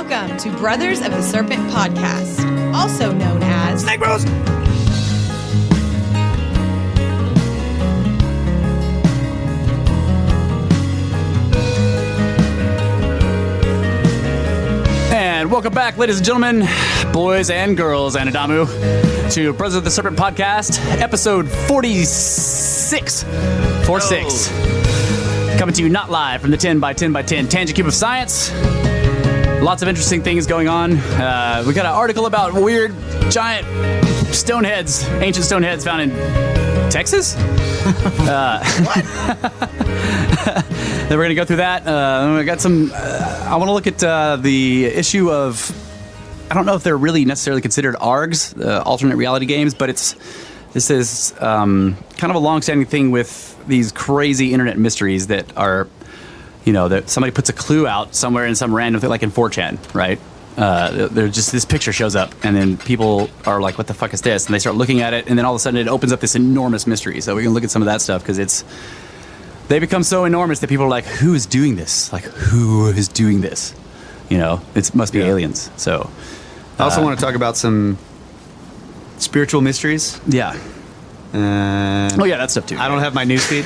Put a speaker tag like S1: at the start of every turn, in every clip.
S1: Welcome to Brothers of the Serpent podcast, also known as
S2: Snake Bros. And welcome back, ladies and gentlemen, boys and girls, and Adamu, to Brothers of the Serpent podcast, episode 46. 46. Coming to you not live from the 10 by 10 by 10 Tangent Cube of Science. Lots of interesting things going on. We got an article about weird, giant stone heads, ancient stone heads found in Texas. What? Then we're going to go through that. We got some. I want to look at the issue of. I don't know if they're really necessarily considered ARGs, alternate reality games, but this is kind of a long-standing thing with these crazy internet mysteries that are. You know, that somebody puts a clue out somewhere in some random thing, like in 4chan, right? There's just this picture shows up, and then people are like, what the fuck is this? And they start looking at it, and then all of a sudden it opens up this enormous mystery. So we can look at some of that stuff, because they become so enormous that people are like, who is doing this? Like, who is doing this? You know, it must be aliens. So
S3: I also want to talk about some spiritual mysteries.
S2: Yeah.
S3: Oh
S2: yeah, that stuff too.
S3: I don't have my newsfeed,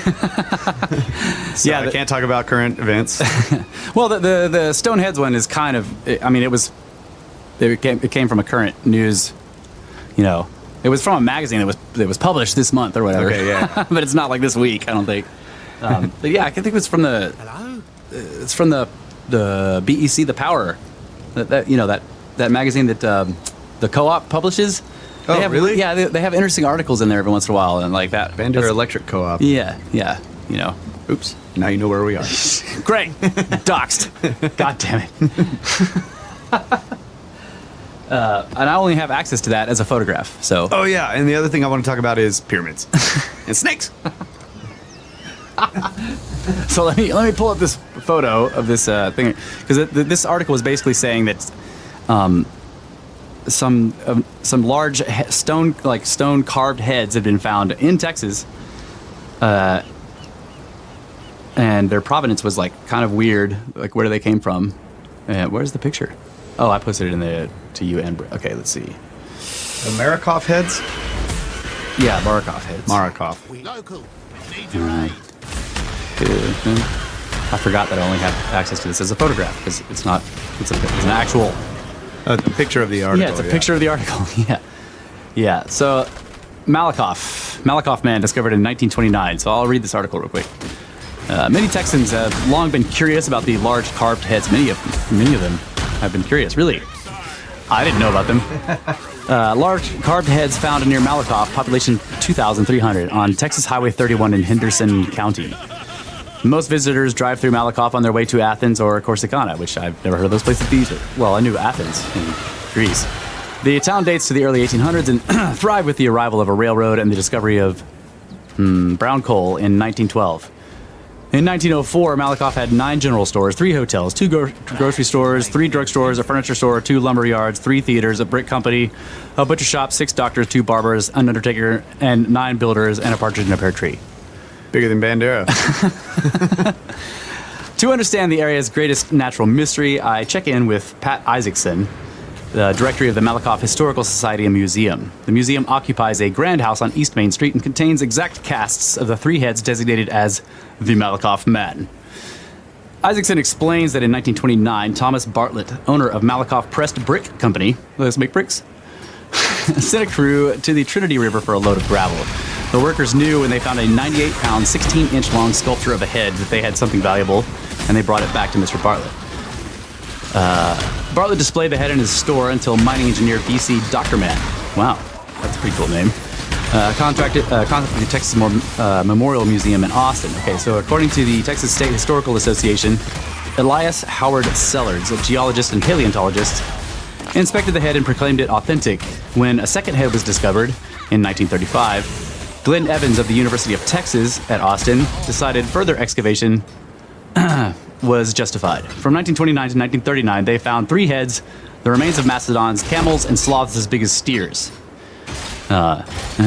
S3: so I can't talk about current events.
S2: Well, the Stoneheads one is kind of. I mean, it came from a current news. You know, it was from a magazine that was published this month or whatever.
S3: Okay, yeah,
S2: but it's not like this week. I don't think. But yeah, I think it was from the. Hello. It's from the BEC, the Power, that magazine that the Co-op publishes.
S3: Oh, really?
S2: Yeah, they have interesting articles in there every once in a while, and like that.
S3: Bender Electric Co-op.
S2: Yeah, you know.
S3: Oops. Now you know where we are.
S2: Great. Doxed. God damn it. And I only have access to that as a photograph, so.
S3: Oh, yeah, and the other thing I want to talk about is pyramids. And snakes.
S2: So let me pull up this photo of this thing, because this article is basically saying that some large stone carved heads have been found in Texas, and their provenance was like kind of weird. Like, where they came from? Where's the picture? Oh, I posted it to you and okay. Let's see.
S3: The Marikov heads.
S2: Yeah, Marikov heads.
S3: Marikov.
S2: I forgot that I only have access to this as a photograph, because it's not. It's an actual.
S3: A picture of the article.
S2: Yeah, it's a picture of the article. Yeah. So, Malakoff man discovered in 1929. So I'll read this article real quick. Many Texans have long been curious about the large carved heads. Many of them have been curious. Really, I didn't know about them. Large carved heads found near Malakoff, population 2,300, on Texas Highway 31 in Henderson County. Most visitors drive through Malakoff on their way to Athens or Corsicana, which I've never heard of those places either. Well, I knew Athens in Greece. The town dates to the early 1800s and thrived with the arrival of a railroad and the discovery of brown coal in 1912. In 1904, Malakoff had 9 general stores, 3 hotels, 2 grocery stores, 3 drugstores, a furniture store, 2 lumber yards, 3 theaters, a brick company, a butcher shop, 6 doctors, 2 barbers, an undertaker, and 9 builders, and a partridge in a pear tree.
S3: Bigger than Bandera.
S2: To understand the area's greatest natural mystery, I check in with Pat Isaacson, the director of the Malakoff Historical Society and Museum. The museum occupies a grand house on East Main Street and contains exact casts of the 3 heads designated as the Malakoff Man. Isaacson explains that in 1929, Thomas Bartlett, owner of Malakoff Pressed Brick Company, let's make bricks, sent a crew to the Trinity River for a load of gravel. The workers knew when they found a 98-pound, 16-inch long sculpture of a head that they had something valuable, and they brought it back to Mr. Bartlett. Bartlett displayed the head in his store until mining engineer B.C. Dr. Man, wow, that's a pretty cool name, contacted the Texas Memorial Museum in Austin. Okay, so according to the Texas State Historical Association, Elias Howard Sellards, a geologist and paleontologist, inspected the head and proclaimed it authentic. When a second head was discovered in 1935, Glenn Evans of the University of Texas at Austin decided further excavation was justified. From 1929 to 1939, they found 3 heads, the remains of mastodons, camels, and sloths as big as steers.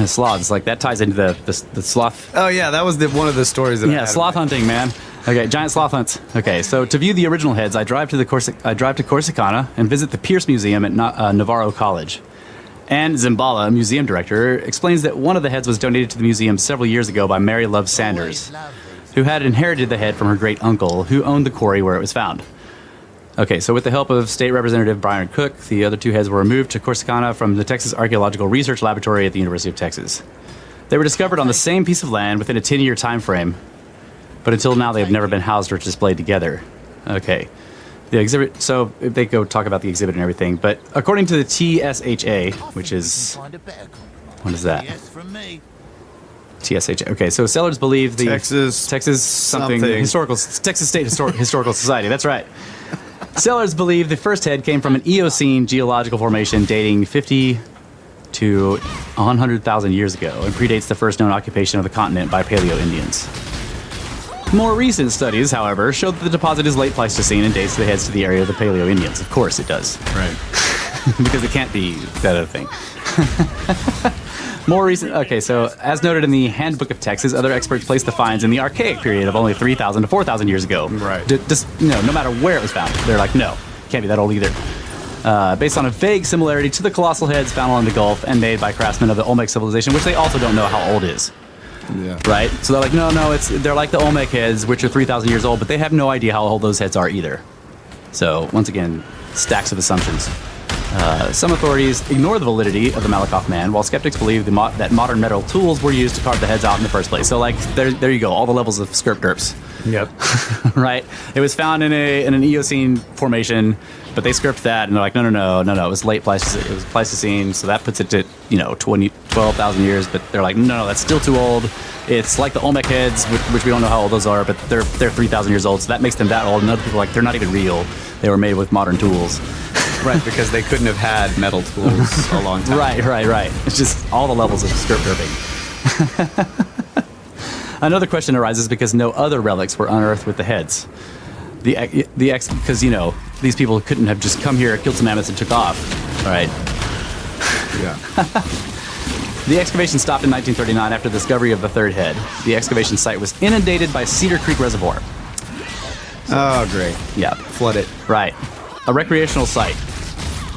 S2: Sloths, like that ties into the sloth.
S3: Oh yeah, that was one of the stories that I had
S2: sloth hunting, man. Okay, giant sloth hunts. Okay, so to view the original heads, I drive to Corsicana and visit the Pierce Museum at Navarro College. And Zimbala, museum director, explains that one of the heads was donated to the museum several years ago by Mary Love Sanders, who had inherited the head from her great uncle, who owned the quarry where it was found. Okay, so with the help of State Representative Brian Cook, the other two heads were removed to Corsicana from the Texas Archaeological Research Laboratory at the University of Texas. They were discovered on the same piece of land within a 10-year time frame, but until now they have never been housed or displayed together. Okay. The exhibit, so they go talk about the exhibit and everything, but according to the TSHA, which is, what is that? TSHA. Okay, so sellers believe the Texas something. Texas State Historical Society. That's right. Sellers believe the first head came from an Eocene geological formation dating 50 to 100,000 years ago and predates the first known occupation of the continent by Paleo-Indians. More recent studies, however, show that the deposit is late Pleistocene and dates the heads to the area of the Paleo-Indians. Of course it does.
S3: Right.
S2: Because it can't be that other thing. More recent... Okay, so as noted in the Handbook of Texas, other experts place the finds in the Archaic period of only 3,000 to 4,000 years ago.
S3: Right.
S2: Just, no matter where it was found. They're like, no, can't be that old either. Based on a vague similarity to the colossal heads found along the Gulf and made by craftsmen of the Olmec civilization, which they also don't know how old is.
S3: Yeah.
S2: Right? So they're like, no, they're like the Olmec heads, which are 3,000 years old, but they have no idea how old those heads are either. So, once again, stacks of assumptions. Some authorities ignore the validity of the Malakoff man, while skeptics believe that modern metal tools were used to carve the heads out in the first place. So, like, there you go, all the levels of skirp derps.
S3: Yep.
S2: Right? It was found in an Eocene formation, but they skirped that, and they're like, no, it was late Pleistocene. It was Pleistocene, so that puts it to, 12,000 years, but they're like, no, that's still too old. It's like the Olmec heads, which we don't know how old those are, but they're 3,000 years old, so that makes them that old, and other people are like, they're not even real. They were made with modern tools.
S3: Right, because they couldn't have had metal tools a long time.
S2: Right. It's just all the levels of skirp derping. Another question arises because no other relics were unearthed with the heads. Because these people couldn't have just come here, killed some mammoths, and took off. All right.
S3: Yeah.
S2: The excavation stopped in 1939 after the discovery of the third head. The excavation site was inundated by Cedar Creek Reservoir.
S3: Oh, great.
S2: Yeah.
S3: Flood it.
S2: Right. A recreational site.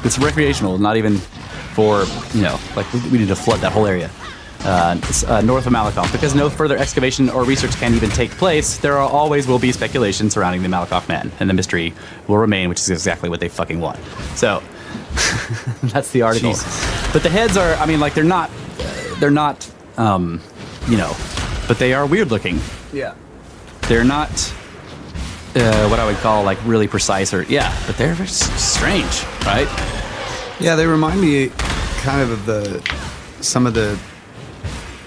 S2: It's recreational, not even for, we need to flood that whole area. It's north of Malakoff. Because no further excavation or research can even take place, there always will be speculation surrounding the Malakoff man, and the mystery will remain, which is exactly what they fucking want. So, that's the article. Jesus. But the heads are, they're not, but they are weird looking.
S3: Yeah.
S2: They're not what I would call really precise but they're very strange, right?
S3: Yeah, they remind me kind of some of the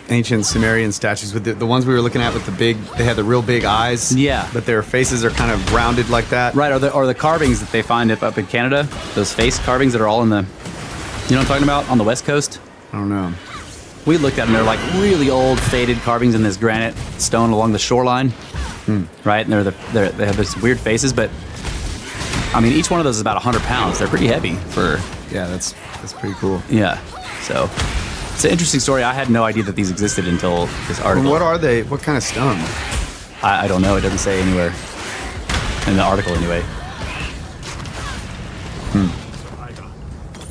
S3: ancient Sumerian statues with the ones we were looking at with they had the real big eyes. Yeah. But their faces are kind of rounded like that.
S2: Right, or the carvings that they find up in Canada, those face carvings that are all in the, you know what I'm talking about, on the West Coast?
S3: I don't know.
S2: We looked at them, they're like really old faded carvings in this granite stone along the shoreline. Right, and they have these weird faces, but each one of those is about 100 pounds. They're pretty heavy for.
S3: Yeah, that's pretty cool.
S2: Yeah, so it's an interesting story. I had no idea that these existed until this article.
S3: What are they? What kind of stone?
S2: I don't know. It doesn't say anywhere in the article, anyway.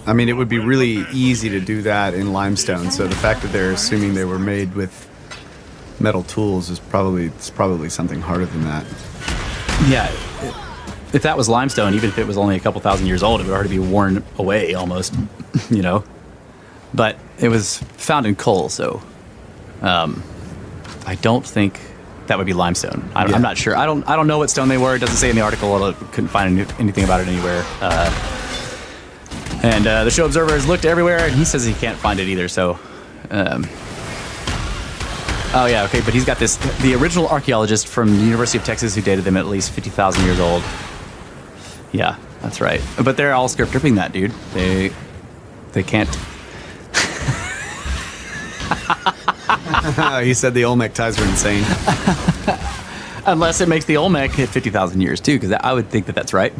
S3: It would be really easy to do that in limestone. So the fact that they're assuming they were made with metal tools is probably something harder than that.
S2: Yeah, if that was limestone, even if it was only a couple thousand years old, it would already be worn away almost, But it was found in coal, so I don't think that would be limestone. I'm not sure. I don't know what stone they were. It doesn't say in the article. I couldn't find anything about it anywhere. And the show observer has looked everywhere, and he says he can't find it either. So. Oh, yeah, okay, but he's got the original archaeologist from the University of Texas who dated them at least 50,000 years old. Yeah, that's right. But they're all skirp dripping that, dude. They can't.
S3: He said the Olmec ties were insane.
S2: Unless it makes the Olmec hit 50,000 years, too, because I would think that that's right.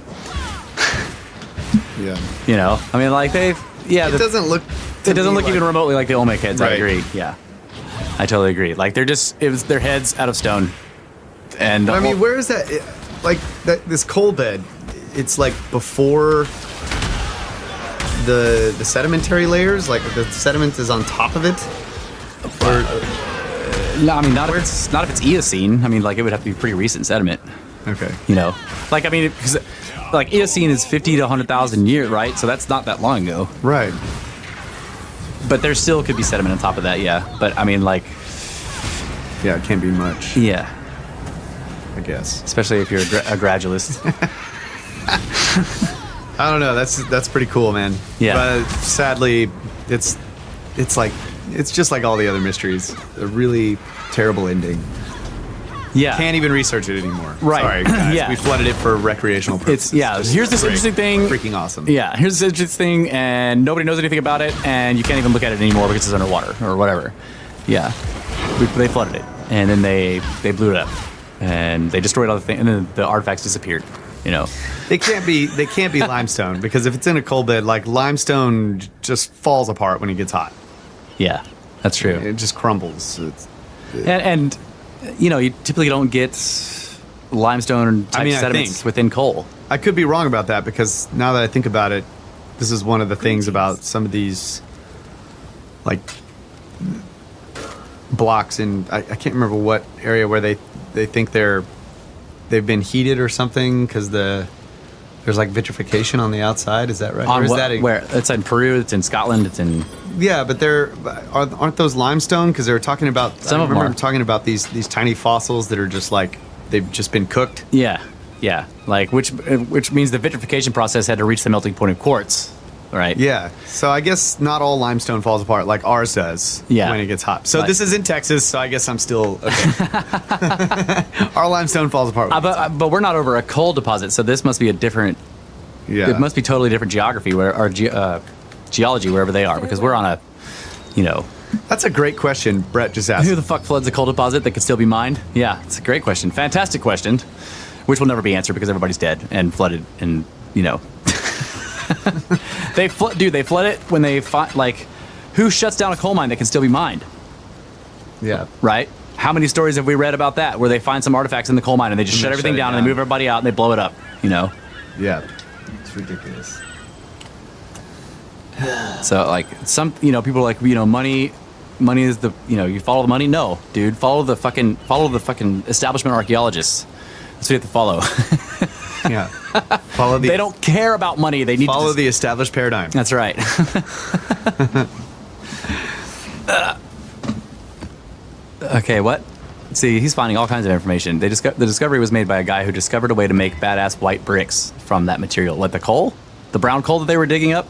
S3: Yeah.
S2: It
S3: doesn't look...
S2: It doesn't look even remotely like the Olmec heads, right. I agree, yeah. I totally agree. It was their heads out of stone. And
S3: I mean, where is that? Like this coal bed, it's like before the sedimentary layers. Like the sediment is on top of it.
S2: No, I mean not if it's Eocene. I mean, like it would have to be pretty recent sediment.
S3: Okay.
S2: You know, like I mean, because like Eocene is 50 to 100,000 years, right? So that's not that long ago.
S3: Right.
S2: But there still could be sediment on top of that, yeah. But I mean, like,
S3: yeah, it can't be much.
S2: Yeah.
S3: I guess.
S2: Especially if you're a gradualist.
S3: I don't know. That's pretty cool, man.
S2: Yeah.
S3: But sadly, it's just like all the other mysteries. A really terrible ending.
S2: Yeah.
S3: Can't even research it anymore.
S2: Right.
S3: Sorry, guys.
S2: Yeah.
S3: We flooded it for recreational purposes.
S2: Here's this interesting thing.
S3: Freaking awesome.
S2: Yeah. Here's this interesting thing, and nobody knows anything about it, and you can't even look at it anymore because it's underwater or whatever. Yeah. They flooded it, and then they blew it up, and they destroyed all the things, and then the artifacts disappeared. You know.
S3: They can't be limestone, because if it's in a coal bed, like limestone just falls apart when it gets hot.
S2: Yeah, that's true.
S3: It just crumbles.
S2: And you know, you typically don't get limestone type sediments within coal.
S3: I could be wrong about that, because now that I think about it, this is one of the things about some of these, like, blocks in, I can't remember what area where they think they've been heated or something, because there's like vitrification on the outside. Is that right?
S2: On where? It's in Peru. It's in Scotland. It's in.
S3: Yeah, but aren't those limestone? Because they were talking about.
S2: Some of them are
S3: talking about these tiny fossils that are just like they've just been cooked.
S2: Yeah, yeah. Like which means the vitrification process had to reach the melting point of quartz, right?
S3: Yeah. So I guess not all limestone falls apart like ours does.
S2: Yeah.
S3: When it gets hot. So this is in Texas. So I guess I'm still okay. Our limestone falls apart.
S2: But we're not over a coal deposit, so this must be a different.
S3: Yeah.
S2: It must be totally different geography geology wherever they are, because we're on a, you know.
S3: That's a great question. Brett just asked.
S2: Who the fuck floods a coal deposit that could still be mined? Yeah, it's a great question. Fantastic question, which will never be answered because everybody's dead and flooded, and you know. They flood it when they find, like, who shuts down a coal mine that can still be mined?
S3: Yeah.
S2: Right? How many stories have we read about that, where they find some artifacts in the coal mine and they just shut everything down and they move everybody out and they blow it up, you know?
S3: Yeah. It's ridiculous.
S2: So, like, some, you know, people are like, you know, money is the, you know, you follow the money. No, dude, follow the fucking establishment archaeologists. That's what you have to follow.
S3: Yeah. They
S2: don't care about money. They need to
S3: follow the established paradigm.
S2: That's right. Okay, what? See, he's finding all kinds of information. The discovery was made by a guy who discovered a way to make badass white bricks from that material. Like the coal? The brown coal that they were digging up?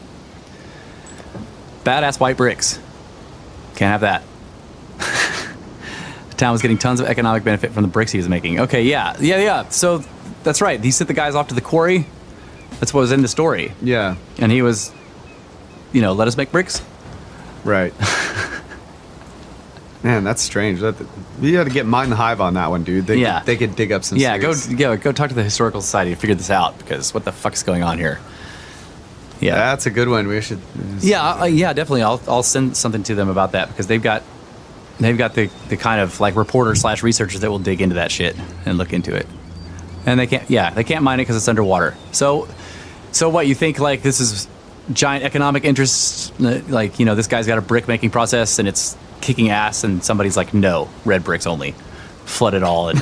S2: Badass white bricks. Can't have that. The town was getting tons of economic benefit from the bricks he was making. Okay, yeah. So, that's right. He sent the guys off to the quarry. That's what was in the story.
S3: Yeah.
S2: And he was, you know, let us make bricks.
S3: Right. Man, that's strange. You got to get Mind the Hive on that one, dude. They could dig up some.
S2: Yeah, go talk to the Historical Society to figure this out, because what the fuck is going on here? Yeah,
S3: that's a good one. We should.
S2: Yeah, definitely. I'll send something to them about that, because they've got the kind of like reporters / researchers that will dig into that shit and look into it, and they can't mine it because it's underwater. So what, you think like this is giant economic interest? Like, you know, this guy's got a brick making process and it's kicking ass, and somebody's like, no, red bricks only, flood it all, and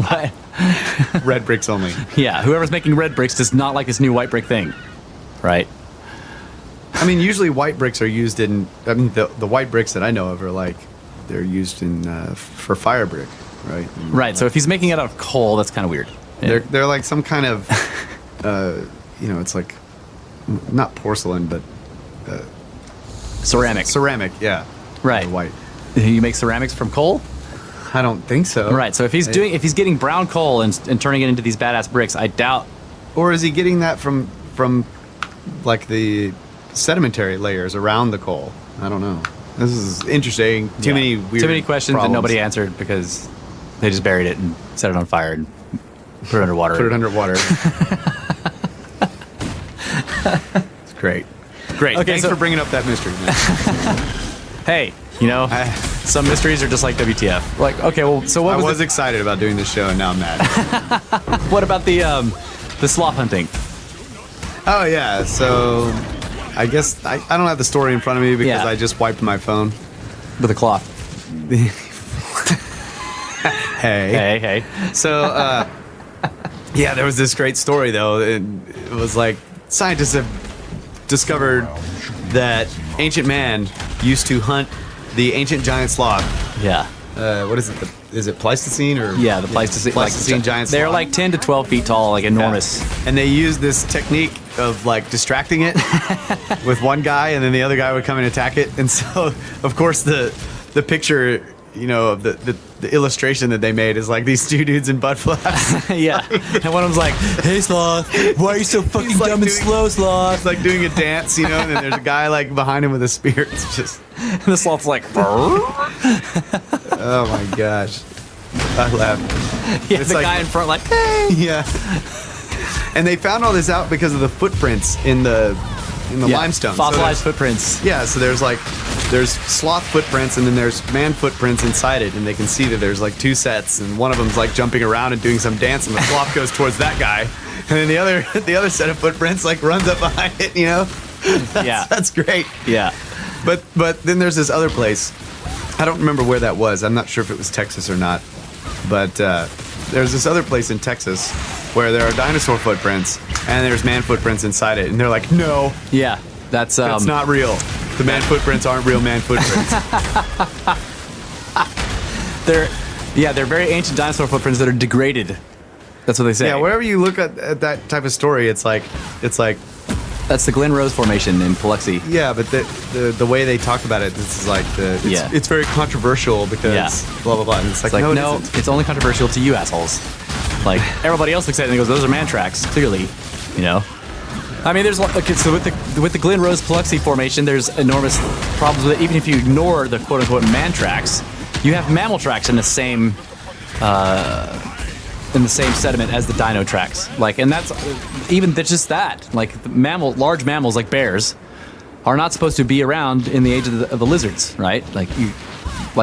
S2: what?
S3: Red bricks only.
S2: Yeah, whoever's making red bricks does not like this new white brick thing, right?
S3: I mean, usually white bricks are used in. I mean, the white bricks that I know of are like they're used in for fire brick, right? And
S2: right.
S3: like,
S2: So if he's making it out of coal, that's kind of weird. Yeah.
S3: They're like some kind of, you know, it's like not porcelain, but
S2: ceramic.
S3: Ceramic, yeah.
S2: Right.
S3: White.
S2: You make ceramics from coal?
S3: I don't think so.
S2: Right. So if he's getting brown coal and turning it into these badass bricks, I doubt.
S3: Or is he getting that from like the sedimentary layers around the coal? I don't know. This is interesting. Too many questions
S2: that nobody answered because they just buried it and set it on fire and put it underwater. It's great. Great.
S3: Okay, thanks for bringing up that mystery, man.
S2: Hey, you know, Some mysteries are just like WTF. Like, okay, well, so what
S3: I
S2: was
S3: was excited about doing this show, and now I'm mad.
S2: what about the sloth hunting?
S3: Oh, yeah. So I guess I don't have the story in front of me because I just wiped my phone.
S2: With a cloth.
S3: Hey. So, yeah, there was this great story, though. It was like scientists have discovered that ancient man used to hunt the ancient giant sloth.
S2: Yeah.
S3: What is it? Is it Pleistocene or?
S2: Yeah, the Pleistocene.
S3: Pleistocene giant sloth.
S2: They're like 10 to 12 feet tall, like enormous.
S3: Yeah. And they used this technique of like distracting it with one guy, and then the other guy would come and attack it. And so, of course, the picture, of the illustration that they made is like these two dudes in butt flaps.
S2: Yeah. And one of them's like, "Hey, sloth, why are you so fucking dumb and slow, sloth?"
S3: It's like doing a dance, and then there's a guy like behind him with a spear. It's just.
S2: And the sloth's like,
S3: oh my gosh. I laughed.
S2: Yeah, it's the guy in front like, hey.
S3: Yeah. And they found all this out because of the footprints in the limestone.
S2: Fossilized footprints.
S3: Yeah, so there's sloth footprints and then there's man footprints inside it, and they can see that there's like two sets, and one of them's like jumping around and doing some dance, and the sloth goes towards that guy, and then the other set of footprints like runs up behind it, That's great.
S2: Yeah.
S3: But then there's this other place. I don't remember where that was. I'm not sure if it was Texas or not. But there's this other place in Texas where there are dinosaur footprints and there's man footprints inside it. And they're like, no.
S2: Yeah, that's
S3: not real. The man footprints aren't real man footprints.
S2: They're very ancient dinosaur footprints that are degraded. That's what they say.
S3: Yeah, wherever you look at that type of story, it's like.
S2: That's the Glen Rose Formation in Biloxi.
S3: Yeah, but the way they talk about it, this is like it's very controversial because blah blah blah. And it's like no,
S2: it's only controversial to you assholes. Like everybody else looks at it and goes, "Those are man tracks." Clearly, I mean, there's so with the Glen Rose Biloxi Formation, there's enormous problems with it. Even if you ignore the quote unquote man tracks, you have mammal tracks in the same. In the same sediment as the dino tracks, and that's just that. Like large mammals like bears are not supposed to be around in the age of the lizards, right? Like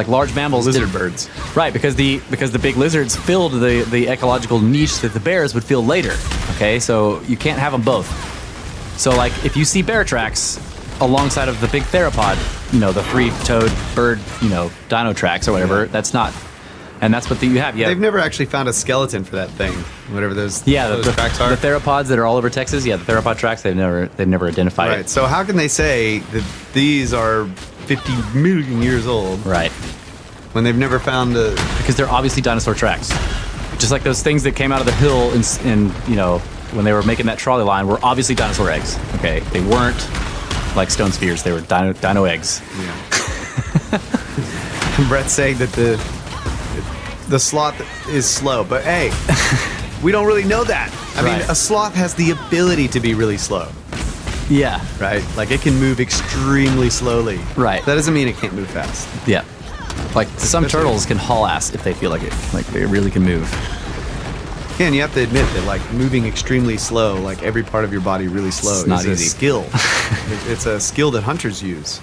S2: large mammals,
S3: lizard birds,
S2: right? Because the big lizards filled the ecological niche that the bears would fill later. Okay, so you can't have them both. So like if you see bear tracks alongside of the big theropod, the three-toed bird, dino tracks or whatever, that's not. And that's what you have.
S3: They've never actually found a skeleton for that thing, whatever those tracks are.
S2: The theropods that are all over Texas, the theropod tracks, they've never identified it.
S3: Right. So how can they say that these are 50 million years old?
S2: Right.
S3: When they've never found
S2: because they're obviously dinosaur tracks. Just like those things that came out of the hill in when they were making that trolley line were obviously dinosaur eggs. Okay. They weren't like stone spheres. They were dino eggs.
S3: Yeah. Brett's saying that the sloth is slow, but hey, we don't really know that. I mean, a sloth has the ability to be really slow.
S2: Yeah.
S3: Right? Like it can move extremely slowly.
S2: Right.
S3: That doesn't mean it can't move fast.
S2: Yeah. Like some turtles can haul ass if they feel like it. Like they really can move.
S3: Yeah, and you have to admit that like moving extremely slow, like every part of your body really slow,
S2: it's not
S3: is
S2: easy.
S3: A skill. It's a skill that hunters use,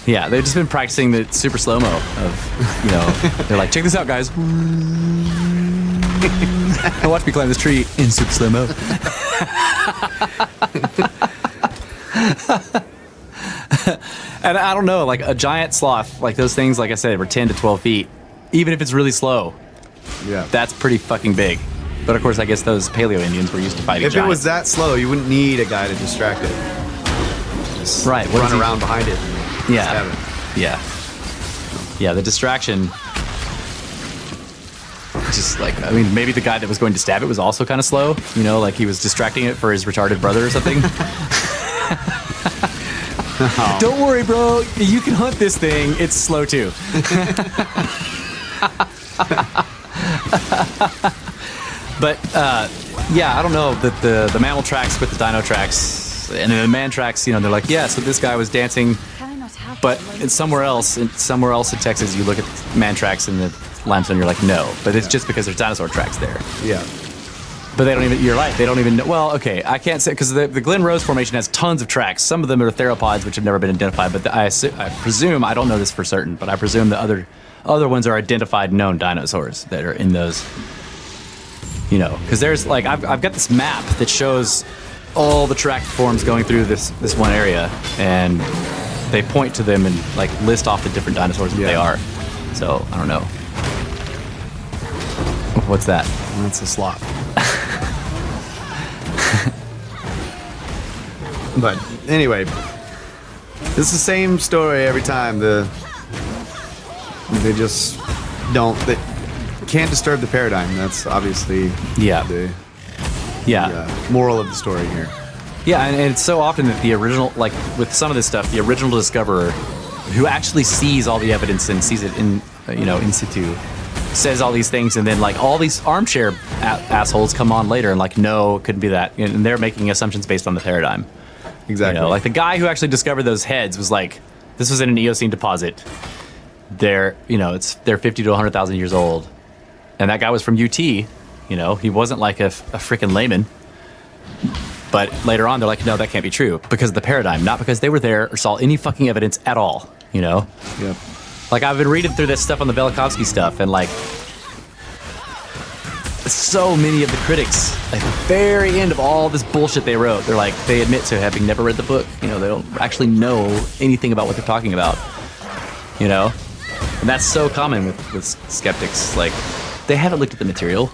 S2: Yeah, they've just been practicing the super slow-mo of, they're like, check this out, guys. Watch me climb this tree in super slow-mo. And I don't know, like a giant sloth, like those things, like I said, were 10 to 12 feet. Even if it's really slow, that's pretty fucking big. But of course, I guess those Paleo Indians were used to fighting giants.
S3: If it was that slow, you wouldn't need a guy to distract it. Just run around behind it.
S2: Yeah. Yeah, the distraction. Just like, I mean, maybe the guy that was going to stab it was also kind of slow. Like he was distracting it for his retarded brother or something. Oh. Don't worry, bro. You can hunt this thing. It's slow too. But I don't know that the mammal tracks with the dino tracks and the man tracks. They're like, so this guy was dancing, but it's somewhere else in Texas. You look at the man tracks and the limestone, you're like, no. But it's just because there's dinosaur tracks there.
S3: Yeah.
S2: But they don't even, you're right, they don't even know. Well, okay, I can't say, because the Glen Rose Formation has tons of tracks. Some of them are theropods, which have never been identified, but I presume, I don't know this for certain, but I presume the other ones are identified known dinosaurs that are in those, you know, because there's like, I've got this map that shows all the track forms going through this one area, and they point to them and like list off the different dinosaurs that they are. So, I don't know. What's that?
S3: That's a slot. But anyway, it's the same story every time. They just don't. They can't disturb the paradigm. That's obviously the moral of the story here.
S2: Yeah, and it's so often that the original, like with some of this stuff, the original discoverer, who actually sees all the evidence and sees it in in situ, says all these things, and then like all these armchair assholes come on later and like, no, it couldn't be that, and they're making assumptions based on the paradigm.
S3: Exactly.
S2: Like the guy who actually discovered those heads was like, this was in an Eocene deposit. They're 50 to 100,000 years old, and that guy was from UT. He wasn't like a freaking layman. But later on, they're like, no, that can't be true because of the paradigm, not because they were there or saw any fucking evidence at all. Yep. Like I've been reading through this stuff on the Velikovsky stuff, and like so many of the critics, at the very end of all this bullshit they wrote, they're like, they admit to having never read the book. They don't actually know anything about what they're talking about. And that's so common with skeptics. Like, they haven't looked at the material.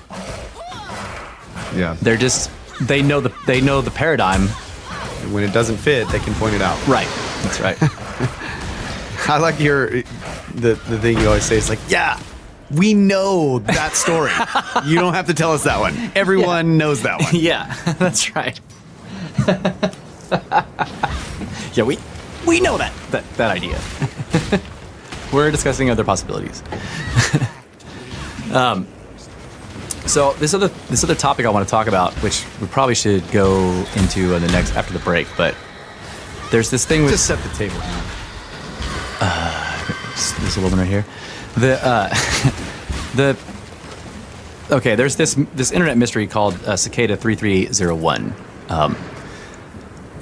S3: Yeah.
S2: They know the paradigm.
S3: And when it doesn't fit, they can point it out.
S2: Right. That's right.
S3: I like the thing you always say is like, yeah, we know that story. You don't have to tell us that one. Everyone knows that one.
S2: Yeah, that's right. Yeah, we know that idea. We're discussing other possibilities. So this other topic I want to talk about, which we probably should go into in the next after the break, but there's this thing with
S3: just set the table now.
S2: This little one right here. There's this internet mystery called Cicada 3301,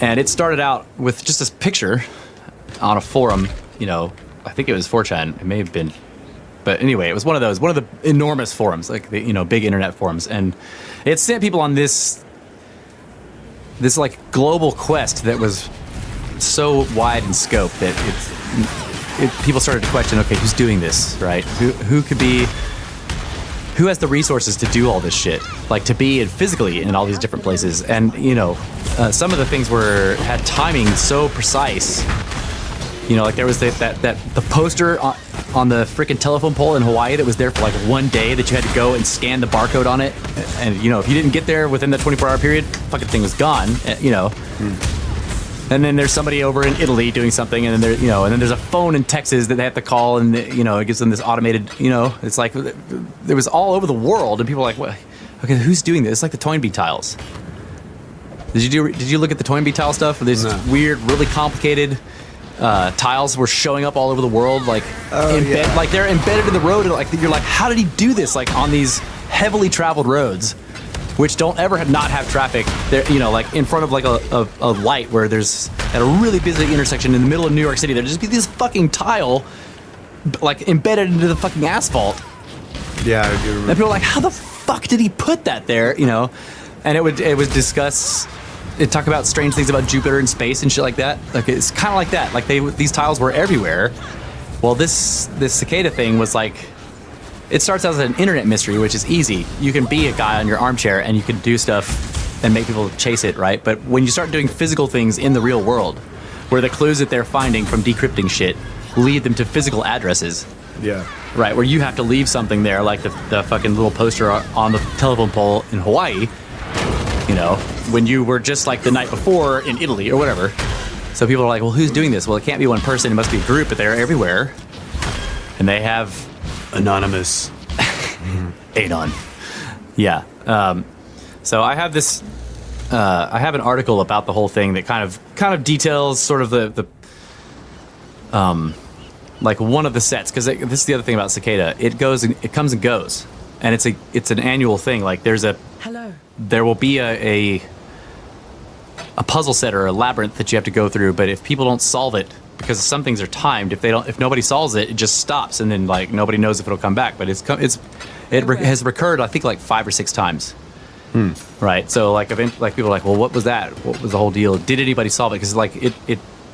S2: and it started out with just this picture on a forum. I think it was 4chan. It may have been. But anyway, it was one of the enormous forums, like the big internet forums, and it sent people on this like global quest that was so wide in scope that people started to question, okay, who's doing this, right? Who has the resources to do all this shit, like to be physically in all these different places, and some of the things had timing so precise. Like there was the poster on the freaking telephone pole in Hawaii that was there for like one day that you had to go and scan the barcode on it. And, if you didn't get there within the 24-hour period, fucking thing was gone, And then there's somebody over in Italy doing something, and then and then there's a phone in Texas that they have to call, and, it gives them this automated, it's like, it was all over the world, and people are like, well, okay, who's doing this? It's like the Toynbee tiles. Did you look at the Toynbee tile stuff? There's weird, really complicated tiles were showing up all over the world, like like they're embedded in the road, and like you're like, how did he do this? Like on these heavily traveled roads, which don't ever not have traffic. There, like in front of like a light where there's at a really busy intersection in the middle of New York City, there'd just be this fucking tile, like embedded into the fucking asphalt.
S3: Yeah, I do remember.
S2: And people are like, how the fuck did he put that there? And it would discuss. It talk about strange things about Jupiter and space and shit like that. Like it's kind of like that. Like these tiles were everywhere. Well, this cicada thing was like, it starts out as an internet mystery, which is easy. You can be a guy on your armchair and you can do stuff and make people chase it, right? But when you start doing physical things in the real world, where the clues that they're finding from decrypting shit lead them to physical addresses.
S3: Yeah.
S2: Right, where you have to leave something there, like the fucking little poster on the telephone pole in Hawaii. When you were just like the night before in Italy or whatever. So people are like, well, who's doing this? Well, it can't be one person. It must be a group, but they're everywhere. And they have...
S3: Anonymous.
S2: Anon. Yeah. So I have this... I have an article about the whole thing that kind of details sort of the like one of the sets. Because this is the other thing about Cicada. It comes and goes. And it's an annual thing. Like there's a...
S4: Hello.
S2: there will be a puzzle set or a labyrinth that you have to go through, but if people don't solve it, because some things are timed, if nobody solves it, it just stops, and then like nobody knows if it'll come back. But it has recurred, I think, like 5 or 6 times. Right. So like people are like, well, what was that? What was the whole deal? Did anybody solve it? Because like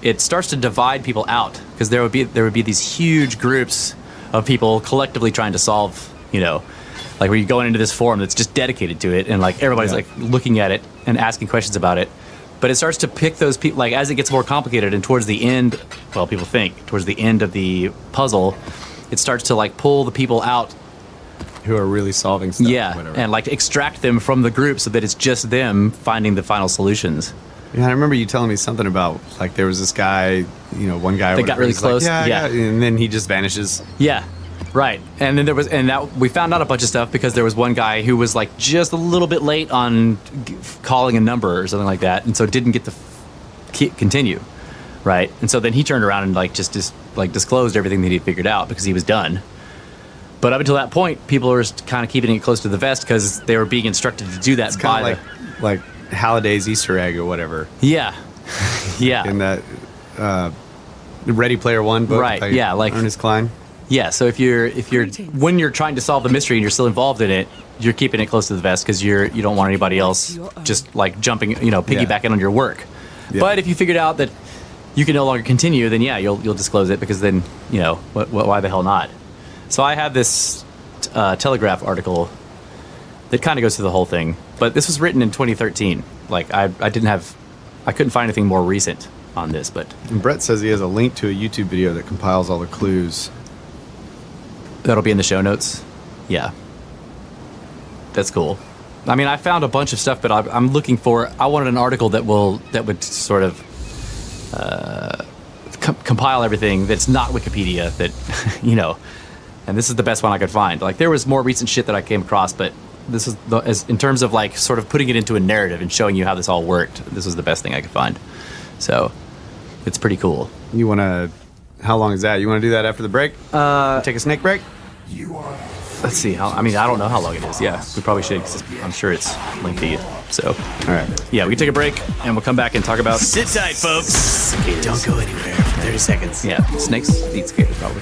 S2: it starts to divide people out, because there would be these huge groups of people collectively trying to solve, like where you go into this forum that's just dedicated to it, and like everybody's like looking at it and asking questions about it. But it starts to pick those people, like as it gets more complicated, and towards the end, well, people think towards the end of the puzzle, it starts to like pull the people out
S3: who are really solving stuff.
S2: Yeah, and like extract them from the group so that it's just them finding the final solutions.
S3: Yeah, I remember you telling me something about like there was this guy, one guy
S2: that got really close.
S3: Like, yeah, and then he just vanishes.
S2: Yeah. Right, and then we found out a bunch of stuff because there was one guy who was like just a little bit late on calling a number or something like that, and so didn't get to continue, right? And so then he turned around and like just disclosed everything that he figured out because he was done. But up until that point, people were kind of keeping it close to the vest because they were being instructed to do that.
S3: It's kind of like Halliday's Easter egg or whatever.
S2: Yeah, yeah.
S3: In that Ready Player One book,
S2: right? Yeah, like
S3: Ernest Cline.
S2: Yeah, so if you're when you're trying to solve the mystery and you're still involved in it, you're keeping it close to the vest because you don't want anybody else just like jumping, piggybacking on your work. Yeah. But if you figured out that you can no longer continue, then you'll disclose it, because then why the hell not? So I have this Telegraph article that kind of goes through the whole thing, but this was written in 2013. Like I couldn't find anything more recent on this, but
S3: and Brett says he has a link to a YouTube video that compiles all the clues.
S2: That'll be in the show notes. Yeah. That's cool. I mean, I found a bunch of stuff, but I'm looking for... I wanted an article that would sort of compile everything that's not Wikipedia, that, and this is the best one I could find. Like, there was more recent shit that I came across, but this is in terms of, like, sort of putting it into a narrative and showing you how this all worked, this was the best thing I could find. So, it's pretty cool.
S3: You want to... How long is that? You want to do that after the break? Take a snake break?
S2: Let's see. I don't know how long it is. Yeah, we probably should, because I'm sure it's lengthy. So, all right. Yeah, we can take a break, and we'll come back and talk about...
S4: Sit tight, folks. Cicadas. Don't go anywhere for 30 seconds.
S2: Yeah, snakes eat cicadas, probably.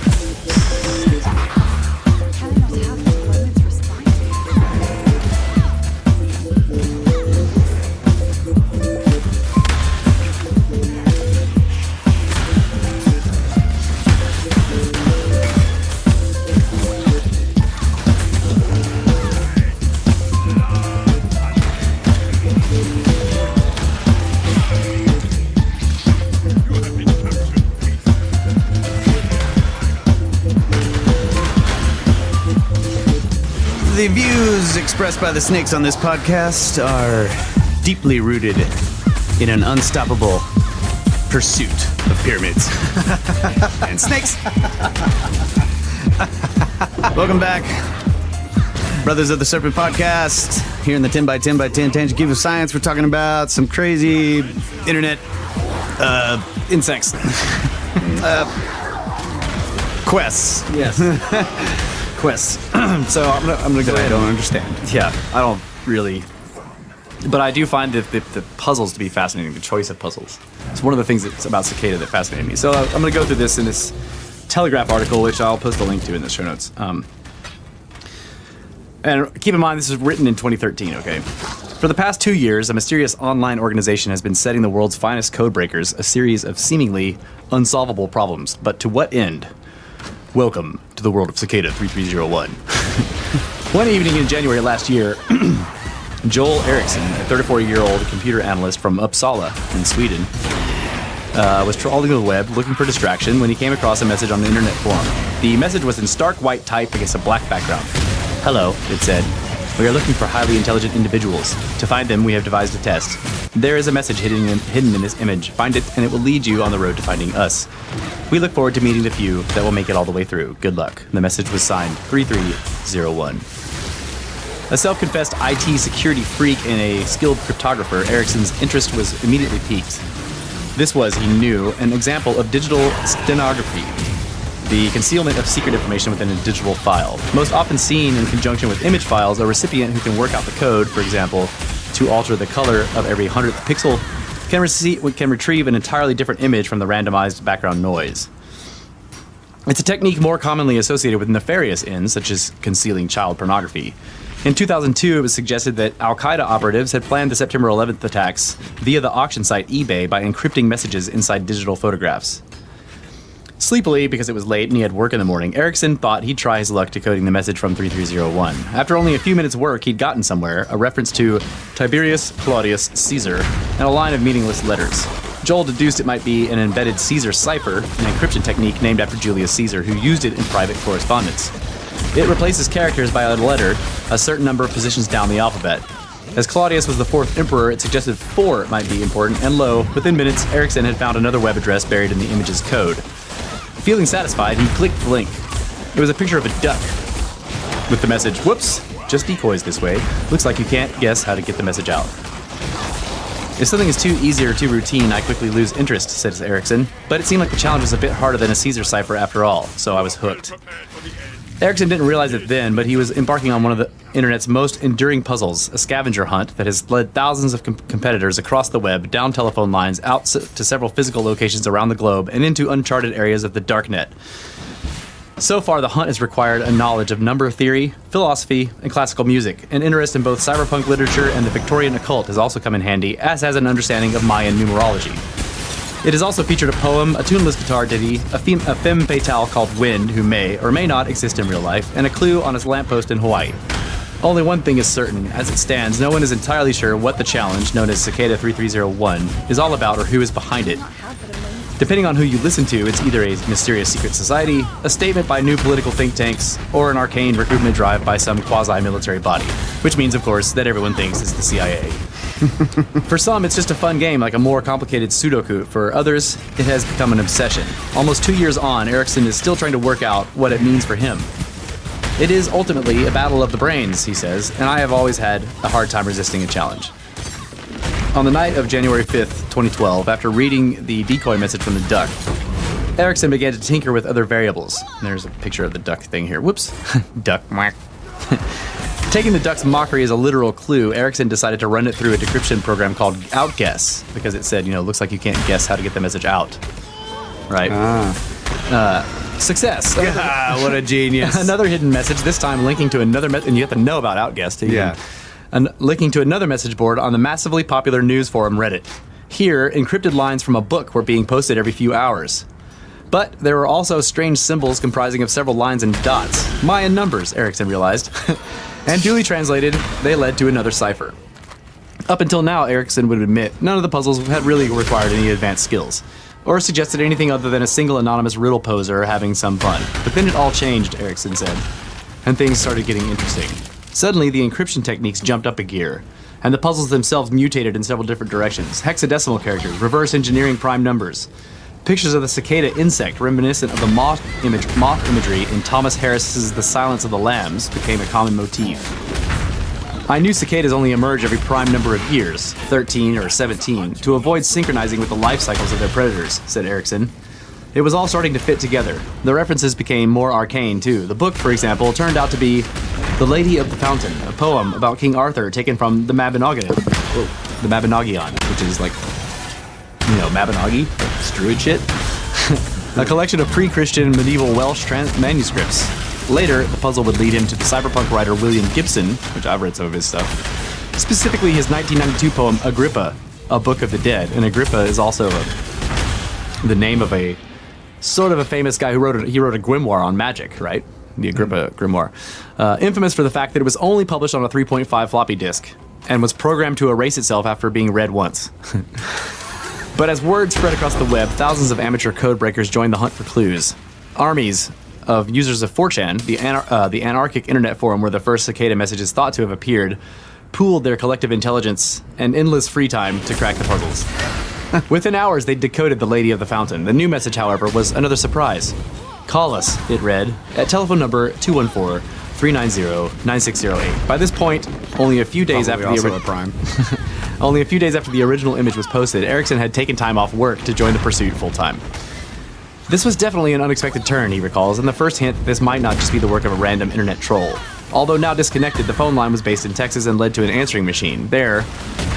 S3: The views expressed by the snakes on this podcast are deeply rooted in an unstoppable pursuit of pyramids and snakes. Welcome back, brothers of the Serpent podcast. Here in the 10 by 10 by 10 Tangent Cube of Science, we're talking about some crazy internet insects. Quests.
S2: Yes. Quests. So I'm gonna go ahead.
S3: I don't understand.
S2: Yeah, I don't really, but I do find the puzzles to be fascinating. The choice of puzzles. It's one of the things that's about Cicada that fascinated me. So I'm gonna go through this in this Telegraph article, which I'll post a link to in the show notes. And keep in mind, this is written in 2013. Okay. For the past 2 years, a mysterious online organization has been setting the world's finest code breakers a series of seemingly unsolvable problems. But to what end? Welcome to the world of Cicada 3301. One evening in January last year, Joel Eriksson, a 34-year-old computer analyst from Uppsala in Sweden, was trawling the web looking for distraction when he came across a message on the internet forum. The message was in stark white type against a black background. Hello, it said. We are looking for highly intelligent individuals. To find them, we have devised a test. There is a message hidden in this image. Find it, and it will lead you on the road to finding us. We look forward to meeting the few that will make it all the way through. Good luck. The message was signed 3301. A self-confessed IT security freak and a skilled cryptographer, Ericsson's interest was immediately piqued. This was, he knew, an example of digital stenography. the concealment of secret information within a digital file. Most often seen in conjunction with image files, a recipient who can work out the code, for example, to alter the color of every 100th pixel, can retrieve an entirely different image from the randomized background noise. It's a technique more commonly associated with nefarious ends, such as concealing child pornography. In 2002, it was suggested that Al-Qaeda operatives had planned the September 11th attacks via the auction site eBay by encrypting messages inside digital photographs. Sleepily, because it was late and he had work in the morning, Erickson thought he'd try his luck decoding the message from 3301. After only a few minutes' work, he'd gotten somewhere, a reference to Tiberius Claudius Caesar, and a line of meaningless letters. Joel deduced it might be an embedded Caesar cipher, an encryption technique named after Julius Caesar, who used it in private correspondence. It replaces characters by a letter a certain number of positions down the alphabet. As Claudius was the fourth emperor, it suggested 4 might be important, and lo, within minutes, Erickson had found another web address buried in the image's code. Feeling satisfied, he clicked the link. It was a picture of a duck with the message, "Whoops, just decoys this way. Looks like you can't guess how to get the message out." If something is too easy or too routine, I quickly lose interest, says Erickson. But it seemed like the challenge was a bit harder than a Caesar cipher after all, so I was hooked. Erickson didn't realize it then, but he was embarking on one of the internet's most enduring puzzles, a scavenger hunt that has led thousands of competitors across the web, down telephone lines, out to several physical locations around the globe, and into uncharted areas of the darknet. So far, the hunt has required a knowledge of number theory, philosophy, and classical music. An interest in both cyberpunk literature and the Victorian occult has also come in handy, as has an understanding of Mayan numerology. It has also featured a poem, a tuneless guitar ditty, a femme fatale called Wind, who may or may not exist in real life, and a clue on its lamppost in Hawaii. Only one thing is certain. As it stands, no one is entirely sure what the challenge, known as Cicada 3301, is all about or who is behind it. Depending on who you listen to, it's either a mysterious secret society, a statement by new political think tanks, or an arcane recruitment drive by some quasi-military body. Which means, of course, that everyone thinks it's the CIA. For some, it's just a fun game, like a more complicated Sudoku. For others, it has become an obsession. Almost 2 years on, Erickson is still trying to work out what it means for him. It is ultimately a battle of the brains, he says, and I have always had a hard time resisting a challenge. On the night of January 5th, 2012, after reading the decoy message from the duck, Erickson began to tinker with other variables. There's a picture of the duck thing here. Whoops. Duck. Taking the duck's mockery as a literal clue, Erickson decided to run it through a decryption program called Outguess, because it said, looks like you can't guess how to get the message out. Right? Success.
S3: What a genius.
S2: Another hidden message, this time linking to another message, and you have to know about Outguess to linking to another message board on the massively popular news forum Reddit. Here, encrypted lines from a book were being posted every few hours. But there were also strange symbols comprising of several lines and dots. Mayan numbers, Erickson realized. And duly translated, they led to another cipher. Up until now, Erickson would admit none of the puzzles had really required any advanced skills, or suggested anything other than a single anonymous riddle poser having some fun. But then it all changed, Erickson said, and things started getting interesting. Suddenly, the encryption techniques jumped up a gear, and the puzzles themselves mutated in several different directions. Hexadecimal characters, reverse engineering prime numbers. Pictures of the cicada insect, reminiscent of the moth imagery in Thomas Harris's The Silence of the Lambs, became a common motif. I knew cicadas only emerge every prime number of years, 13 or 17, to avoid synchronizing with the life cycles of their predators, said Erickson. It was all starting to fit together. The references became more arcane, too. The book, for example, turned out to be The Lady of the Fountain, a poem about King Arthur taken from the Mabinogion, which is like, Mabinogi, Druid shit. A collection of pre-Christian medieval Welsh manuscripts. Later, the puzzle would lead him to the cyberpunk writer William Gibson, which I've read some of his stuff. Specifically his 1992 poem, Agrippa, A Book of the Dead. And Agrippa is also the name of a sort of a famous guy who wrote a grimoire on magic, right? The Agrippa grimoire. Infamous for the fact that it was only published on a 3.5 floppy disk and was programmed to erase itself after being read once. But as word spread across the web, thousands of amateur code breakers joined the hunt for clues. Armies of users of 4chan, the anarchic internet forum where the first cicada messages thought to have appeared, pooled their collective intelligence and endless free time to crack the puzzles. Within hours, they decoded the Lady of the Fountain. The new message, however, was another surprise. Call us, it read, at telephone number 214-390-9608. By this point, only a few days after the original image was posted, Erickson had taken time off work to join the pursuit full-time. This was definitely an unexpected turn, he recalls, and the first hint that this might not just be the work of a random internet troll. Although now disconnected, the phone line was based in Texas and led to an answering machine. There,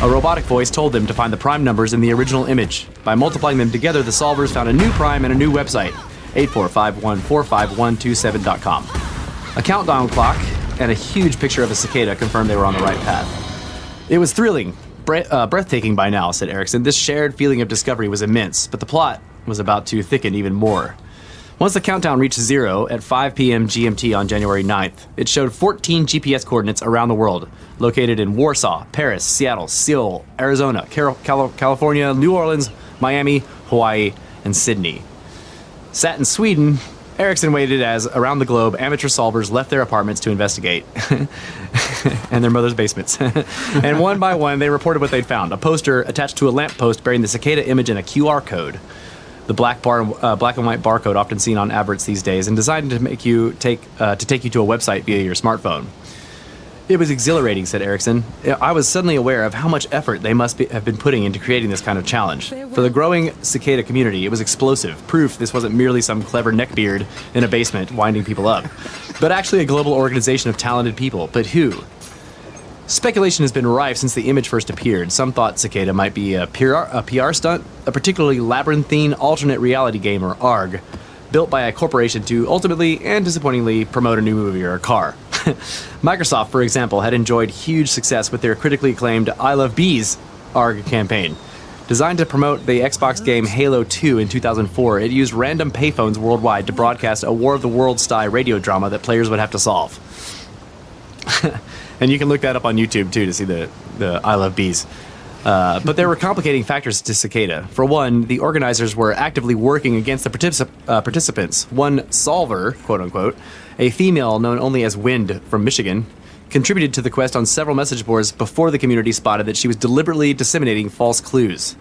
S2: a robotic voice told them to find the prime numbers in the original image. By multiplying them together, the solvers found a new prime and a new website, 845145127.com. A countdown clock and a huge picture of a cicada confirmed they were on the right path. It was thrilling, breathtaking by now, said Erickson. This shared feeling of discovery was immense, but the plot was about to thicken even more. Once the countdown reached 0 at 5 p.m. GMT on January 9th, it showed 14 GPS coordinates around the world, located in Warsaw, Paris, Seattle, Seoul, Arizona, California, New Orleans, Miami, Hawaii, and Sydney. Sat in Sweden, Erickson waited as, around the globe, amateur solvers left their apartments to investigate. And their mother's basements. And one by one, they reported what they'd found. A poster attached to a lamppost bearing the cicada image and a QR code. The black and white barcode often seen on adverts these days and designed to take you to a website via your smartphone. It was exhilarating, said Erickson. I was suddenly aware of how much effort they have been putting into creating this kind of challenge. For the growing cicada community, it was explosive, proof this wasn't merely some clever neckbeard in a basement winding people up, but actually a global organization of talented people. But who? Speculation has been rife since the image first appeared. Some thought cicada might be a PR stunt, a particularly labyrinthine alternate reality game, or ARG, built by a corporation to ultimately and disappointingly promote a new movie or a car. Microsoft, for example, had enjoyed huge success with their critically acclaimed I Love Bees ARG campaign. Designed to promote the Xbox game Halo 2 in 2004, it used random payphones worldwide to broadcast a War of the Worlds-style radio drama that players would have to solve. And you can look that up on YouTube, too, to see the I Love Bees. But there were complicating factors to Cicada. For one, the organizers were actively working against the participants. One solver, quote-unquote, a female known only as Wind from Michigan, contributed to the quest on several message boards before the community spotted that she was deliberately disseminating false clues.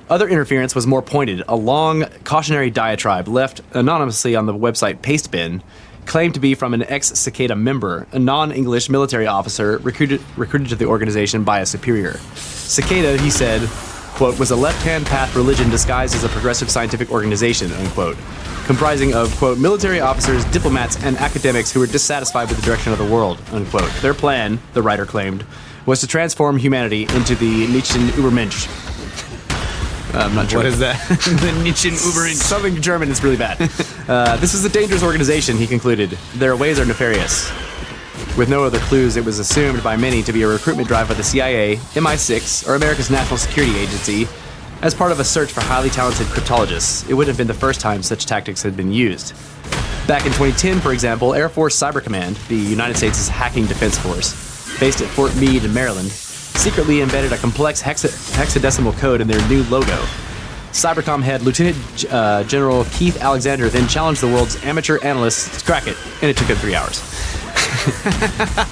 S2: Other interference was more pointed. A long cautionary diatribe left anonymously on the website Pastebin claimed to be from an ex-Cicada member, a non-English military officer recruited to the organization by a superior. Cicada, he said, quote, was a left-hand path religion disguised as a progressive scientific organization, unquote, comprising of, quote, military officers, diplomats, and academics who were dissatisfied with the direction of the world, unquote. Their plan, the writer claimed, was to transform humanity into the Nietzschean Übermensch. I'm not sure.
S3: What is that?
S4: The Nietzschean Übermensch.
S2: Something German is really bad. This is a dangerous organization, he concluded. Their ways are nefarious. With no other clues, it was assumed by many to be a recruitment drive by the CIA, MI6, or America's National Security Agency, as part of a search for highly talented cryptologists. It wouldn't have been the first time such tactics had been used. Back in 2010, for example, Air Force Cyber Command, the United States' hacking defense force, based at Fort Meade in Maryland, secretly embedded a complex hexadecimal code in their new logo. Cybercom head Lieutenant General Keith Alexander then challenged the world's amateur analysts to crack it, and it took him 3 hours.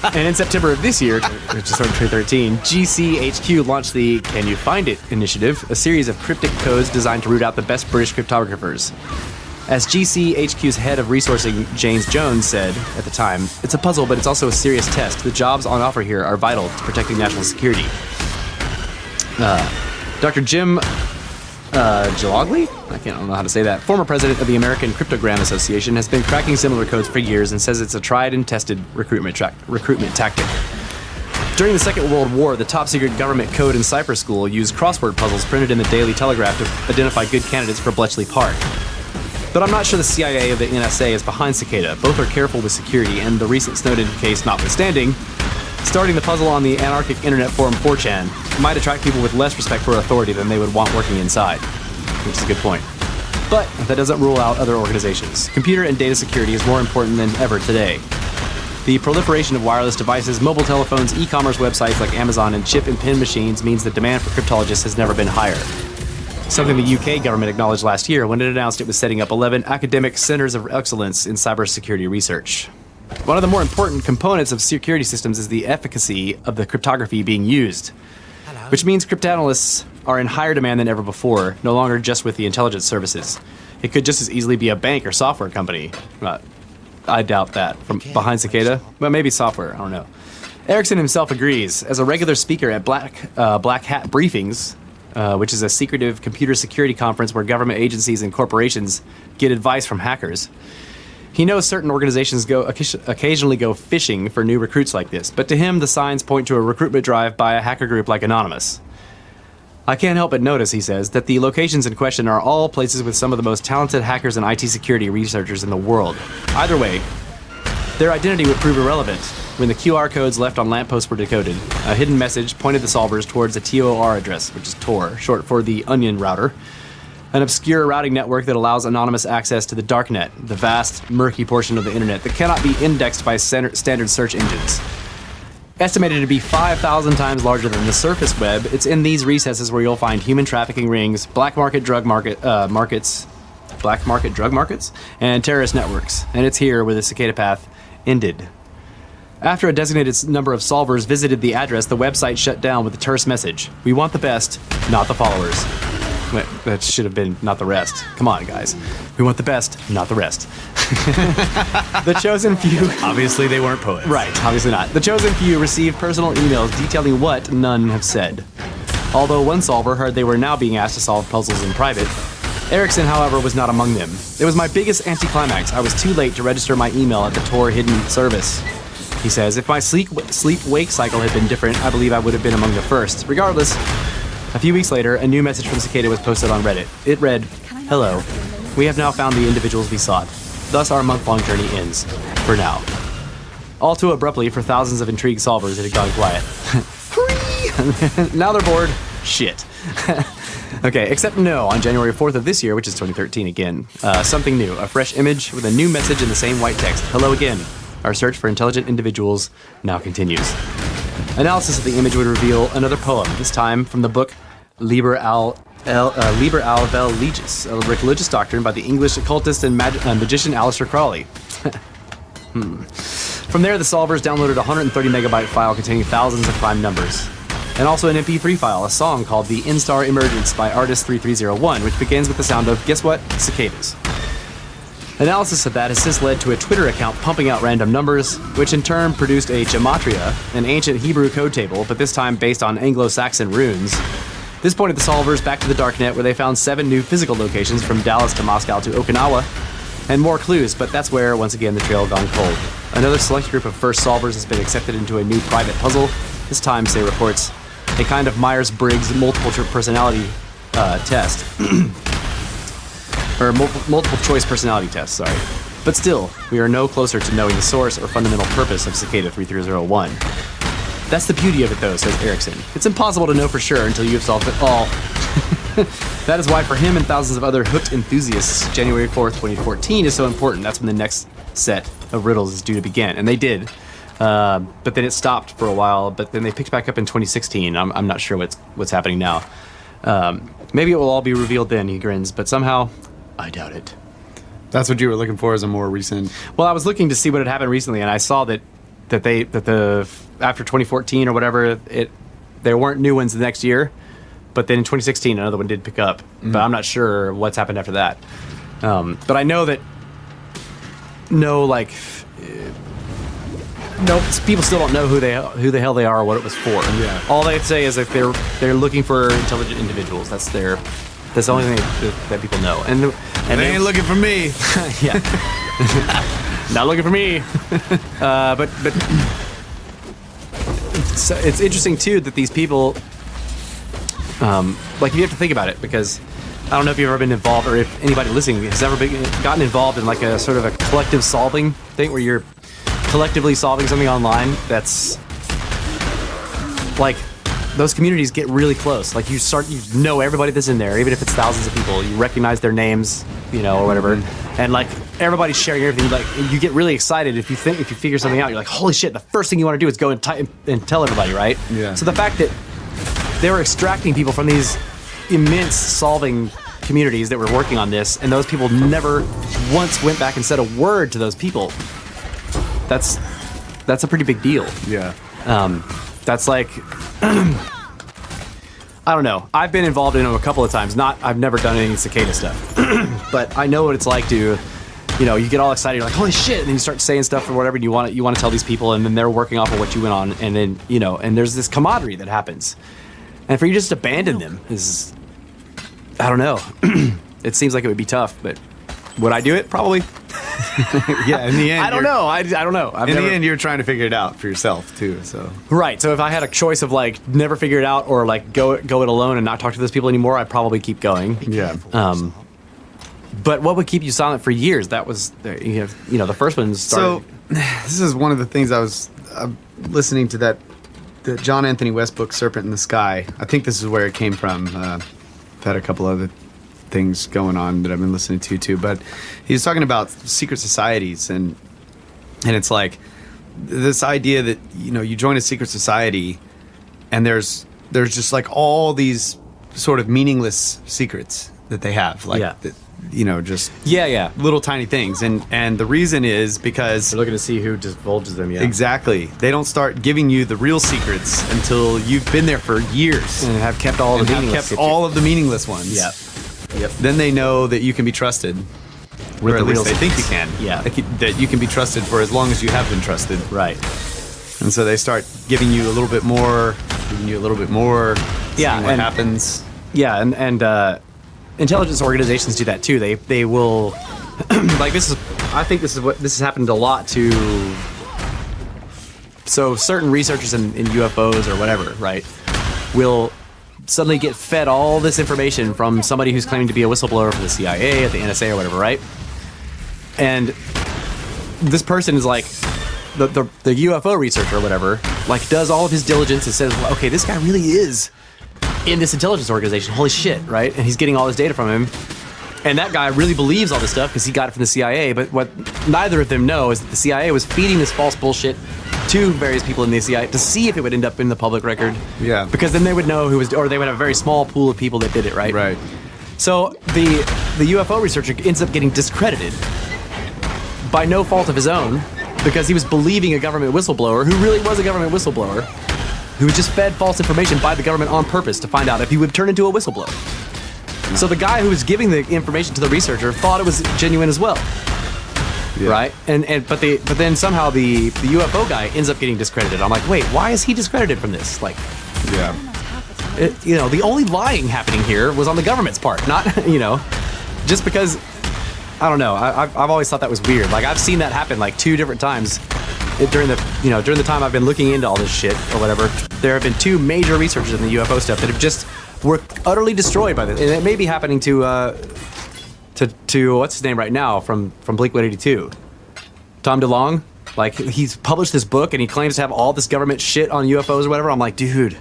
S2: And in September of this year, which is 2013, GCHQ launched the Can You Find It initiative, a series of cryptic codes designed to root out the best British cryptographers. As GCHQ's head of resourcing, James Jones, said at the time, it's a puzzle, but it's also a serious test. The jobs on offer here are vital to protecting national security. Dr. Jim Jalogly? I don't know how to say that. Former president of the American Cryptogram Association has been cracking similar codes for years and says it's a tried and tested recruitment tactic. During the Second World War, the top-secret government code and cipher school used crossword puzzles printed in the Daily Telegraph to identify good candidates for Bletchley Park. But I'm not sure the CIA or the NSA is behind Cicada. Both are careful with security, and the recent Snowden case notwithstanding, starting the puzzle on the anarchic internet forum 4chan might attract people with less respect for authority than they would want working inside, which is a good point. But that doesn't rule out other organizations. Computer and data security is more important than ever today. The proliferation of wireless devices, mobile telephones, e-commerce websites like Amazon, and chip and pin machines means the demand for cryptologists has never been higher. Something the UK government acknowledged last year when it announced it was setting up 11 academic centers of excellence in cybersecurity research. One of the more important components of security systems is the efficacy of the cryptography being used, which means cryptanalysts are in higher demand than ever before, no longer just with the intelligence services. It could just as easily be a bank or software company. I doubt that. From behind Cicada? Well, maybe software, I don't know. Erickson himself agrees. As a regular speaker at Black Hat briefings,
S5: which is a secretive computer security conference where government agencies and corporations get advice from hackers. He knows certain organizations occasionally go fishing for new recruits like this, but to him, the signs point to a recruitment drive by a hacker group like Anonymous. I can't help but notice, he says, that the locations in question are all places with some of the most talented hackers and IT security researchers in the world. Either way, their identity would prove irrelevant when the QR codes left on lampposts were decoded. A hidden message pointed the solvers towards a TOR address, which is Tor, short for the Onion Router, an obscure routing network that allows anonymous access to the darknet, the vast, murky portion of the internet that cannot be indexed by standard search engines. Estimated to be 5,000 times larger than the surface web, it's in these recesses where you'll find human trafficking rings, black market drug markets, and terrorist networks. And it's here where the cicada path ended. After a designated number of solvers visited the address, the website shut down with a terse message. We want the best, not the followers. Wait, that should have been not the rest. Come on, guys. We want the best, not the rest. The chosen few...
S3: Obviously, they weren't poets.
S5: Right, obviously not. The chosen few received personal emails detailing what none have said. Although one solver heard they were now being asked to solve puzzles in private, Erickson, however, was not among them. It was my biggest anticlimax. I was too late to register my email at the Tor hidden service. He says, if my sleep-wake cycle had been different, I believe I would have been among the first. Regardless, a few weeks later, a new message from Cicada was posted on Reddit. It read, "Hello. We have now found the individuals we sought. Thus our month-long journey ends. For now." All too abruptly, for thousands of intrigued solvers, it had gone quiet. Now they're bored. Shit. Okay, except no, on January 4th of this year, which is 2013 again, something new. A fresh image with a new message in the same white text. Hello again. Our search for intelligent individuals now continues. Analysis of the image would reveal another poem, this time from the book Liber al vel Legis, a religious doctrine by the English occultist and magician Aleister Crowley. From there, the solvers downloaded a 130 megabyte file containing thousands of prime numbers, and also an MP3 file, a song called The Instar Emergence by Artist 3301, which begins with the sound of, guess what? Cicadas. Analysis of that has since led to a Twitter account pumping out random numbers, which in turn produced a gematria, an ancient Hebrew code table, but this time based on Anglo-Saxon runes. This pointed the solvers back to the darknet, where they found 7 new physical locations from Dallas to Moscow to Okinawa, and more clues, but that's where, once again, the trail gone cold. Another select group of first solvers has been accepted into a new private puzzle, this time, say reports, a kind of Myers-Briggs multiple personality test. Or multiple choice personality test, sorry. But still, we are no closer to knowing the source or fundamental purpose of Cicada 3301. That's the beauty of it, though, says Erickson. It's impossible to know for sure until you have solved it all. That is why for him and thousands of other hooked enthusiasts, January 4th, 2014 is so important. That's when the next set of riddles is due to begin. And they did. But then it stopped for a while, but then they picked back up in 2016. I'm not sure what's happening now. Maybe it will all be revealed then, he grins, but somehow, I doubt it.
S3: That's what you were looking for as a more recent...
S5: Well, I was looking to see what had happened recently, and I saw that after 2014 or whatever, there weren't new ones the next year, but then in 2016 another one did pick up. Mm-hmm. But I'm not sure what's happened after that. But I know that people still don't know who the hell they are or what it was for.
S3: Yeah.
S5: All they say is that they're looking for intelligent individuals. That's the only thing that people know. And
S3: they ain't looking for me.
S5: Yeah. Not looking for me. But it's interesting too that these people, you have to think about it, because I don't know if you've ever been involved, or if anybody listening has ever gotten involved in like a sort of a collective solving thing where you're collectively solving something online. That's like, those communities get really close. Like you know everybody that's in there, even if it's thousands of people. You recognize their names, or whatever, and like everybody's sharing everything. Like you get really excited if you figure something out. You're like, holy shit! The first thing you want to do is go and tell everybody, right?
S3: Yeah.
S5: So the fact that they were extracting people from these immense solving communities that were working on this, and those people never once went back and said a word to those people. That's a pretty big deal.
S3: Yeah.
S5: That's like, I don't know. I've been involved in them a couple of times. I've never done any cicada stuff, but I know what it's like to, you get all excited. You're like, holy shit! And then you start saying stuff or whatever, and you want to tell these people, and then they're working off of what you went on, and then and there's this camaraderie that happens. And for you just to abandon them is, I don't know. It seems like it would be tough, but would I do it? Probably.
S3: Yeah, in the end,
S5: I don't know. I don't know.
S3: In the end, you're trying to figure it out for yourself too. So
S5: right. So if I had a choice of like never figure it out or like go it alone and not talk to those people anymore, I'd probably keep going.
S3: yeah.
S5: But what would keep you silent for years? That was the first one started.
S3: So this is one of the things I was listening to the John Anthony West book, Serpent in the Sky. I think this is where it came from. I've had a couple other things going on that I've been listening to too, but he was talking about secret societies and it's like this idea that you join a secret society and there's just like all these sort of meaningless secrets that they have, like just little tiny things, and the reason is because
S5: they're looking to see who divulges them.
S3: Exactly. They don't start giving you the real secrets until you've been there for years
S5: and have kept all of
S3: the meaningless ones.
S5: Yep.
S3: Then they know that you can be trusted. Or at least they think you can.
S5: Yeah.
S3: That you can be trusted for as long as you have been trusted.
S5: Right.
S3: And so they start giving you a little bit more, seeing what happens.
S5: Yeah, and intelligence organizations do that too. They will like I think this has happened a lot to certain researchers in UFOs or whatever, right? Will suddenly get fed all this information from somebody who's claiming to be a whistleblower for the CIA or the NSA or whatever, right? And this person is like the UFO researcher or whatever, like does all of his diligence and says, well, okay, this guy really is in this intelligence organization. Holy shit, right? And he's getting all this data from him. And that guy really believes all this stuff because he got it from the CIA. But what neither of them know is that the CIA was feeding this false bullshit to various people in the CIA to see if it would end up in the public record.
S3: Yeah.
S5: Because then they would know who was, or they would have a very small pool of people that did it, right?
S3: Right.
S5: So the UFO researcher ends up getting discredited by no fault of his own because he was believing a government whistleblower who really was a government whistleblower who was just fed false information by the government on purpose to find out if he would turn into a whistleblower. So the guy who was giving the information to the researcher thought it was genuine as well. Yeah. Right? But then somehow the UFO guy ends up getting discredited. I'm like, wait, why is he discredited from this? Like, the only lying happening here was on the government's part, not, just because, I don't know. I've always thought that was weird. Like, I've seen that happen like 2 different times during the time I've been looking into all this shit or whatever. There have been 2 major researchers in the UFO stuff that have just were utterly destroyed by this. And it may be happening to what's his name right now from Blink-182, Tom DeLonge. Like, he's published this book and he claims to have all this government shit on UFOs or whatever. I'm like, dude,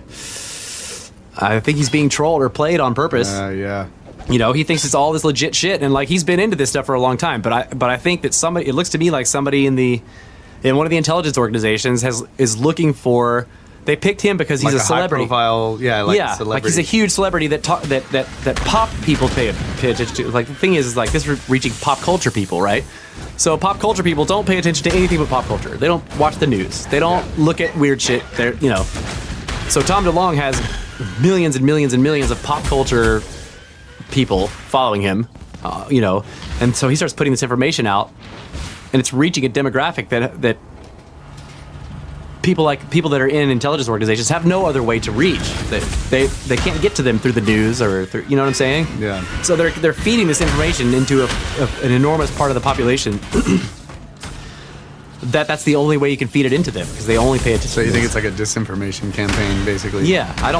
S5: I think he's being trolled or played on purpose.
S3: Yeah.
S5: He thinks it's all this legit shit, and like he's been into this stuff for a long time. But I think that it looks to me like somebody in one of the intelligence organizations is looking for. They picked him because he's
S3: like
S5: a celebrity.
S3: High profile, a celebrity.
S5: Like he's a huge celebrity that pop people pay attention to. Like the thing is like this is reaching pop culture people, right? So pop culture people don't pay attention to anything but pop culture. They don't watch the news. They don't look at weird shit. So Tom DeLonge has millions and millions and millions of pop culture people following him, and so he starts putting this information out, and it's reaching a demographic that people that are in intelligence organizations have no other way to reach. They can't get to them through the news or through, you know what I'm saying?
S3: Yeah.
S5: So they're feeding this information into an enormous part of the population. That's the only way you can feed it into them because they only pay attention.
S3: So you think it's like a disinformation campaign, basically?
S5: Yeah, I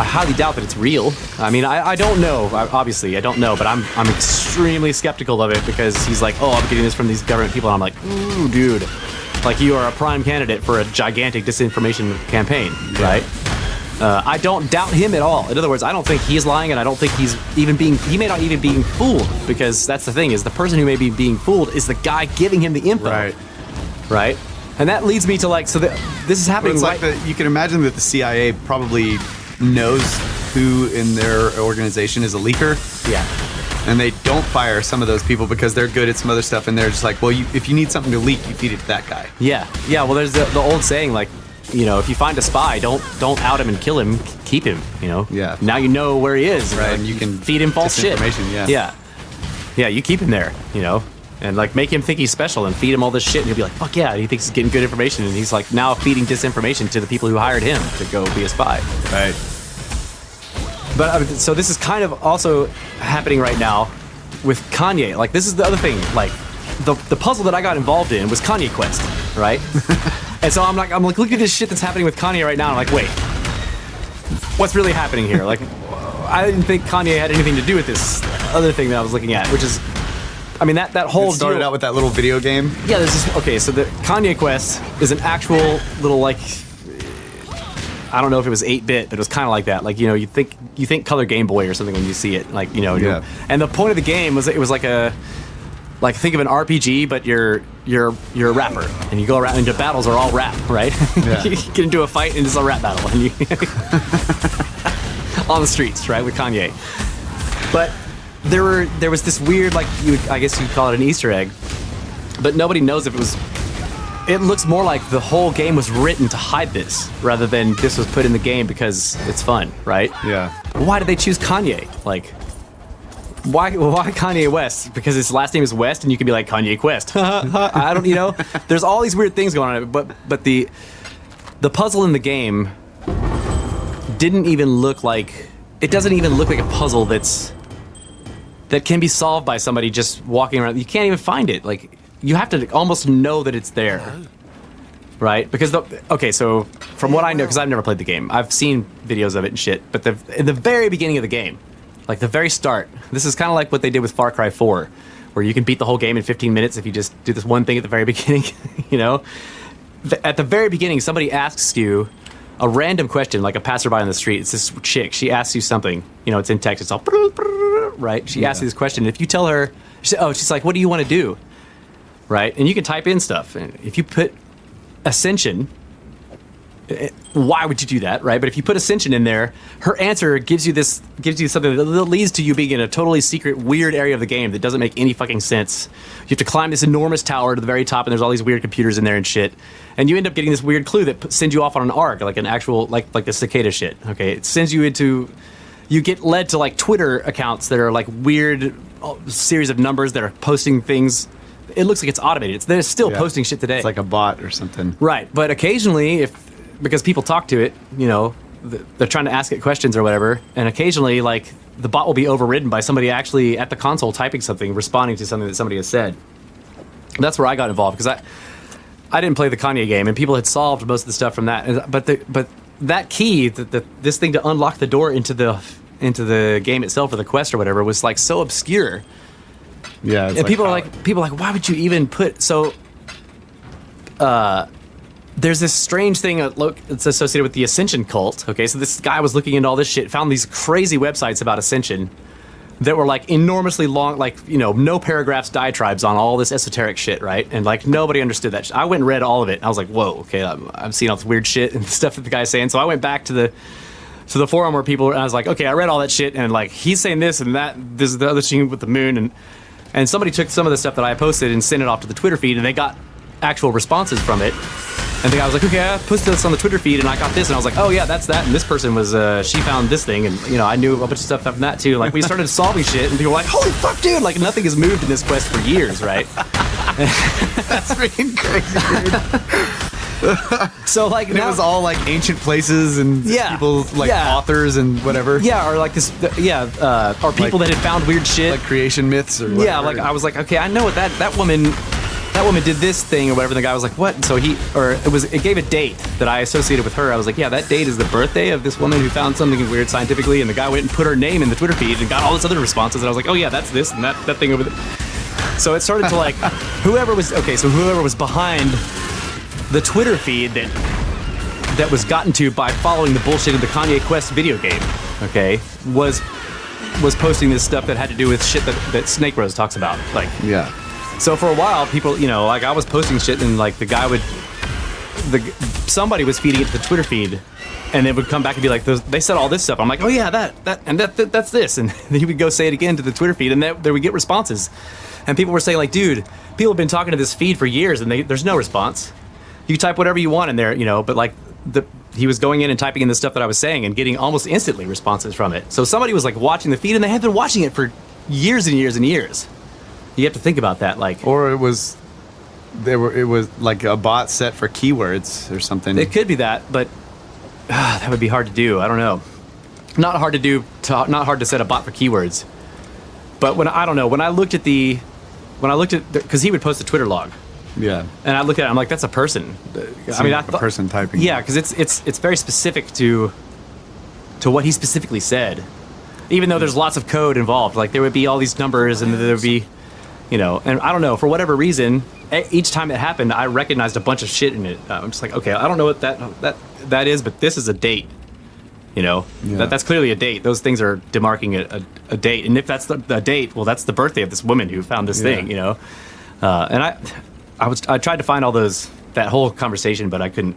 S5: highly doubt that it's real. I mean, I don't know. Obviously, I don't know, but I'm extremely skeptical of it because he's like, oh, I'm getting this from these government people, and I'm like, ooh, dude, like you are a prime candidate for a gigantic disinformation campaign, right? I don't doubt him at all. In other words, I don't think he's lying, and I don't think he may not even be fooled, because that's the thing, is the person who may be being fooled is the guy giving him the info. Right? And that leads me to this is happening.
S3: Well, it's you can imagine that the CIA probably knows who in their organization is a leaker.
S5: Yeah.
S3: And they don't fire some of those people because they're good at some other stuff, and they're just like, well, if you need something to leak, you feed it to that guy.
S5: Yeah. Well, there's the old saying, like, if you find a spy, don't out him and kill him, keep him.
S3: Yeah.
S5: Now you know where he is,
S3: right?
S5: And
S3: you can
S5: feed him false shit.
S3: Yeah.
S5: Yeah. You keep him there. And like make him think he's special and feed him all this shit, and he'll be like, fuck yeah, and he thinks he's getting good information, and he's like now feeding disinformation to the people who hired him to go be a spy.
S3: Right.
S5: But so this is kind of also happening right now with Kanye. Like, this is the other thing. Like, the puzzle that I got involved in was Kanye Quest, right? And so I'm like, looking at this shit that's happening with Kanye right now. And I'm like, wait, what's really happening here? Like, I didn't think Kanye had anything to do with this other thing that I was looking at, which is, I mean, that whole
S3: It started out with that little video game.
S5: Yeah, there's this. Okay, so the Kanye Quest is an actual little, like, I don't know if it was 8-bit, but it was kind of like that. Like, you know, you think Color Game Boy or something when you see it. Like, you know.
S3: Yeah.
S5: And the point of the game was it was like think of an RPG, but you're a rapper, and you go around and the battles are all rap, right?
S3: Yeah.
S5: You get into a fight and it's a rap battle, and you on the streets, right, with Kanye. But there was this weird, like, I guess you'd call it an Easter egg, but nobody knows if it was. It looks more like the whole game was written to hide this, rather than this was put in the game because it's fun, right?
S3: Yeah.
S5: Why did they choose Kanye? Like, why Kanye West? Because his last name is West, and you can be like Kanye Quest. I don't, you know. There's all these weird things going on, but the puzzle in the game didn't even look like. It doesn't even look like a puzzle that can be solved by somebody just walking around. You can't even find it. Like, you have to almost know that it's there, right? Because so from what I know, because I've never played the game, I've seen videos of it and shit. But in the very beginning of the game, like the very start, this is kind of like what they did with Far Cry 4, where you can beat the whole game in 15 minutes if you just do this one thing at the very beginning. You know, at the very beginning, somebody asks you a random question, like a passerby on the street. It's this chick. She asks you something. You know, it's in text. It's all right. She asks you this question. And if you tell her, she's like, "What do you want to do?" Right? And you can type in stuff. And if you put Ascension, why would you do that, right? But if you put Ascension in there, her answer gives you something that leads to you being in a totally secret, weird area of the game that doesn't make any fucking sense. You have to climb this enormous tower to the very top, and there's all these weird computers in there and shit. And you end up getting this weird clue that sends you off on an arc, like an actual, like the cicada shit. Okay, it sends you into. You get led to like Twitter accounts that are like weird series of numbers that are posting things. It looks like it's automated. They're still posting shit today.
S3: It's like a bot or something.
S5: Right, but occasionally, because people talk to it, you know, they're trying to ask it questions or whatever, and occasionally, like, the bot will be overridden by somebody actually at the console typing something, responding to something that somebody has said. And that's where I got involved, because I didn't play the Kanye game, and people had solved most of the stuff from that. But that key, this thing to unlock the door into the game itself, or the quest or whatever, was like so obscure.
S3: Yeah,
S5: and people are like, why would you even put so? There's this strange thing that's associated with the Ascension cult. Okay, so this guy was looking into all this shit, found these crazy websites about Ascension that were like enormously long, like, you know, no paragraphs, diatribes on all this esoteric shit, right? And like nobody understood that shit. I went and read all of it. I was like, whoa, okay, I'm seeing all this weird shit and stuff that the guy's saying. So I went back to the forum where people, and I was like, okay, I read all that shit, and like he's saying this and that. This is the other thing with the moon, and somebody took some of the stuff that I posted and sent it off to the Twitter feed, and they got actual responses from it. And the guy was like, okay, I posted this on the Twitter feed, and I got this, and I was like, oh yeah, that's that. And this person was, she found this thing, and you know, I knew a bunch of stuff from that too. Like, we started solving shit, and people were like, holy fuck, dude! Like, nothing has moved in this quest for years, right?
S3: That's freaking crazy, dude.
S5: So like,
S3: and it was all like ancient places and people, like authors and whatever.
S5: Yeah, or like this, or people that had found weird shit,
S3: like creation myths or whatever.
S5: Yeah, like I was like, okay, I know what that woman did this thing or whatever. And the guy was like, what? And so it gave a date that I associated with her. I was like, yeah, that date is the birthday of this woman who found something weird scientifically. And the guy went and put her name in the Twitter feed and got all this other responses. And I was like, oh yeah, that's this and that thing over there. So it started to like, whoever was behind the Twitter feed that was gotten to by following the bullshit of the Kanye Quest video game, okay, was posting this stuff that had to do with shit that Snake Rose talks about. Like,
S3: yeah.
S5: So for a while, people, you know, like I was posting shit and like the guy somebody was feeding it to the Twitter feed, and it would come back and be like, they said all this stuff. I'm like, oh yeah, that's this, and then he would go say it again to the Twitter feed, and there we get responses, and people were saying like, dude, people have been talking to this feed for years, and there's no response. You type whatever you want in there, you know, but like he was going in and typing in the stuff that I was saying and getting almost instantly responses from it. So somebody was like watching the feed, and they had been watching it for years and years and years. You have to think about that, like,
S3: or it was like a bot set for keywords or something.
S5: It could be that, but that would be hard to do. I don't know. not hard to do, not hard to set a bot for keywords. But when I looked at because he would post a Twitter log.
S3: Yeah.
S5: And I looked at it, I'm like, that's a person. I mean, I thought,
S3: a person typing.
S5: Yeah, because it's very specific to what he specifically said. Even though there's lots of code involved, like there would be all these numbers, and there would be, and I don't know, for whatever reason, each time it happened, I recognized a bunch of shit in it. I'm just like, okay, I don't know what that is, but this is a date. That's clearly a date. Those things are demarking a date, and if that's the date, well, that's the birthday of this woman who found this thing. And I tried to find all that whole conversation, but I couldn't.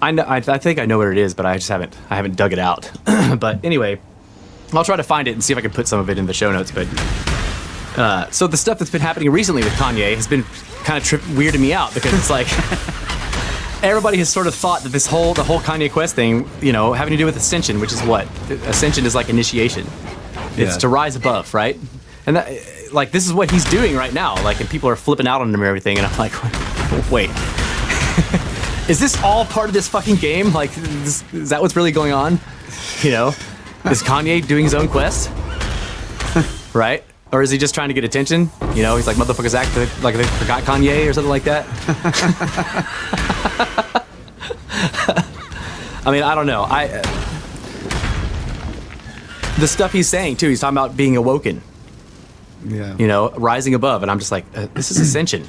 S5: I think I know what it is, but I haven't dug it out. But anyway, I'll try to find it and see if I can put some of it in the show notes. But so the stuff that's been happening recently with Kanye has been kind of weirding me out, because it's like everybody has sort of thought that the whole Kanye Quest thing, having to do with ascension, which is what ascension is, like initiation. It's to rise above, right? And that, like, this is what he's doing right now. Like, and people are flipping out on him and everything, and I'm like, wait. Is this all part of this fucking game? Like, is that what's really going on? Is Kanye doing his own quest? Right? Or is he just trying to get attention? He's like, motherfuckers act like they forgot Kanye or something like that. I mean, I don't know. The stuff he's saying, too, he's talking about being awoken.
S3: Yeah.
S5: Rising above. And I'm just like, this is ascension.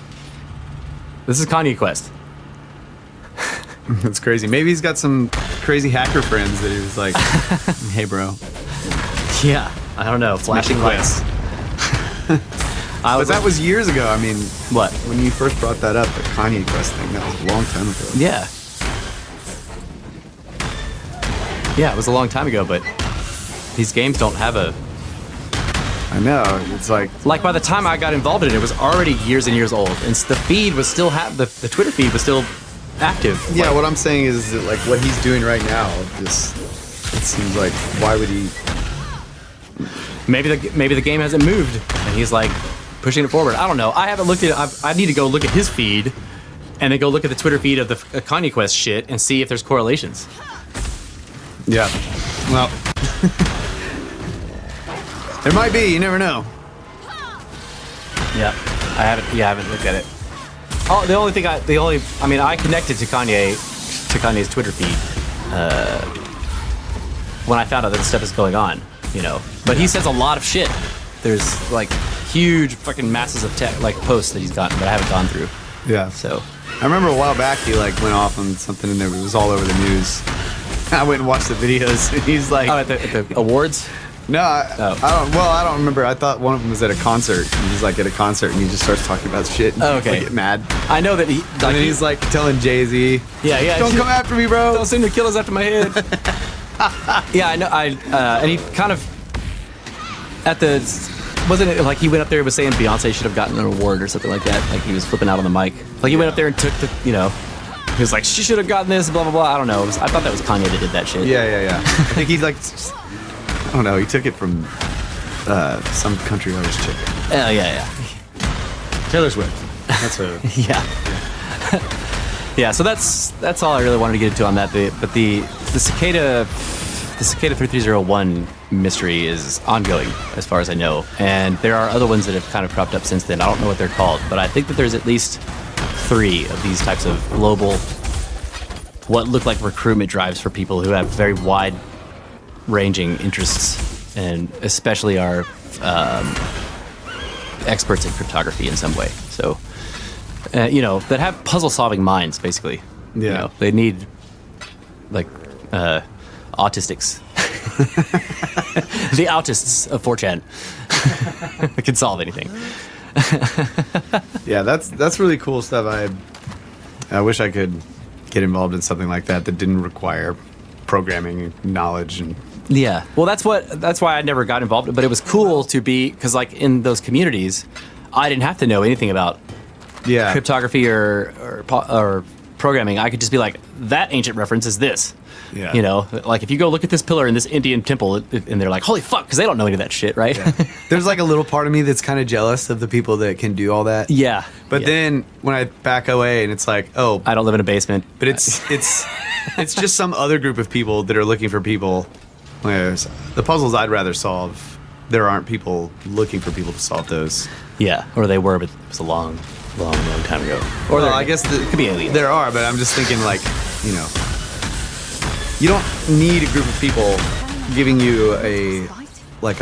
S5: This is Kanye Quest.
S3: That's crazy. Maybe he's got some crazy hacker friends that he was like, hey, bro.
S5: Yeah. I don't know. Flashing lights.
S3: But that was years ago. I mean,
S5: what?
S3: When you first brought that up, the Kanye Quest thing, that was a long time ago.
S5: Yeah. Yeah, it was a long time ago, but these games don't have a...
S3: I know. It's like
S5: by the time I got involved in it, it was already years and years old, and the feed was still the Twitter feed was still active.
S3: Yeah, what I'm saying is that, like, what he's doing right now, it seems like, why would he?
S5: Maybe the game hasn't moved, and he's like pushing it forward. I don't know. I haven't looked at it. I need to go look at his feed, and then go look at the Twitter feed of the Kanye Quest shit and see if there's correlations.
S3: Yeah. Well, there might be. You never know.
S5: Yeah, I haven't looked at it. Oh, I connected to Kanye's Twitter feed when I found out that this stuff is going on, But he says a lot of shit. There's like huge fucking masses of posts that he's gotten that I haven't gone through.
S3: Yeah.
S5: So
S3: I remember a while back he like went off on something and it was all over the news. I went and watched the videos and he's like,
S5: at the awards.
S3: No, I don't remember. I thought one of them was at a concert. And he's like at a concert and he just starts talking about shit. And
S5: okay.
S3: Get mad.
S5: I know that
S3: he's like telling Jay-Z,
S5: yeah,
S3: don't come after me, bro.
S5: Don't send the killers after my head. Yeah, I know. And he kind of wasn't it like he went up there and was saying Beyonce should have gotten an award or something like that? Like he was flipping out on the mic. Like he went up there and took he was like, she should have gotten this, blah blah blah. I don't know. I thought that was Kanye that did that shit.
S3: Yeah. I think he's like, I don't know. He took it from some country artist chick.
S5: Oh yeah.
S3: Taylor Swift. That's her.
S5: Yeah. Yeah. So that's all I really wanted to get into on that. But the Cicada 3301 mystery is ongoing, as far as I know, and there are other ones that have kind of cropped up since then. I don't know what they're called, but I think that there's at least 3 of these types of global, what look like recruitment drives for people who have very wide-ranging interests, and especially are experts in cryptography in some way. So, that have puzzle-solving minds, basically.
S3: Yeah.
S5: They need, like, autistics. The autists of 4chan can solve anything.
S3: Yeah, that's really cool stuff. I wish I could get involved in something like that didn't require programming knowledge and.
S5: Yeah, well, that's why I never got involved. But it was cool to be, because like in those communities, I didn't have to know anything about cryptography or programming. I could just be like, that ancient reference is this.
S3: Yeah.
S5: Like if you go look at this pillar in this Indian temple, and they're like, holy fuck, because they don't know any of that shit, right?
S3: Yeah. There's like a little part of me that's kind of jealous of the people that can do all that.
S5: Yeah.
S3: But then when I back away and it's like, oh,
S5: I don't live in a basement.
S3: But it's just some other group of people that are looking for people Whereas the puzzles I'd rather solve, there aren't people looking for people to solve those.
S5: Yeah, or they were, but it was a long time ago. Or
S3: Well, I guess
S5: it could be aliens.
S3: there are, but I'm just thinking like, you don't need a group of people giving you a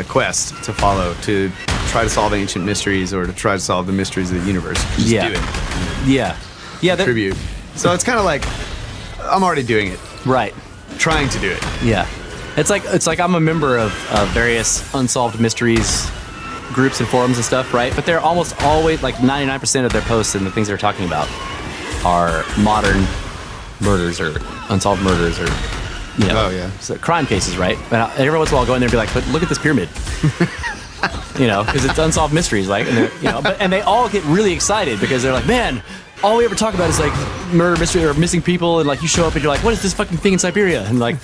S3: quest to follow to try to solve ancient mysteries or to try to solve the mysteries of the universe. You just do it.
S5: Yeah.
S3: Tribute. So it's kind of like I'm already doing it.
S5: Right.
S3: Trying to do it.
S5: Yeah. It's like I'm a member of various unsolved mysteries groups and forums and stuff, right? But they're almost always, like 99% of their posts and the things they're talking about are modern murders or unsolved murders or, so crime cases, right? And every once in a while I'll go in there and be like, but look at this pyramid. Because it's unsolved mysteries, like, and they all get really excited because they're like, man, all we ever talk about is like murder mystery or missing people, and like you show up and you're like, what is this fucking thing in Siberia? And like,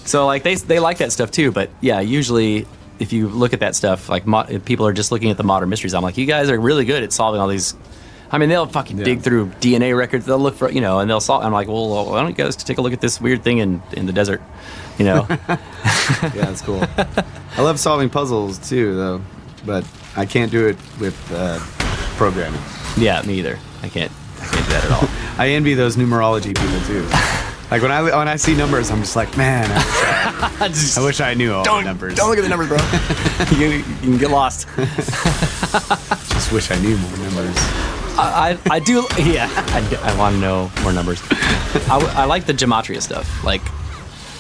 S5: so like they like that stuff too. But yeah, usually if you look at that stuff, like if people are just looking at the modern mysteries, I'm like, you guys are really good at solving all these. I mean, they'll fucking dig through DNA records. They'll look for, and they'll solve. I'm like, well, why don't you guys take a look at this weird thing in the desert,
S3: Yeah, that's cool. I love solving puzzles too, though, but I can't do it with programming.
S5: Yeah, me either. I can't do that at all.
S3: I envy those numerology people too. Like when I see numbers, I'm just like, man, I wish I knew all the numbers.
S5: Don't look at the numbers, bro. you can get lost.
S3: Just wish I knew more numbers.
S5: I do, yeah. I want to know more numbers. I like the gematria stuff. Like,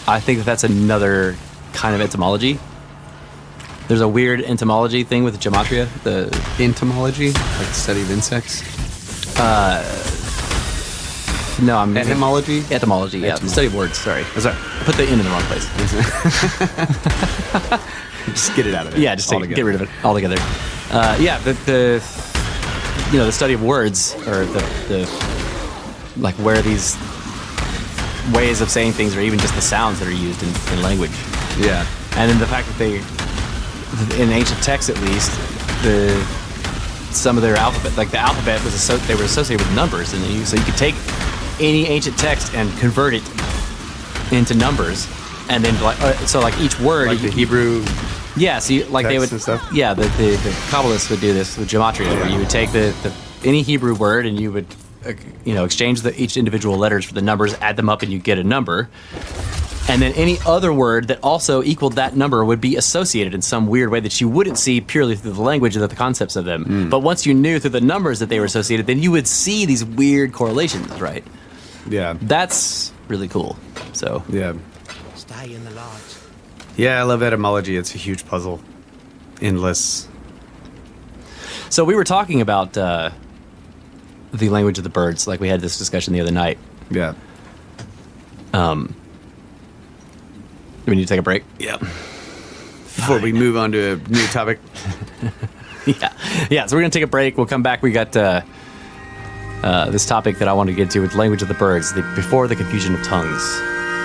S5: I think that's another kind of entomology. There's a weird entomology thing with gematria. The
S3: entomology, like the study of insects.
S5: No, I'm
S3: etymology.
S5: Etymology, yeah, the study of words. Sorry, put the N in the wrong place.
S3: Just get it out of there.
S5: Yeah, just get rid of it altogether. Yeah, the study of words, or the like where these ways of saying things, or even just the sounds that are used in language.
S3: Yeah,
S5: and then the fact that they, in ancient texts at least, some of their alphabet, like the alphabet they were associated with numbers, and so you could take any ancient text and convert it into numbers, and then like each word,
S3: like the Hebrew.
S5: Yeah, so they would. Yeah, the Kabbalists would do this with gematria, where you would take any Hebrew word and you would, exchange each individual letters for the numbers, add them up, and you get a number. And then any other word that also equaled that number would be associated in some weird way that you wouldn't see purely through the language or the concepts of them. But once you knew through the numbers that they were associated, then you would see these weird correlations, right?
S3: Yeah.
S5: That's really cool. So
S3: yeah.
S4: Stay in the lodge.
S3: Yeah, I love etymology. It's a huge puzzle. Endless.
S5: So we were talking about the language of the birds, like we had this discussion the other night.
S3: Yeah.
S5: Do we need to take a break?
S3: Yeah. Before we move on to a new topic.
S5: Yeah. So we're gonna take a break. We'll come back. We got this topic that I want to get to with language of the birds, before the confusion of tongues.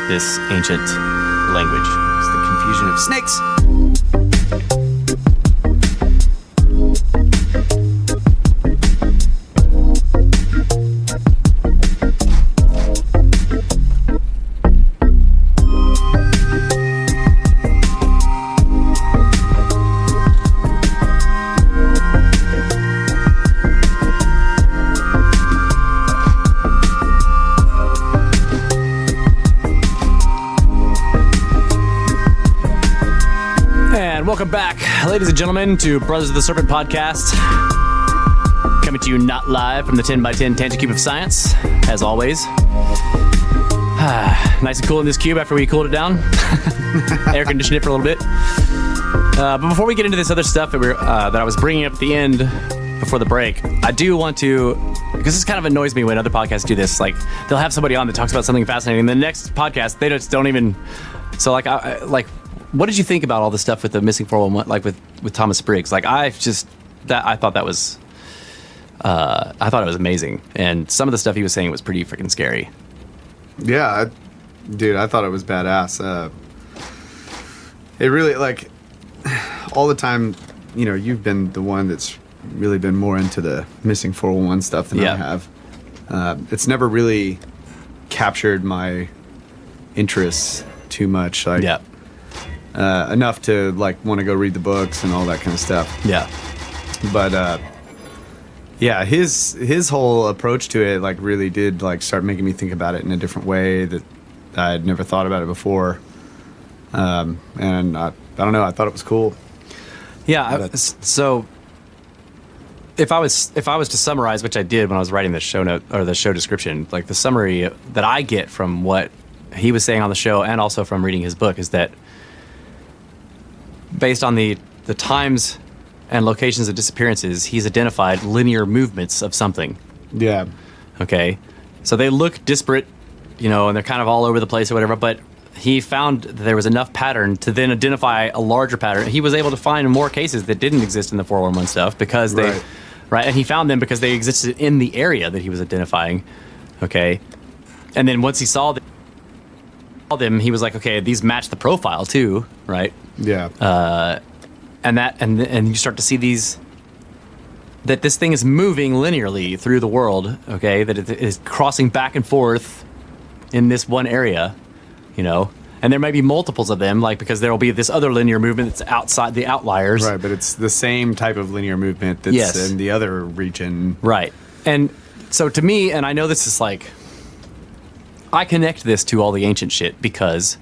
S5: This ancient language.
S3: It's the confusion of snakes.
S5: Welcome back, ladies and gentlemen, to Brothers of the Serpent podcast. Coming to you not live from the 10x10 Tangent Cube of Science, as always. Nice and cool in this cube after we cooled it down. Air conditioned it for a little bit. But before we get into this other stuff that I was bringing up at the end before the break, I do want to, because this kind of annoys me when other podcasts do this. Like, they'll have somebody on that talks about something fascinating, and the next podcast, they just don't even. So, what did you think about all the stuff with the missing 411, like with Thomas Spriggs? Like, I thought it was amazing, and some of the stuff he was saying was pretty freaking scary.
S3: Yeah, dude, I thought it was badass. It really, like, all the time, you've been the one that's really been more into the missing 411 stuff than I have. It's never really captured my interests too much. Like, enough to like want to go read the books and all that kind of stuff.
S2: Yeah.
S3: But yeah, his whole approach to it like really did like start making me think about it in a different way that I had never thought about it before. And I don't know, I thought it was cool.
S2: Yeah. So if I was to summarize, which I did when I was writing the show note or the show description, like the summary that I get from what he was saying on the show and also from reading his book is that based on the times and locations of disappearances, he's identified linear movements of something.
S3: Yeah.
S2: Okay. So they look disparate, and they're kind of all over the place or whatever, but he found that there was enough pattern to then identify a larger pattern. He was able to find more cases that didn't exist in the 411 stuff because they, right? And he found them because they existed in the area that he was identifying. Okay. And then once he saw them, he was like, okay, these match the profile too, right?
S3: Yeah.
S2: And you start to see that this thing is moving linearly through the world, okay? That it is crossing back and forth in this one area, and there may be multiples of them, like because there will be this other linear movement that's outside the outliers.
S3: Right, but it's the same type of linear movement that's in the other region.
S2: Right. And so to me, and I know this is like, I connect this to all the ancient shit because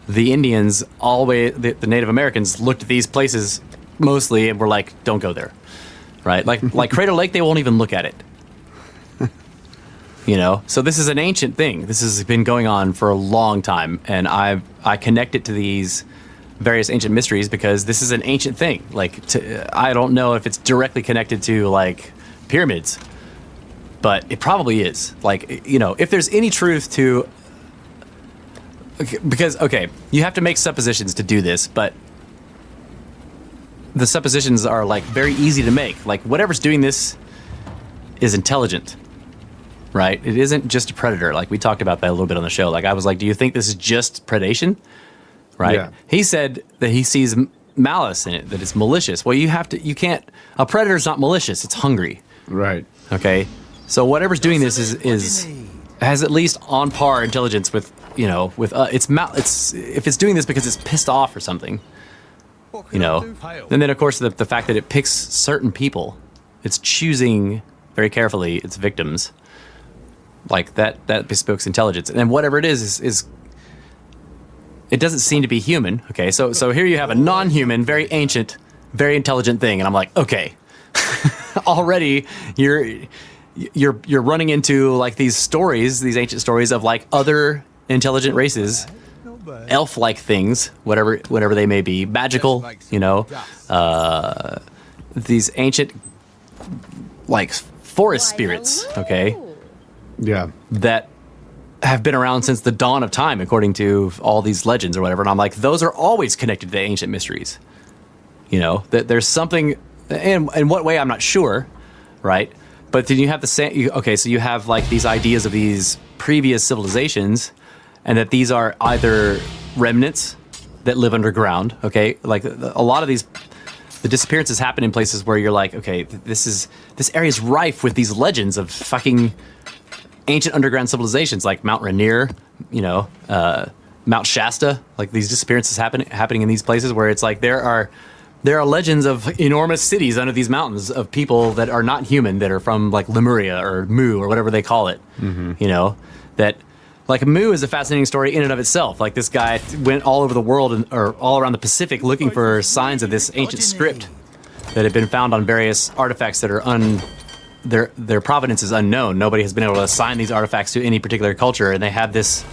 S2: the Indians, the Native Americans looked at these places mostly and were like, don't go there. Right? Like Crater Lake, they won't even look at it. So this is an ancient thing. This has been going on for a long time, and I connect it to these various ancient mysteries because this is an ancient thing. I don't know if it's directly connected to like pyramids, but it probably is. If there's any truth to, because you have to make suppositions to do this, but the suppositions are like very easy to make. Like whatever's doing this is intelligent. Right? It isn't just a predator. Like we talked about that a little bit on the show. Like I was like, do you think this is just predation? Right? Yeah. He said that he sees malice in it, that it's malicious. Well, a predator's not malicious, it's hungry.
S3: Right.
S2: Okay? So whatever's doing this has at least on par intelligence with, if it's doing this because it's pissed off or something, and then of course the fact that it picks certain people, it's choosing very carefully its victims. Like that bespokes intelligence, and then whatever it is it doesn't seem to be human. Okay, so here you have a non-human, very ancient, very intelligent thing, and I'm like, okay, already you're running into like these ancient stories of like other intelligent races, elf-like things, whatever they may be, magical, these ancient like forest spirits. Okay.
S3: Yeah.
S2: That have been around since the dawn of time, according to all these legends or whatever. And I'm like, those are always connected to the ancient mysteries. That there's something, and in what way, I'm not sure, right? But then you have the same, so you have like these ideas of these previous civilizations, and that these are either remnants that live underground, okay? Like a lot of the disappearances happen in places where you're like, okay, this area is rife with these legends of fucking ancient underground civilizations like Mount Rainier, Mount Shasta. Like these disappearances happening in these places where it's like there are legends of enormous cities under these mountains of people that are not human, that are from like Lemuria or Mu or whatever they call it. Mm-hmm. That like Mu is a fascinating story in and of itself. Like this guy went all over the world or all around the Pacific looking for signs of this ancient script that had been found on various artifacts that are their provenance is unknown. Nobody has been able to assign these artifacts to any particular culture, and they have this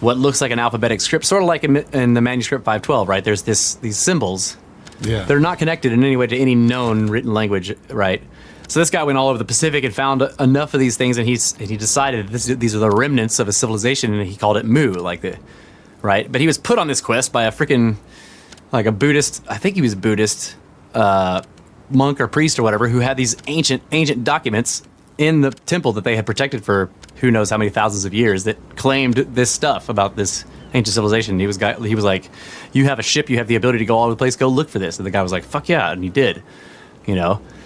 S2: what looks like an alphabetic script, sort of like in the manuscript 512, right? There's these symbols. Yeah. They're not connected in any way to any known written language, right? So this guy went all over the Pacific and found enough of these things, and he decided these are the remnants of a civilization, and he called it Mu, right? But he was put on this quest by a freaking like a Buddhist. I think he was a Buddhist. Monk or priest or whatever, who had these ancient documents in the temple that they had protected for who knows how many thousands of years that claimed this stuff about this ancient civilization. He was like, you have a ship, you have the ability to go all over the place, go look for this. And the guy was like, fuck yeah, and he did.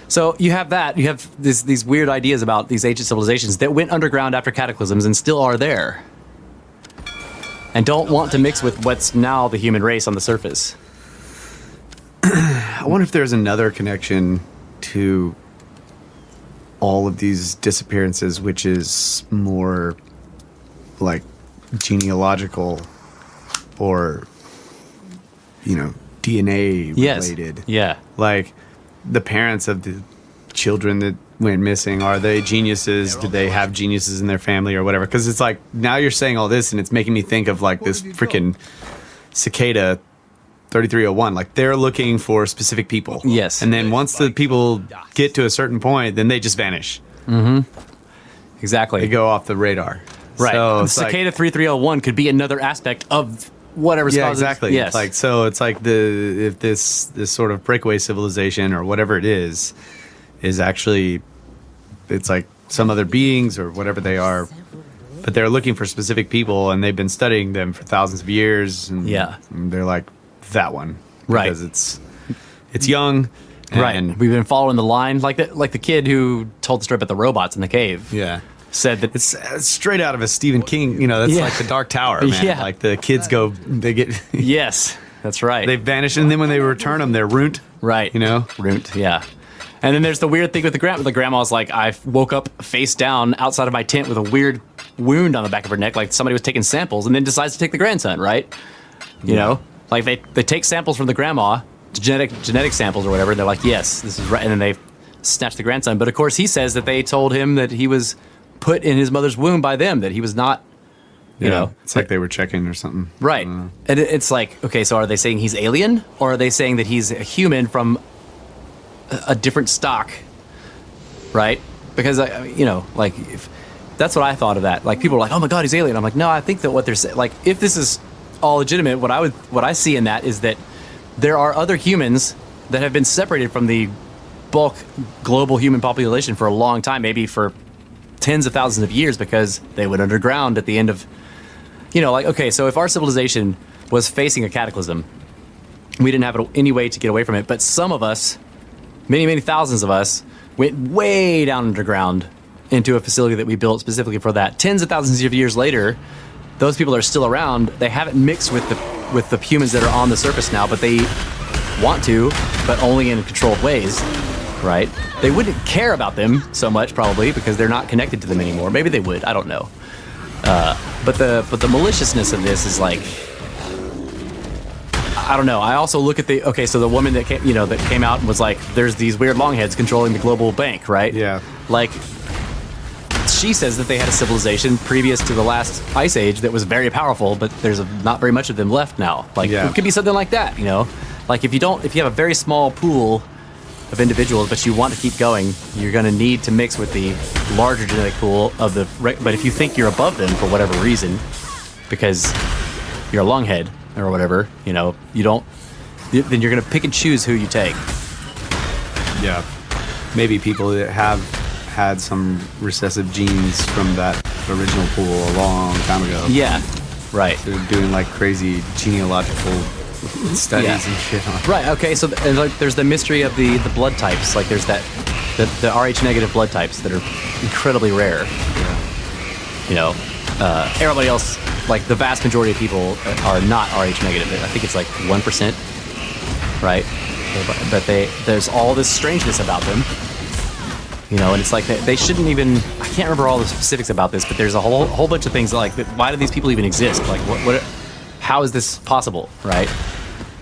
S2: So you have these weird ideas about these ancient civilizations that went underground after cataclysms and still are there.
S5: and don't want to mix with what's now the human race on the surface.
S3: I wonder if there's another connection to all of these disappearances, which is more like genealogical or, DNA related.
S5: Yeah.
S3: Like the parents of the children that went missing, are they geniuses? Do they have geniuses in their family or whatever? Because it's like, now you're saying all this and it's making me think of like this freaking cicada 3301. Like they're looking for specific people.
S5: Yes.
S3: And then once the people get to a certain point, then they just vanish.
S5: Exactly.
S3: They go off the radar.
S5: Right.
S3: So it's
S5: Cicada 3301 could be another aspect of whatever's
S3: yeah,
S5: causing.
S3: exactly.
S5: Yes.
S3: Like, so it's like if this sort of breakaway civilization or whatever it is actually, it's like some other beings or whatever they are, but they're looking for specific people and they've been studying them for thousands of years. And, and they're like, that one.
S5: Right.
S3: Because it's young.
S5: Right.
S3: And
S5: We've been following the line, like the kid who told the story about the robots in the cave.
S3: yeah.
S5: Said that
S3: It's straight out of a Stephen King, that's
S5: Yeah.
S3: like the Dark Tower, man.
S5: Yeah.
S3: Like the kids they get,
S5: yes, that's right.
S3: they vanish, and then when they return them, they're ruined.
S5: Right. Ruined, yeah. And then there's the weird thing with the grandma. The grandma's like, I woke up face down outside of my tent with a weird wound on the back of her neck, like somebody was taking samples, and then decides to take the grandson, right? You know? Like they take samples from the grandma, genetic samples or whatever, and they're like, yes, this is right. And then they snatch the grandson. But of course he says that they told him that he was put in his mother's womb by them, that he was not, you know.
S3: It's like they were checking or something.
S5: Right. And it's like, okay, so are they saying he's alien? Or are they saying that he's a human from a different stock? Right? Because, like, that's what I thought of that. Like, people are like, oh my God, he's alien. I'm like, no, I think that what they're saying, like, if this is all legitimate, what I see in that is that there are other humans that have been separated from the bulk global human population for a long time, maybe for tens of thousands of years, because they went underground at the end of, like, okay, so if our civilization was facing a cataclysm, we didn't have any way to get away from it, but some of us, many, many thousands of us, went way down underground into a facility that we built specifically for that. Tens of thousands of years later, those people are still around. They haven't mixed with the humans that are on the surface now, but they want to, but only in controlled ways. Right? They wouldn't care about them so much, probably, because they're not connected to them anymore. Maybe they would. I don't know. But the maliciousness of this is like, I don't know. I also look at so the woman that came out and was like, there's these weird longheads controlling the global bank, right?
S3: Yeah.
S5: Like, she says that they had a civilization previous to the last ice age that was very powerful, but there's not very much of them left now. Like, it could be something like that, Like, if you have a very small pool of individuals, but you want to keep going, you're going to need to mix with the larger genetic pool of but if you think you're above them for whatever reason, because you're a longhead or whatever, you don't, then you're going to pick and choose who you take.
S3: Yeah. Maybe people that have had some recessive genes from that original pool a long time ago.
S5: Yeah. Right.
S3: They're doing like crazy genealogical studies and shit on.
S5: Right. Okay. So there's the mystery of the blood types. Like there's the Rh negative blood types that are incredibly rare. Yeah. Everybody else, like the vast majority of people, are not Rh negative. I think it's like 1%. Right. But there's all this strangeness about them. And it's like they shouldn't even. I can't remember all the specifics about this, but there's a whole bunch of things like, why do these people even exist? Like what? How is this possible, right?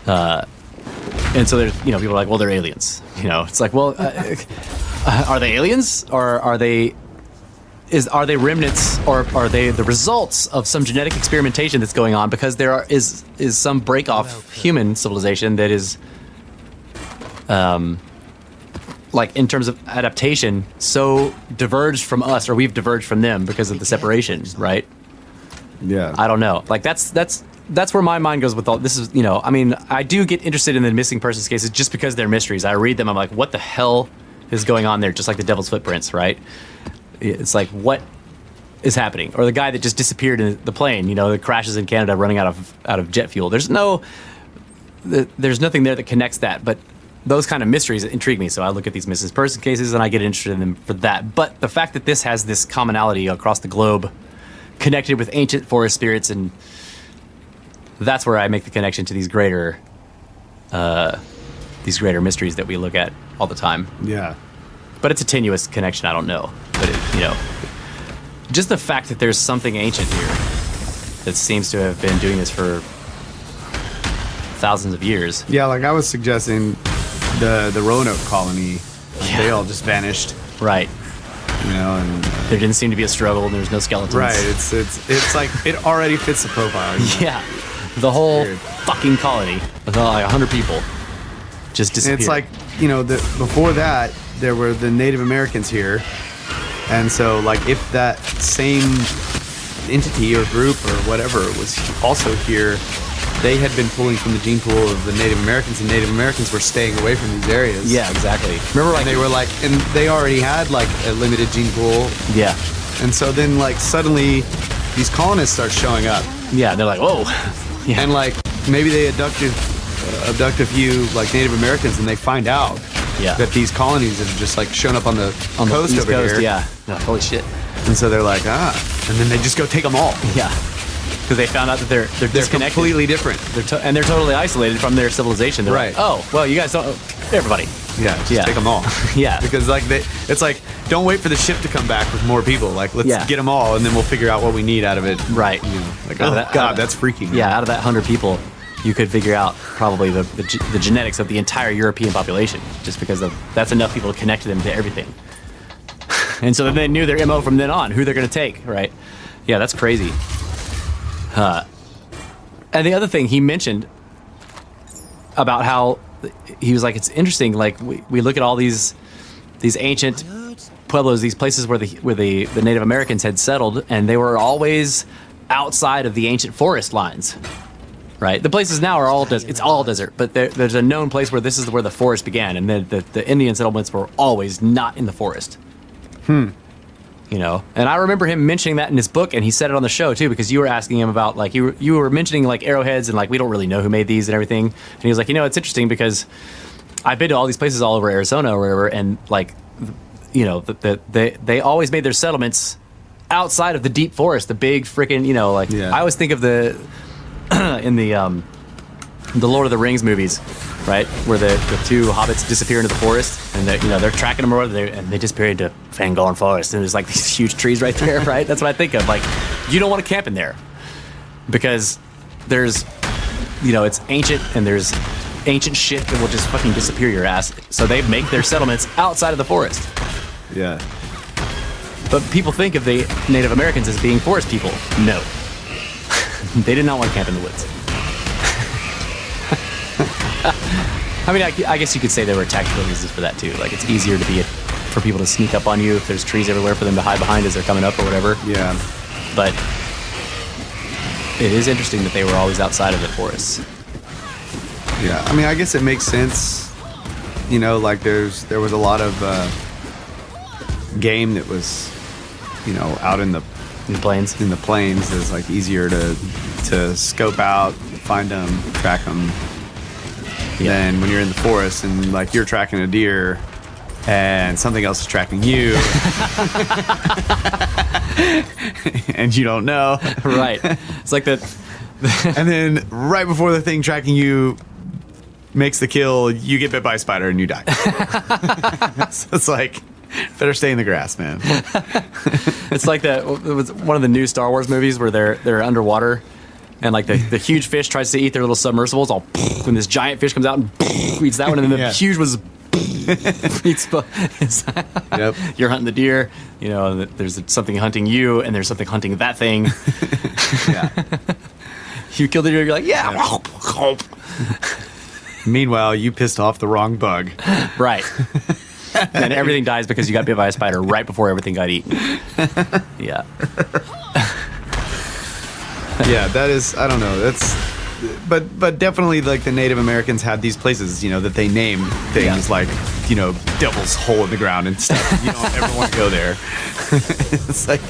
S5: And so there's, people are like, well, they're aliens. It's like, well, are they aliens, or are they remnants, or are they the results of some genetic experimentation that's going on? Because there is some break off human civilization that is, like in terms of adaptation, so diverged from us, or we've diverged from them because of the separation, right?
S3: Yeah.
S5: I don't know. Like that's where my mind goes with all this is, I mean, I do get interested in the missing persons cases just because they're mysteries. I read them, I'm like, what the hell is going on there? Just like the Devil's Footprints, right? It's like, what is happening? Or the guy that just disappeared in the plane, that crashes in Canada running out of jet fuel. There's nothing there that connects that, but those kind of mysteries intrigue me. So I look at these missing person cases and I get interested in them for that. But the fact that this has this commonality across the globe, connected with ancient forest spirits and
S2: that's where I make the connection to these greater mysteries that we look at all the time.
S3: Yeah.
S2: But it's a tenuous connection. I don't know. But, just the fact that there's something ancient here that seems to have been doing this for thousands of years.
S3: Yeah, like I was suggesting the Roanoke colony, they all just vanished.
S2: Right.
S3: And
S2: there didn't seem to be a struggle, and there's no skeletons.
S3: Right. It's like it already fits the profile.
S2: Yeah. The whole fucking colony with like 100 people just disappeared.
S3: And it's like, before that, there were the Native Americans here. And so, like, if that same entity or group or whatever was also here, they had been pulling from the gene pool of the Native Americans, and Native Americans were staying away from these areas.
S2: Yeah, exactly. Remember, like,
S3: they were like, and they already had like a limited gene pool.
S2: Yeah.
S3: And so then, like, suddenly these colonists start showing up.
S2: Yeah, they're like, whoa. Yeah.
S3: And like maybe they abduct a few like Native Americans, and they find out that these colonies have just like shown up on the coast
S2: East
S3: over
S2: Coast,
S3: here.
S2: Yeah. No, holy shit.
S3: And so they're like, and then they just go take them all.
S2: Yeah. Because they found out that they're disconnected.
S3: Completely different.
S2: And they're totally isolated from their civilization. They're
S3: right.
S2: Like, oh, well, you guys don't. Everybody.
S3: Yeah, just take them all.
S2: Yeah.
S3: Because like it's like, don't wait for the ship to come back with more people. Like, let's get them all, and then we'll figure out what we need out of it.
S2: Right.
S3: Like, God, that's freaky. Man.
S2: Yeah, out of that 100 people, you could figure out probably the genetics of the entire European population, just because that's enough people to connect them to everything. And so then they knew their MO from then on, who they're going to take, right? Yeah, that's crazy. And the other thing he mentioned about how he was like, it's interesting, like we look at all these ancient pueblos, these places where the Native Americans had settled, and they were always outside of the ancient forest lines. Right, the places now are all it's all desert, but there's a known place where this is where the forest began, and the Indian settlements were always not in the forest. And I remember him mentioning that in his book, and he said it on the show too, because you were asking him about like you were mentioning like arrowheads, and like we don't really know who made these and everything, and he was like, it's interesting because I've been to all these places all over Arizona or wherever, and like they always made their settlements outside of the deep forest, the big freaking I always think of in the Lord of the Rings movies, right, where the two hobbits disappear into the forest, and they're tracking them around, and they disappear into Fangorn Forest, and there's like these huge trees right there, right? That's what I think of. Like, you don't want to camp in there because there's, it's ancient, and there's ancient shit that will just fucking disappear your ass. So they make their settlements outside of the forest.
S3: Yeah.
S2: But people think of the Native Americans as being forest people. No. They did not want to camp in the woods. I mean, I guess you could say there were tactical reasons for that too. Like, it's easier for people to sneak up on you if there's trees everywhere for them to hide behind as they're coming up or whatever.
S3: Yeah.
S2: But it is interesting that they were always outside of the forests.
S3: Yeah, I mean, I guess it makes sense. Like there was a lot of game that was, out in the
S2: plains.
S3: In the plains, it's like easier to scope out, find them, track them.
S2: Yeah.
S3: Than when you're in the forest and like you're tracking a deer and something else is tracking you and you don't know.
S2: Right. It's like that.
S3: And then right before the thing tracking you makes the kill, you get bit by a spider and you die. So it's like, better stay in the grass, man.
S2: It's like that. It was one of the new Star Wars movies where they're underwater, and like the huge fish tries to eat their little submersibles. When this giant fish comes out and eats that one, and then the huge was eats.
S3: Yep.
S2: You're hunting the deer. There's something hunting you, and there's something hunting that thing.
S3: Yeah.
S2: You killed the deer. You're like, yeah.
S3: Meanwhile, you pissed off the wrong bug.
S2: Right. And everything dies because you got bit by a spider right before everything got eaten. Yeah.
S3: Yeah, that is, I don't know, that's, but definitely like the Native Americans had these places, that they named things like, Devil's Hole in the ground and stuff. You don't ever want to go there. It's like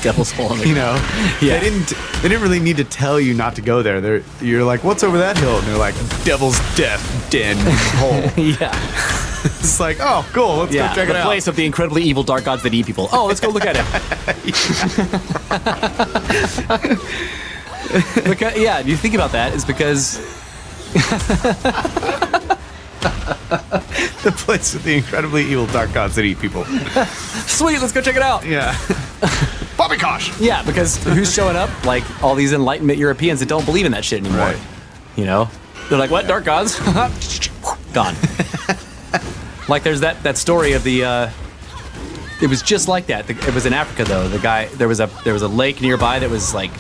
S2: Devil's Hole in the ground.
S3: Yeah. They didn't really need to tell you not to go there. You're like, what's over that hill? And they're like, Devil's Death Den Hole.
S2: Yeah.
S3: It's like, oh, cool, let's go check it out.
S2: The place of the incredibly evil dark gods that eat people. Oh, let's go look at it. Because, yeah, you think about that, it's because
S3: The place with the incredibly evil dark gods that eat people.
S2: sweet, let's go check it out.
S3: Yeah. Poppycock!
S2: Yeah, because who's showing up? Like all these Enlightenment Europeans that don't believe in that shit anymore.
S3: Right.
S2: You know, they're like, what, dark gods? Gone. Like there's that story of the. It was just like that. It was in Africa though. The guy there was a lake nearby that was like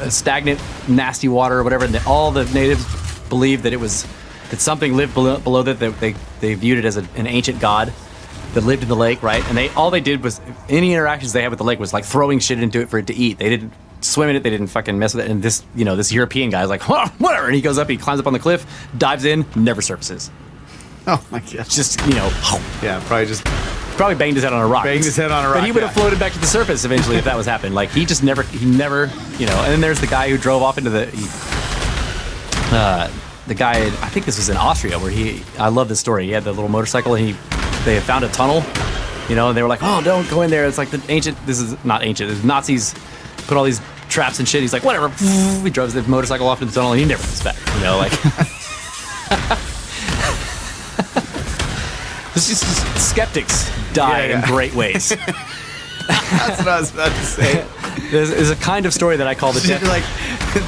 S2: a stagnant, nasty water or whatever. And all the natives believed that something lived below that. They viewed it as an ancient god that lived in the lake, right? And all they did was any interactions they had with the lake was like throwing shit into it for it to eat. They didn't swim in it. They didn't fucking mess with it. And this European guy is like, whatever. And he goes up, he climbs up on the cliff, dives in, never surfaces.
S3: Oh my god.
S2: Just,
S3: Yeah,
S2: probably banged his head on a rock.
S3: Banged his head on a rock,
S2: But he would have floated back to the surface eventually if that was happening. Like he never, and then there's the guy who drove off into the guy, I think this was in Austria where I love this story. He had the little motorcycle and they had found a tunnel, and they were like, oh, don't go in there. It's like this is not ancient. The Nazis put all these traps and shit. He's like, whatever. He drives the motorcycle off to the tunnel and he never comes back, like. It's just skeptics die in great ways.
S3: That's what I was about to say.
S2: There's a kind of story that I call the death.
S3: Like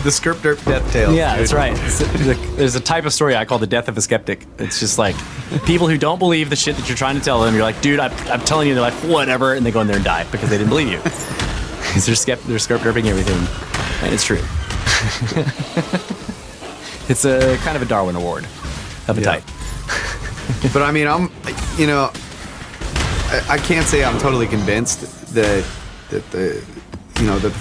S3: the script derp death tale.
S2: Yeah, that's right. There's a type of story I call the death of a skeptic. It's just like people who don't believe the shit that you're trying to tell them. You're like, dude, I'm telling you. They're like, whatever, and they go in there and die because they didn't believe you. Because they're script derping everything, and it's true. It's a kind of a Darwin Award of a type.
S3: But I mean, I can't say I'm totally convinced that the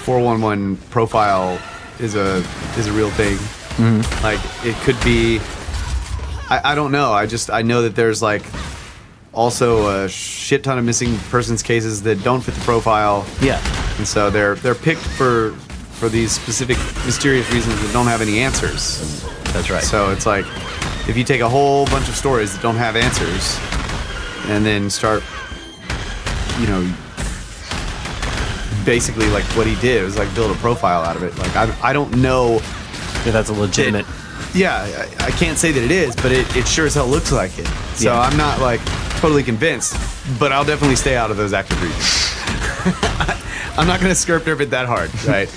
S3: 411 profile is a real thing. Mm-hmm. Like it could be. I don't know. I know that there's like also a shit ton of missing persons cases that don't fit the profile.
S2: Yeah.
S3: And so they're picked for these specific mysterious reasons that don't have any answers.
S2: That's right.
S3: So it's like if you take a whole bunch of stories that don't have answers and then start, basically like what he did was like build a profile out of it. Like I don't know
S2: if that's a legitimate.
S3: I can't say that it is, but it sure as hell looks like it. So I'm not like totally convinced, but I'll definitely stay out of those active regions. I'm not going to script derp it that hard, right?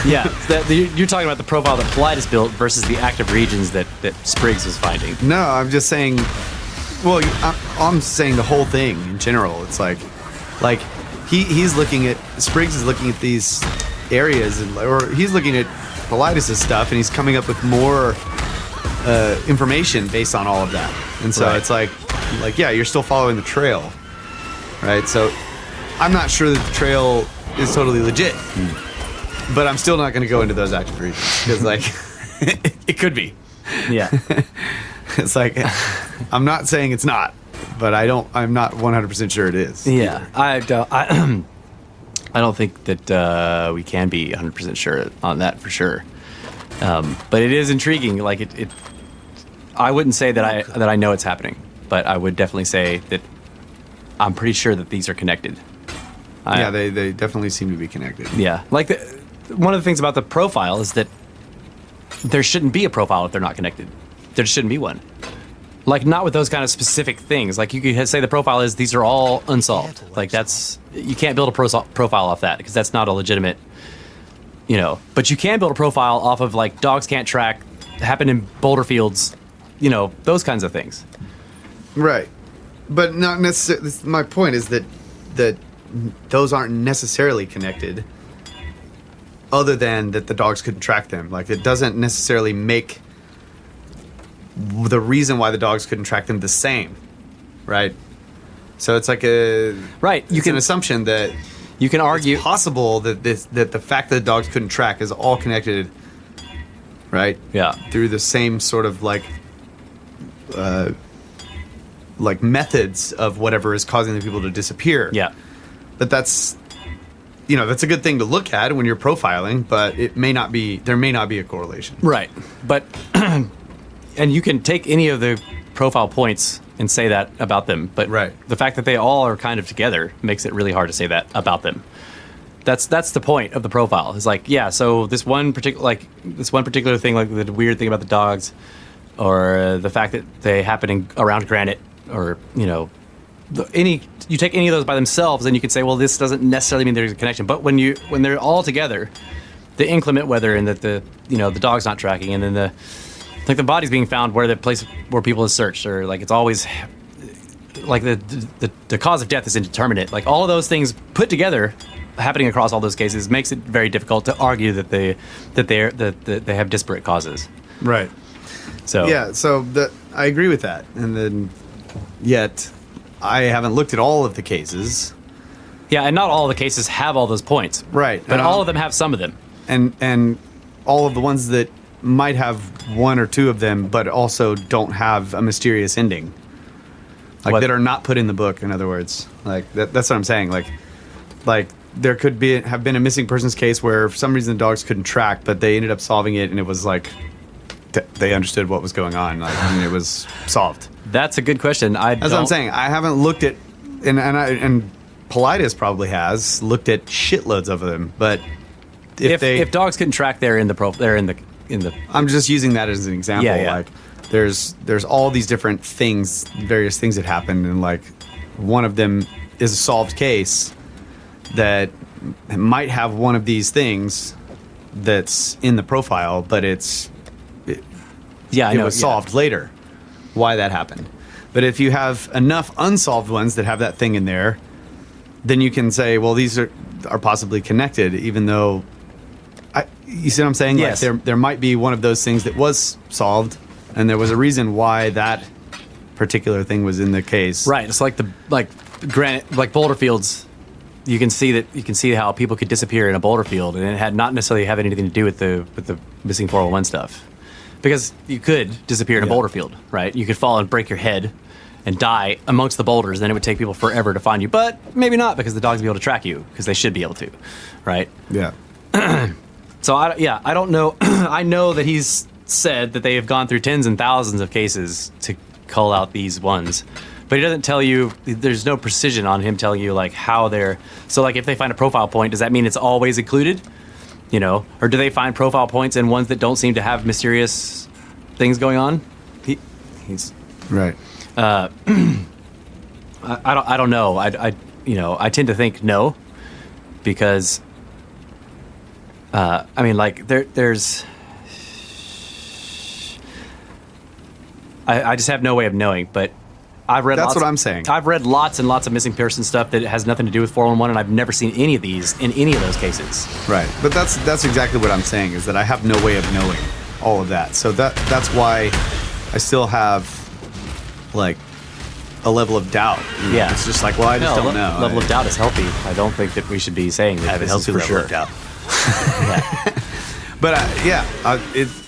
S2: Yeah, you're talking about the profile that Politis built versus the active regions that Spriggs was finding.
S3: No, I'm just saying. Well, I'm saying the whole thing in general. It's like he's looking at Spriggs is looking at these areas, or he's looking at Politis' stuff, and he's coming up with more information based on all of that. And so it's like yeah, you're still following the trail, right? So I'm not sure that the trail is totally legit, but I'm still not going to go into those active regions because like it could be.
S2: Yeah.
S3: It's like I'm not saying it's not, but I'm not 100% sure it is.
S2: Yeah, I don't think that we can be 100% sure on that for sure. But it is intriguing. Like it I wouldn't say that I know it's happening, but I would definitely say that I'm pretty sure that these are connected.
S3: They definitely seem to be connected.
S2: Yeah, like one of the things about the profile is that there shouldn't be a profile if they're not connected. There shouldn't be one. Like not with those kind of specific things. Like you could say the profile is these are all unsolved. Like you can't build a profile off that because that's not a legitimate. But you can build a profile off of like dogs can't track, happen in boulder fields, those kinds of things.
S3: Right, but not necessarily. My point is that those aren't necessarily connected. Other than that, the dogs couldn't track them. Like it doesn't necessarily make the reason why the dogs couldn't track them the same, right? So it's like an assumption that
S2: you can argue
S3: it's possible that the fact that the dogs couldn't track is all connected, right?
S2: Yeah,
S3: through the same sort of like methods of whatever is causing the people to disappear.
S2: Yeah,
S3: but that's a good thing to look at when you're profiling, but it may not be. There may not be a correlation.
S2: Right, but. And you can take any of the profile points and say that about them, but the fact that they all are kind of together makes it really hard to say that about them.
S5: That's the point of the profile. It's like, yeah, so this one particular thing, like the weird thing about the dogs, or the fact that they happen around granite, or you take any of those by themselves, and you could say, well, this doesn't necessarily mean there's a connection. But when they're all together, the inclement weather and that the dog's not tracking, and then the body's being found where the place where people have searched, or like it's always like the cause of death is indeterminate. Like all of those things put together, happening across all those cases, makes it very difficult to argue that they have disparate causes.
S3: Right.
S5: So
S3: yeah, I agree with that, and then yet I haven't looked at all of the cases.
S5: Yeah, and not all of the cases have all those points.
S3: Right.
S5: But all of them have some of them.
S3: And all of the ones that might have one or two of them, but also don't have a mysterious ending. Like that are not put in the book, in other words. Like that's what I'm saying. Like there could have been a missing persons case where for some reason the dogs couldn't track, but they ended up solving it, and it was like they understood what was going on, like, and it was solved.
S5: That's a good question.
S3: That's what I'm saying. I haven't looked at, and Politis probably has looked at shitloads of them, but if
S5: dogs couldn't track, they're in the.
S3: I'm just using that as an example.
S5: Yeah.
S3: Like there's all these different things, various things that happen, and like one of them is a solved case that might have one of these things that's in the profile, but it was solved later. Why that happened. But if you have enough unsolved ones that have that thing in there, then you can say, well, these are possibly connected, even though you see what I'm saying?
S5: Yes.
S3: Like there might be one of those things that was solved, and there was a reason why that particular thing was in the case.
S5: Right. It's like granite, like boulder fields. You can see how people could disappear in a boulder field, and it had not necessarily have anything to do with the missing 401 stuff. Because you could disappear in a boulder field, right? You could fall and break your head and die amongst the boulders, then it would take people forever to find you. But maybe not, because the dogs would be able to track you, because they should be able to, right?
S3: Yeah.
S5: So, I don't know. I know that he's said that they have gone through tens and thousands of cases to cull out these ones. But he doesn't tell you, there's no precision on him telling you, like, how they're... So, like, if they find a profile point, does that mean it's always included? Or do they find profile points in ones that don't seem to have mysterious things going on? He's
S3: right.
S5: I don't know. I tend to think no, because there's I just have no way of knowing, but
S3: That's what I'm saying.
S5: I've read lots and lots of missing person stuff that has nothing to do with 411, and I've never seen any of these in any of those cases.
S3: Right. But that's exactly what I'm saying, is that I have no way of knowing all of that. So that's why I still have, like, a level of doubt.
S5: Yeah.
S3: It's just like, well, I just don't know.
S5: Level of doubt is healthy. I don't think that we should be saying that.
S3: I have a healthy level of doubt.
S5: Yeah.
S3: But,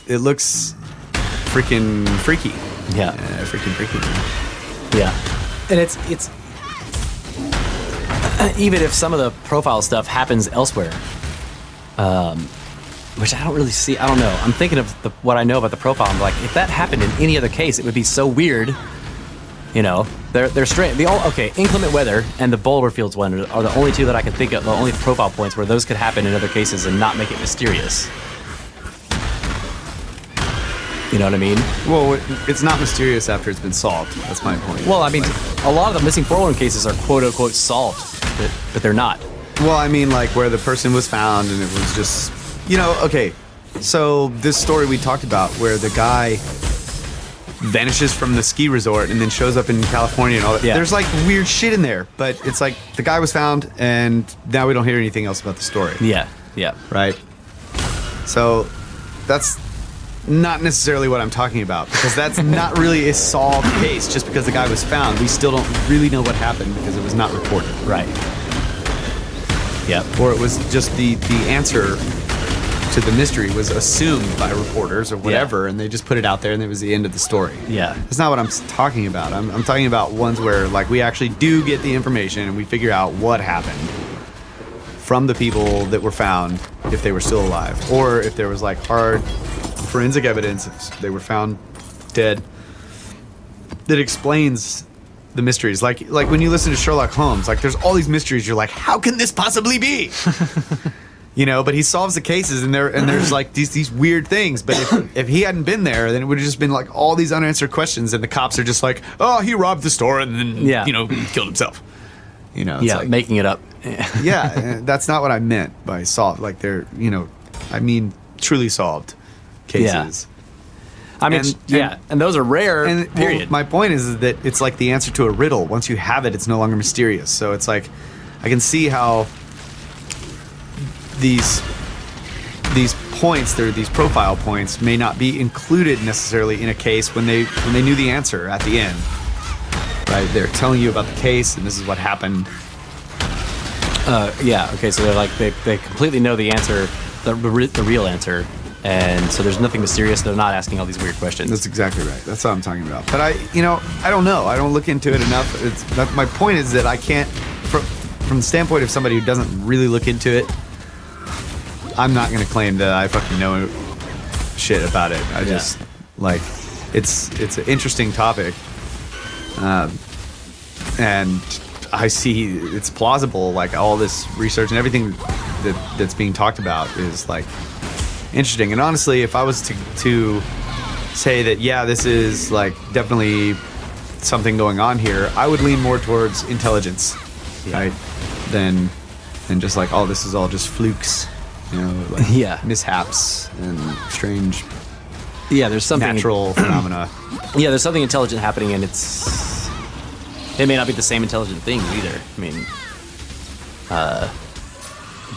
S3: it looks freaking freaky.
S5: Yeah.
S3: Freaking freaky.
S5: Yeah, and it's even if some of the profile stuff happens elsewhere, which I don't really see. I don't know. I'm thinking of what I know about the profile. I'm like, if that happened in any other case, it would be so weird. They're straight. Inclement weather and the boulder fields one are the only two that I can think of. The only profile points where those could happen in other cases and not make it mysterious. You know what I mean?
S3: Well, it's not mysterious after it's been solved. That's my point.
S5: Well, I mean, a lot of the missing 401 cases are quote-unquote solved, but they're not.
S3: Well, I mean, like, where the person was found and it was just, okay. So this story we talked about where the guy vanishes from the ski resort and then shows up in California and all that. Yeah. There's, like, weird shit in there, but it's like the guy was found and now we don't hear anything else about the story.
S5: Yeah.
S3: Right? So that's not necessarily what I'm talking about, because that's not really a solved case. Just because the guy was found, we still don't really know what happened because it was not reported.
S5: Right. Yeah.
S3: Or it was just the answer to the mystery was assumed by reporters or whatever, and they just put it out there and it was the end of the story.
S5: Yeah.
S3: That's not what I'm talking about. I'm talking about ones where, like, we actually do get the information and we figure out what happened from the people that were found, if they were still alive, or if there was, like, hard forensic evidence, if they were found dead, that explains the mysteries. Like when you listen to Sherlock Holmes, like there's all these mysteries. You're like, how can this possibly be? You know, but he solves the cases, and there's like these weird things. But if he hadn't been there, then it would have just been like all these unanswered questions, and the cops are just like, oh, he robbed the store and then he killed himself. You know, it's like,
S5: making it up.
S3: Yeah, that's not what I meant by solved. Like they're I mean truly solved cases.
S5: I mean, and those are rare.
S3: And
S5: period.
S3: My point is that it's like the answer to a riddle. Once you have it, it's no longer mysterious. So it's like I can see how these points, these profile points, may not be included necessarily in a case when they knew the answer at the end. Right? They're telling you about the case, and this is what happened.
S5: Okay. So they're like they completely know the answer, the real answer. And so there's nothing mysterious. They're not asking all these weird questions.
S3: That's exactly right. That's what I'm talking about. But I don't know. I don't look into it enough. My point is that I can't, from the standpoint of somebody who doesn't really look into it, I'm not going to claim that I fucking know shit about it. I just like it's an interesting topic, and I see it's plausible. Like all this research and everything that's being talked about is like interesting. And honestly, if I was to say that, this is like definitely something going on here, I would lean more towards intelligence, right? Than just like, oh, this is all just flukes, like mishaps and strange
S5: there's something
S3: natural phenomena.
S5: There's something intelligent happening, and it may not be the same intelligent thing either. I mean,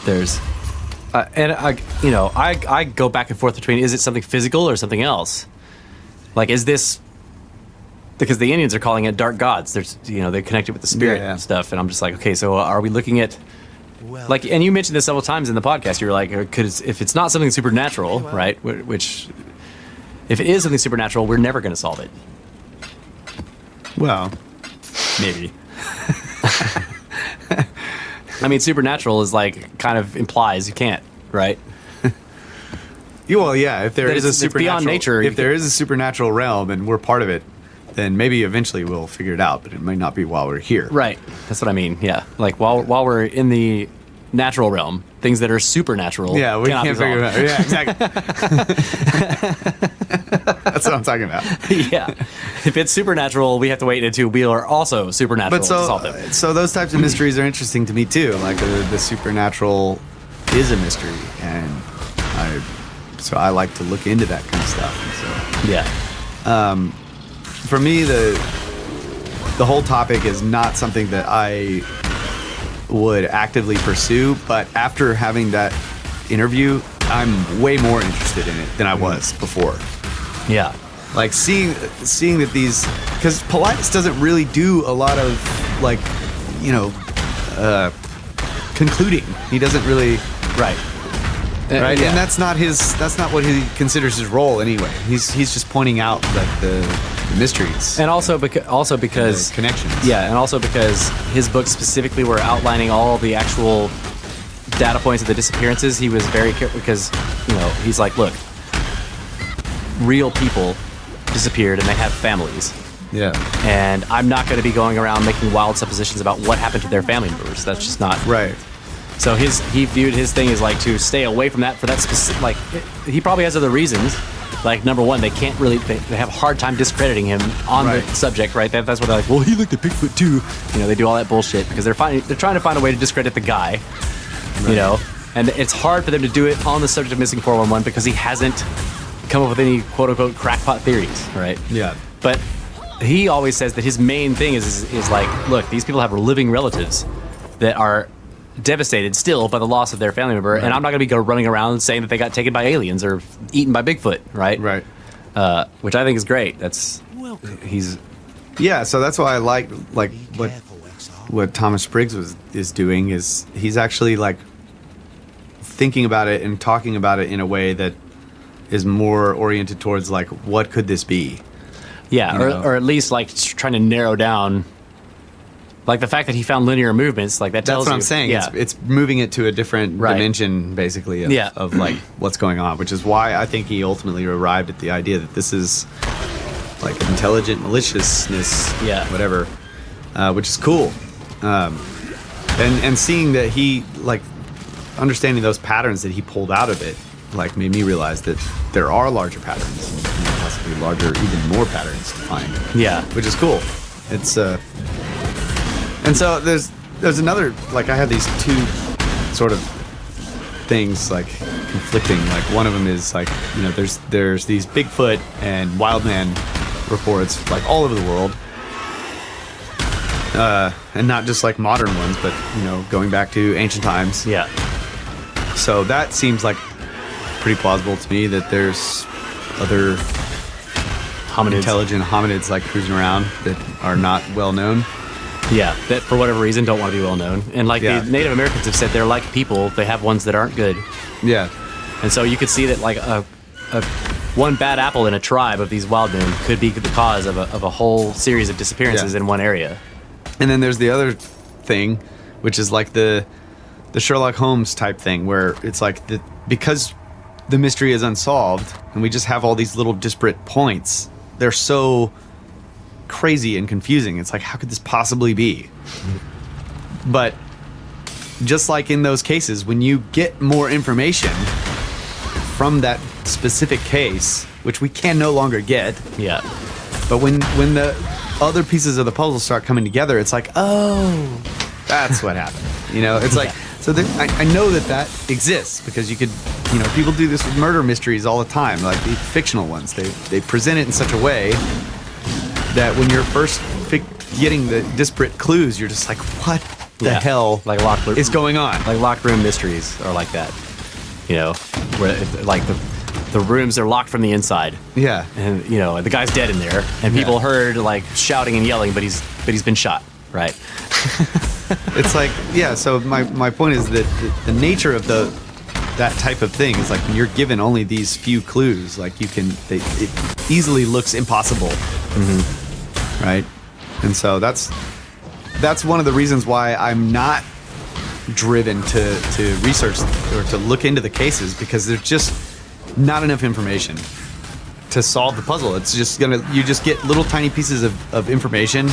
S5: there's and I go back and forth between, is it something physical or something else? Like, is this because the Indians are calling it dark gods? There's they connect it with the spirit and stuff, and I'm just like, okay, so are we looking at like? And you mentioned this several times in the podcast. You were like, if it's not something supernatural, right? Which, if it is something supernatural, we're never going to solve it.
S3: Well,
S5: maybe. I mean, supernatural is like kind of implies you can't, right?
S3: If there is a supernatural,
S5: beyond nature,
S3: if there is a supernatural realm and we're part of it, then maybe eventually we'll figure it out. But it might not be while we're here.
S5: Right. That's what I mean. Yeah. Like while we're in the natural realm, things that are supernatural.
S3: Yeah, we can't figure it out. Yeah, exactly. That's what I'm talking about.
S5: Yeah. If it's supernatural, we have to wait until we are also supernatural to solve them.
S3: So those types of mysteries are interesting to me too. Like the supernatural is a mystery, and I like to look into that kind of stuff. And so for me, the whole topic is not something that I would actively pursue, but after having that interview, I'm way more interested in it than I was before.
S5: Yeah.
S3: Like seeing that these, because Politis doesn't really do a lot of like, concluding. He doesn't really.
S5: Right.
S3: Right. And that's not what he considers his role anyway. He's just pointing out like the mysteries.
S5: And also because
S3: connections.
S5: Yeah. And also because his books specifically were outlining all the actual data points of the disappearances. He was very careful because, he's like, look, real people disappeared and they have families.
S3: Yeah.
S5: And I'm not going to be going around making wild suppositions about what happened to their family members. That's just not
S3: right.
S5: So he viewed his thing as like to stay away from that for that specific. Like he probably has other reasons. Like number one, they can't really they have a hard time discrediting him on the subject, right? That's what they're like. Well, he looked at Bigfoot too. They do all that bullshit because they're trying to find a way to discredit the guy. Right. And it's hard for them to do it on the subject of missing 411 because he hasn't come up with any quote unquote crackpot theories, right?
S3: Yeah.
S5: But he always says that his main thing is like, look, these people have living relatives that are devastated still by the loss of their family member, and I'm not going to be running around saying that they got taken by aliens or eaten by Bigfoot, right?
S3: Right.
S5: Which I think is great.
S3: So that's why I like what Thomas Spriggs is doing is he's actually like thinking about it and talking about it in a way that is more oriented towards like what could this be?
S5: Yeah, or at least like trying to narrow down. Like the fact that he found linear movements, like that tells you.
S3: That's what I'm saying.
S5: Yeah.
S3: It's moving it to a different dimension, basically, of like what's going on, which is why I think he ultimately arrived at the idea that this is like intelligent maliciousness, whatever. which is cool. And seeing that he, like, understanding those patterns that he pulled out of it, like, made me realize that there are larger patterns, and possibly larger, even more patterns to find.
S5: Yeah.
S3: Which is cool. It's, and so there's another, like, I have these two sort of things, like, conflicting. Like, one of them is, like, you know, there's these Bigfoot and Wildman reports, like, all over the world. And not just, like, modern ones, but, you know, going back to ancient times.
S5: Yeah.
S3: So that seems like pretty plausible to me, that there's other intelligent hominids, like, cruising around that are not well known.
S5: Yeah, that for whatever reason don't want to be well known. And like the Native Americans have said, they're like people. They have ones that aren't good.
S3: Yeah.
S5: And so you could see that, like, one bad apple in a tribe of these wildmen could be the cause of a whole series of disappearances in one area.
S3: And then there's the other thing, which is like the Sherlock Holmes type thing, where it's like because the mystery is unsolved and we just have all these little disparate points, they're so crazy and confusing. It's like, how could this possibly be? But just like in those cases, when you get more information from that specific case, which we can no longer get, but when the other pieces of the puzzle start coming together, it's like, oh, that's what happened. You know, it's like, so I know that exists, because you could, you know, people do this with murder mysteries all the time, like the fictional ones. They present it in such a way that when you're first getting the disparate clues, you're just like, what the hell
S5: like
S3: is going on?
S5: Like locked room mysteries are like that, you know, where like the rooms are locked from the inside.
S3: Yeah.
S5: And, you know, the guy's dead in there, and people heard, like, shouting and yelling, but he's been shot, right?
S3: It's like, yeah, so my point is that the nature of that type of thing is like, when you're given only these few clues, like, it easily looks impossible. Mm-hmm. Right? And so that's one of the reasons why I'm not driven to research or to look into the cases, because there's just not enough information to solve the puzzle. It's just you just get little tiny pieces of information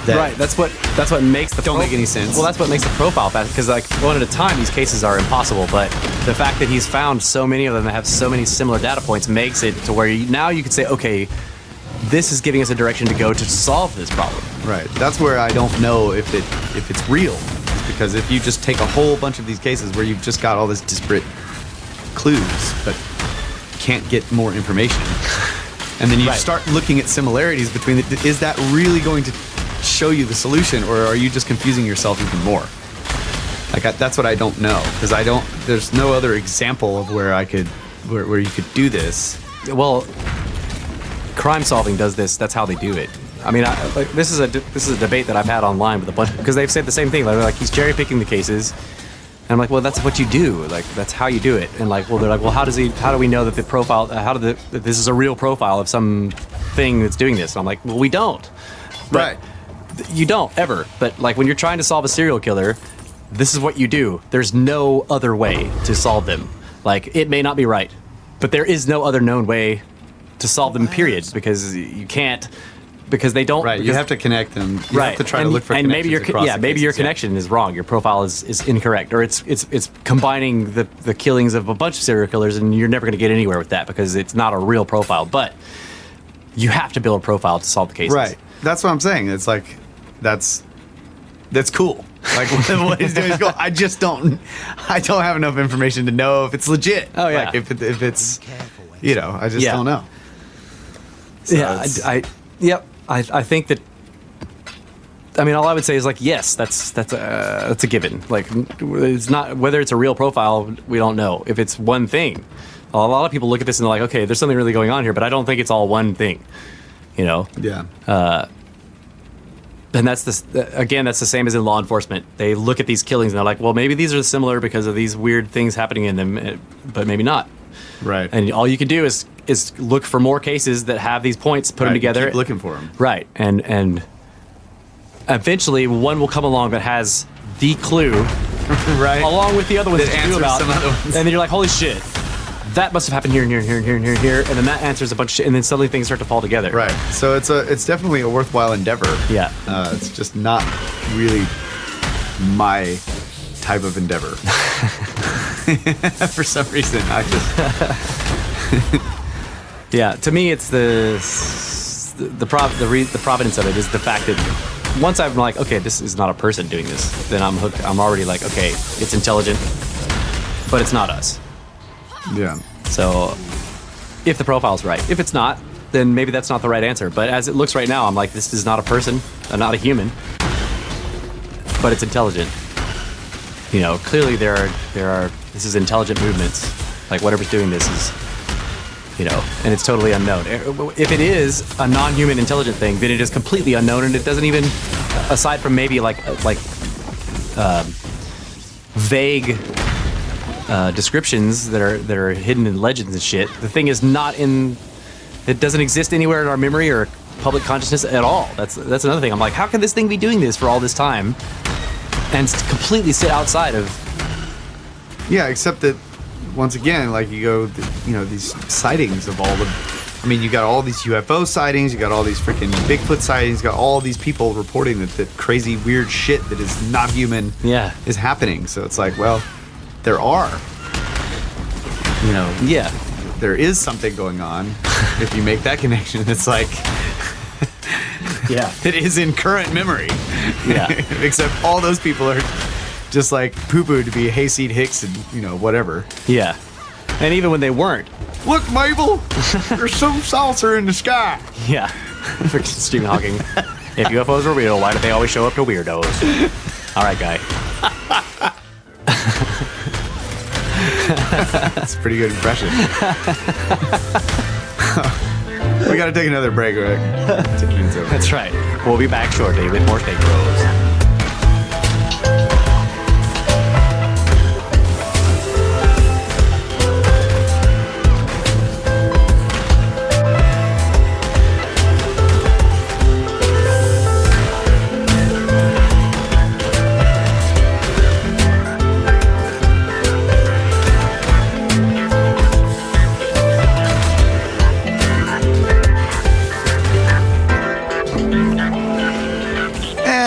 S3: that
S5: right. That's what makes the
S3: don't make any sense.
S5: Well, that's what makes the profile fast, because, like, one at a time, these cases are impossible. But the fact that he's found so many of them that have so many similar data points makes it to where now you could say, okay, this is giving us a direction to go to solve this problem.
S3: Right. That's where I don't know if it's real, because if you just take a whole bunch of these cases where you've just got all this disparate clues but can't get more information, and then you start looking at similarities between is that really going to show you the solution, or are you just confusing yourself even more? Like, that's what I don't know, because there's no other example of where you could do this.
S5: Well, crime solving does this. That's how they do it. I mean, this is a debate that I've had online with a bunch, because they've said the same thing. They're like, he's cherry picking the cases, and I'm like, well, that's what you do. Like, that's how you do it. And like, well, they're like, well, how do we know that the profile, that this is a real profile of some thing that's doing this? And I'm like, well, we don't. But you don't ever. But like, when you're trying to solve a serial killer, this is what you do. There's no other way to solve them. Like, it may not be right, but there is no other known way to solve them, period, because you can't, because they don't.
S3: Right, you have to connect them. You have to try to look for
S5: and
S3: connections
S5: maybe your connection is wrong. Your profile is incorrect, or it's combining the killings of a bunch of serial killers, and you're never going to get anywhere with that, because it's not a real profile. But you have to build a profile to solve the cases.
S3: Right. That's what I'm saying. It's like, that's cool. Like, what he's doing is cool. I don't have enough information to know if it's legit.
S5: Oh yeah.
S3: Like, if it's, you know, I just don't know. So
S5: I think that, I mean, all I would say is, like, yes, that's a given. Like, it's not, whether it's a real profile, we don't know. If it's one thing, a lot of people look at this and they're like, okay, there's something really going on here, but I don't think it's all one thing, you know?
S3: Yeah.
S5: And that's the same as in law enforcement. They look at these killings and they're like, well, maybe these are similar because of these weird things happening in them, but maybe not.
S3: Right.
S5: And all you can do is look for more cases that have these points, put them together.
S3: Keep looking for them.
S5: Right. And eventually one will come along that has the clue,
S3: right,
S5: along with the other ones
S3: that
S5: that you knew
S3: answers
S5: about.
S3: some other ones.
S5: And then you're like, holy shit, that must have happened here and here and here and here and here and here, and then that answers a bunch of shit, and then suddenly things start to fall together.
S3: Right. So it's definitely a worthwhile endeavor.
S5: Yeah.
S3: It's just not really my type of endeavor. For some reason, I just.
S5: Yeah. To me, it's the providence of it is the fact that once I'm like, okay, this is not a person doing this, then I'm hooked. I'm already like, okay, it's intelligent, but it's not us.
S3: Yeah.
S5: So if the profile's right, if it's not, then maybe that's not the right answer. But as it looks right now, I'm like, this is not a person, not a human, but it's intelligent. You know, clearly there are this is intelligent movements. Like whatever's doing this is, you know, and it's totally unknown. If it is a non-human intelligent thing, then it is completely unknown, and it doesn't even, aside from maybe vague descriptions that are hidden in legends and shit. The thing is not in. It doesn't exist anywhere in our memory or public consciousness at all. That's another thing. I'm like, how can this thing be doing this for all this time, and completely sit outside of?
S3: Yeah, except that once again, like you go, these sightings of all the. I mean, you got all these UFO sightings, you got all these freaking Bigfoot sightings, you got all these people reporting that crazy weird shit that is not human is happening. So it's like, well, there are.
S5: Yeah.
S3: There is something going on. If you make that connection, it's like, it is in current memory.
S5: Yeah.
S3: Except all those people are just like poo-poo to be hayseed Hicks and, whatever.
S5: Yeah. And even when they weren't.
S3: Look, Mabel, there's some saucer in the sky.
S5: Yeah. Freaking Stephen Hawking. If UFOs were real, why do they always show up to weirdos? All right, guy.
S3: That's a pretty good impression. We got to take another break, right? 10 minutes over.
S5: That's right. We'll be back shortly with more Steak Bros.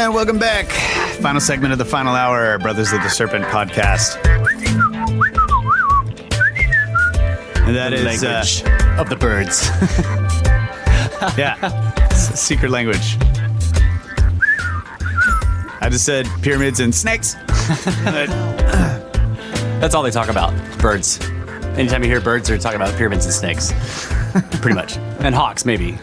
S3: Welcome back. Final segment of the final hour, Brothers of the Serpent podcast. And that is
S5: language of the birds.
S3: Secret language. I just said pyramids and snakes.
S5: That's all they talk about. Birds. Anytime you hear birds, they're talking about pyramids and snakes. Pretty much. And hawks, maybe.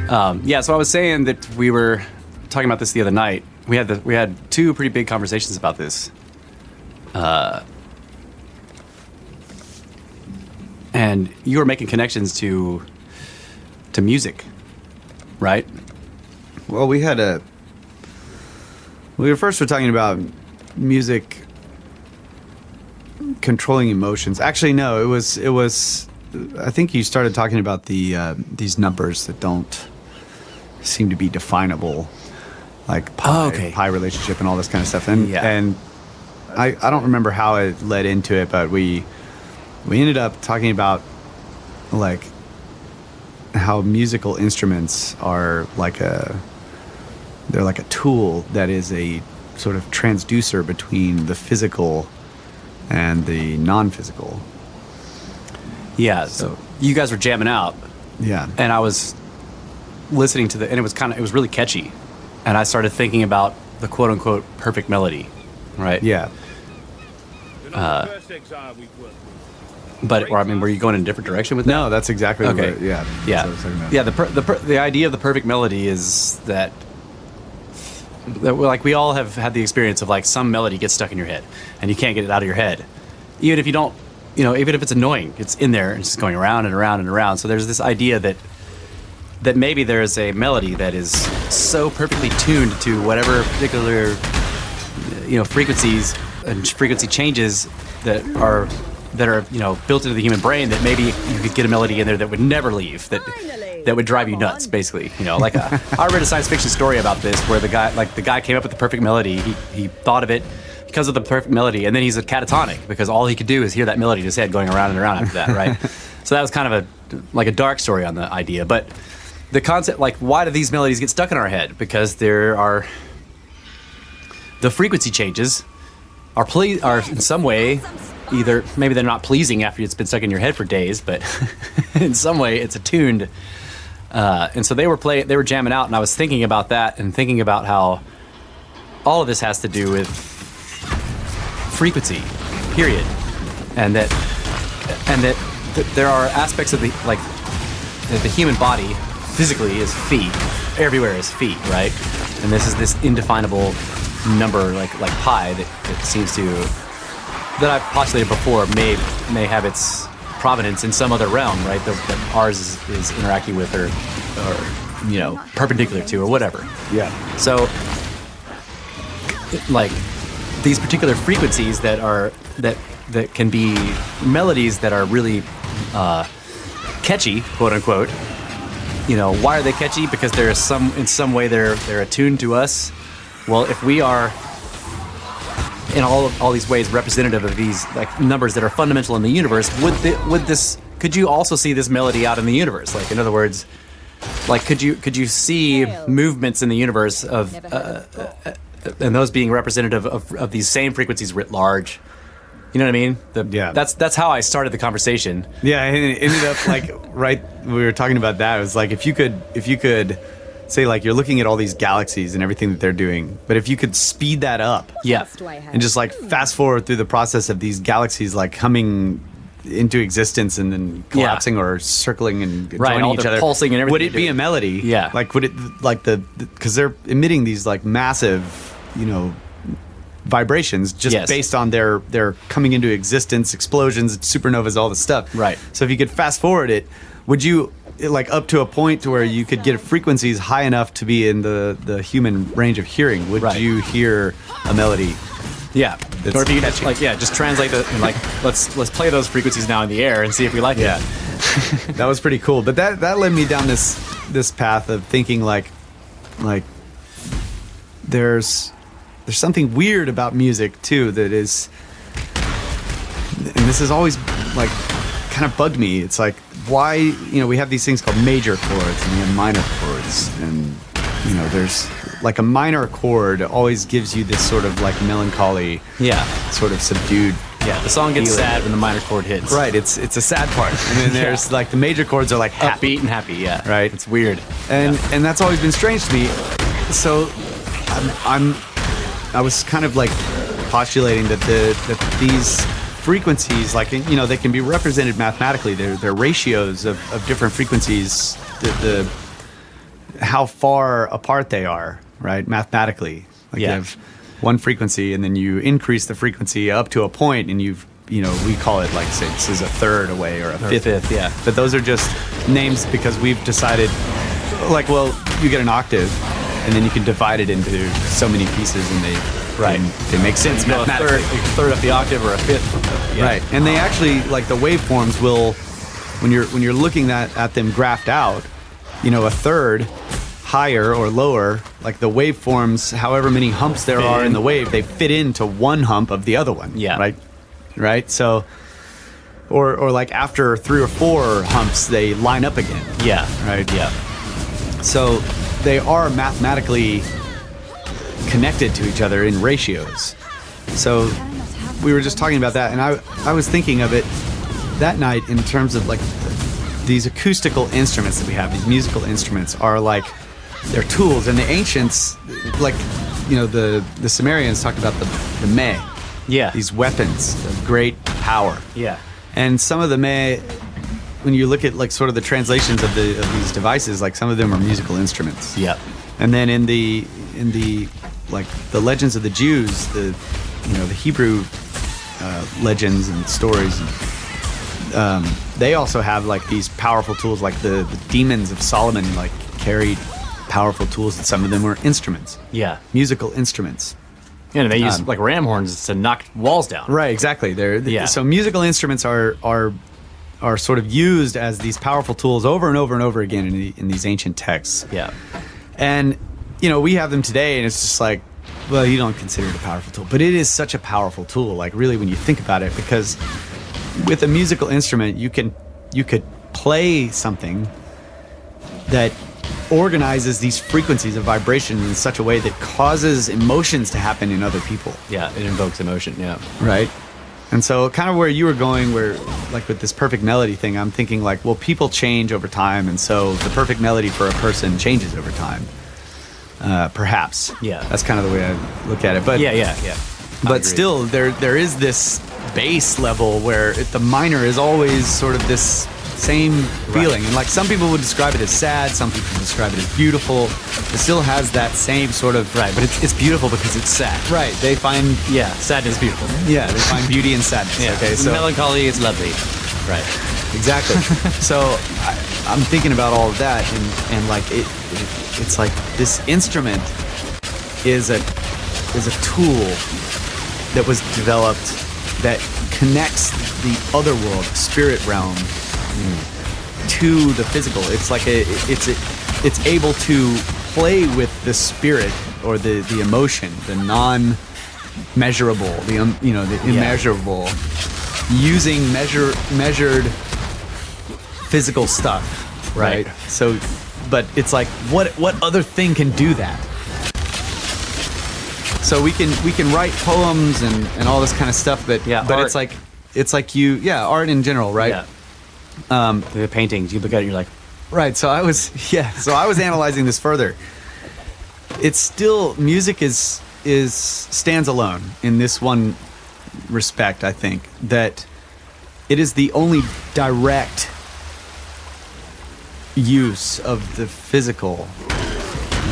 S5: So I was saying that we were talking about this the other night. We had two pretty big conversations about this. And you were making connections to music, right?
S3: Well, we were talking about music controlling emotions. Actually, no, it was I think you started talking about these numbers that don't seem to be definable, like pi relationship and all this kind of stuff. And I don't remember how it led into it, but we ended up talking about like how musical instruments are they're like a tool that is a sort of transducer between the physical and the non-physical.
S5: Yeah, so you guys were jamming out.
S3: Yeah.
S5: And I was listening to and it was really catchy. And I started thinking about the quote unquote perfect melody, right?
S3: Yeah.
S5: Were you going in a different direction with that?
S3: No, that's exactly
S5: okay.
S3: What, yeah.
S5: Yeah.
S3: That's what I was talking about.
S5: The idea of the perfect melody is that like we all have had the experience of like some melody gets stuck in your head and you can't get it out of your head. Even if you don't, even if it's annoying, it's in there and it's just going around and around and around. So there's this idea that maybe there is a melody that is so perfectly tuned to whatever particular, frequencies and frequency changes that are built into the human brain, that maybe you could get a melody in there that would never leave, that would drive you nuts, basically. I read a science fiction story about this where the guy came up with the perfect melody. He thought of it.
S2: because of the perfect melody. And then he's a catatonic because all he could do is hear that melody in his head going around and around after that, right? So that was kind of a dark story on the idea. But the concept, like, why do these melodies get stuck in our head? Because the frequency changes are in some way, either maybe they're not pleasing after it's been stuck in your head for days, but in some way it's attuned. And so they were jamming out, and I was thinking about that and thinking about how all of this has to do with frequency, period, and that there are aspects of the human body physically is feet, everywhere is feet, right? And this is this indefinable number like pi that seems to, that I've postulated before, may have its provenance in some other realm, right? That ours is interacting with or perpendicular to or whatever.
S3: Yeah.
S2: So like these particular frequencies that can be melodies that are really catchy, quote unquote. Why are they catchy? Because in some way they're attuned to us. Well, if we are in all these ways representative of these like numbers that are fundamental in the universe, could you also see this melody out in the universe? Like, in other words, like could you see movements in the universe of and those being representative of these same frequencies writ large? You know what I mean?
S3: Yeah.
S2: That's how I started the conversation.
S3: Yeah, and it ended up like right. We were talking about that. It was like if you could say, like, you're looking at all these galaxies and everything that they're doing, but if you could speed that up,
S2: yeah,
S3: and just like fast forward through the process of these galaxies like coming into existence and then collapsing or circling and joining each other,
S2: pulsing and everything,
S3: would it be a melody?
S2: Yeah,
S3: like would it like because they're emitting these like massive, vibrations just based on their coming into existence, explosions, supernovas, all this stuff.
S2: Right.
S3: So if you could fast forward it, would you like up to a point to where you could get frequencies high enough to be in the human range of hearing? Would you hear a melody?
S2: Yeah. Or if you just translate let's play those frequencies now in the air and see if we like it.
S3: Yeah. That was pretty cool. But that led me down this path of thinking like there's something weird about music too that is, and this has always like kind of bugged me. It's like, why, we have these things called major chords and we have minor chords, and there's like a minor chord always gives you this sort of like melancholy, sort of subdued.
S2: Yeah, the song gets sad when the minor chord hits.
S3: Right, it's a sad part, and then there's like the major chords are like happy.
S2: Upbeat and happy. Yeah,
S3: right.
S2: It's weird,
S3: and that's always been strange to me. So I was kind of like postulating that these frequencies, like, they can be represented mathematically. They're ratios of different frequencies, the how far apart they are, right? Mathematically, like you have one frequency, and then you increase the frequency up to a point, and we call it, like, say this is a third away or a fifth.
S2: Yeah.
S3: But those are just names because we've decided, like, well, you get an octave, and then you can divide it into so many pieces, and they make sense mathematically.
S2: A third of the octave or a fifth. Yeah.
S3: Right, and they actually, like, the waveforms will, when you're looking at them graphed out, a third higher or lower, like the waveforms, however many humps there are in the wave, they fit into one hump of the other one.
S2: Yeah.
S3: Right. So, or like after 3 or 4 humps, they line up again.
S2: Yeah.
S3: Right.
S2: Yeah.
S3: So they are mathematically connected to each other in ratios. So we were just talking about that, and I was thinking of it that night in terms of like these acoustical instruments that we have. These musical instruments are like, they're tools, and the ancients, like, the Sumerians talked about the meh.
S2: Yeah.
S3: These weapons of great power.
S2: Yeah.
S3: And some of the meh, when you look at like sort of the translations of these devices, like some of them are musical instruments.
S2: Yeah.
S3: And then in the like the legends of the Jews, the Hebrew legends and stories, they also have like these powerful tools, like the demons of Solomon like carried powerful tools, and some of them were instruments.
S2: Yeah.
S3: Musical instruments.
S2: Yeah, and they use like ram horns to knock walls down.
S3: Right, exactly. So musical instruments are sort of used as these powerful tools over and over and over again in these ancient texts.
S2: Yeah.
S3: And we have them today, and it's just like well, you don't consider it a powerful tool, but it is such a powerful tool. Like really, when you think about it, because with a musical instrument, you could play something that organizes these frequencies of vibration in such a way that causes emotions to happen in other people.
S5: Yeah, it invokes emotion. Yeah.
S3: Right. And so kind of where you were going, where like with this perfect melody thing, I'm thinking like, well, people change over time. And so the perfect melody for a person changes over time. Perhaps.
S5: Yeah.
S3: That's kind of the way I look at it. But
S5: Yeah.
S3: But still, there is this base level where the minor is always sort of this same feeling. And like some people would describe it as sad, some people describe it as beautiful. It still has that same sort of...
S5: Right, but it's beautiful because it's sad.
S3: Right, they find...
S5: Yeah, sadness is beautiful.
S3: Yeah, they find beauty in sadness.
S5: Yeah.
S3: Okay, so...
S5: Melancholy is lovely. Right.
S3: Exactly. So I'm thinking about all of that, and like it's like this instrument is a tool that was developed that connects the other world, spirit realm, to the physical. It's like it's able to play with the spirit or the emotion, the non-measurable, the immeasurable, using measured physical stuff, right? So, but it's like what other thing can do that? So we can write poems and all this kind of stuff, but
S5: art.
S3: it's like art in general, right?
S5: Yeah. The paintings, you look at it, you're like,
S3: right. So I was analyzing this further. It's still music stands alone in this one respect. I think that it is the only direct use of the physical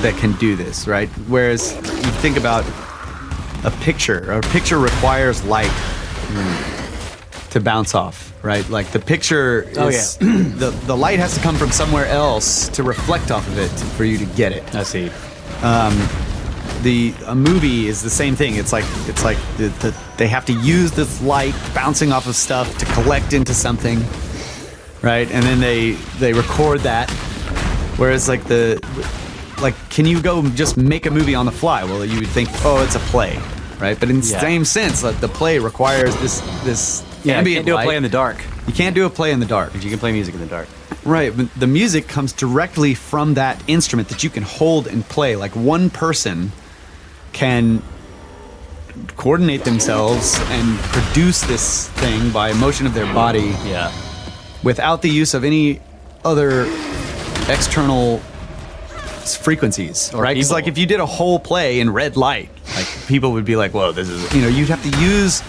S3: that can do this, right? Whereas you think about a picture requires light to bounce off, right? Like the picture is the light has to come from somewhere else to reflect off of it for you to get it.
S5: I see.
S3: A movie is the same thing. It's like they have to use this light bouncing off of stuff to collect into something, right? And then they record that. Whereas can you go just make a movie on the fly? Well, you would think, oh, it's a play, right? But in the same sense, like the play requires this ambient
S5: you can't do
S3: light.
S5: a play in the dark.
S3: You can't do a play in the dark.
S5: But you can play music in the dark.
S3: Right, but the music comes directly from that instrument that you can hold and play. Like one person can coordinate themselves and produce this thing by motion of their body without the use of any other external frequencies, right? Because like if you did a whole play in red light, like people would be like, whoa, this is, you'd have to use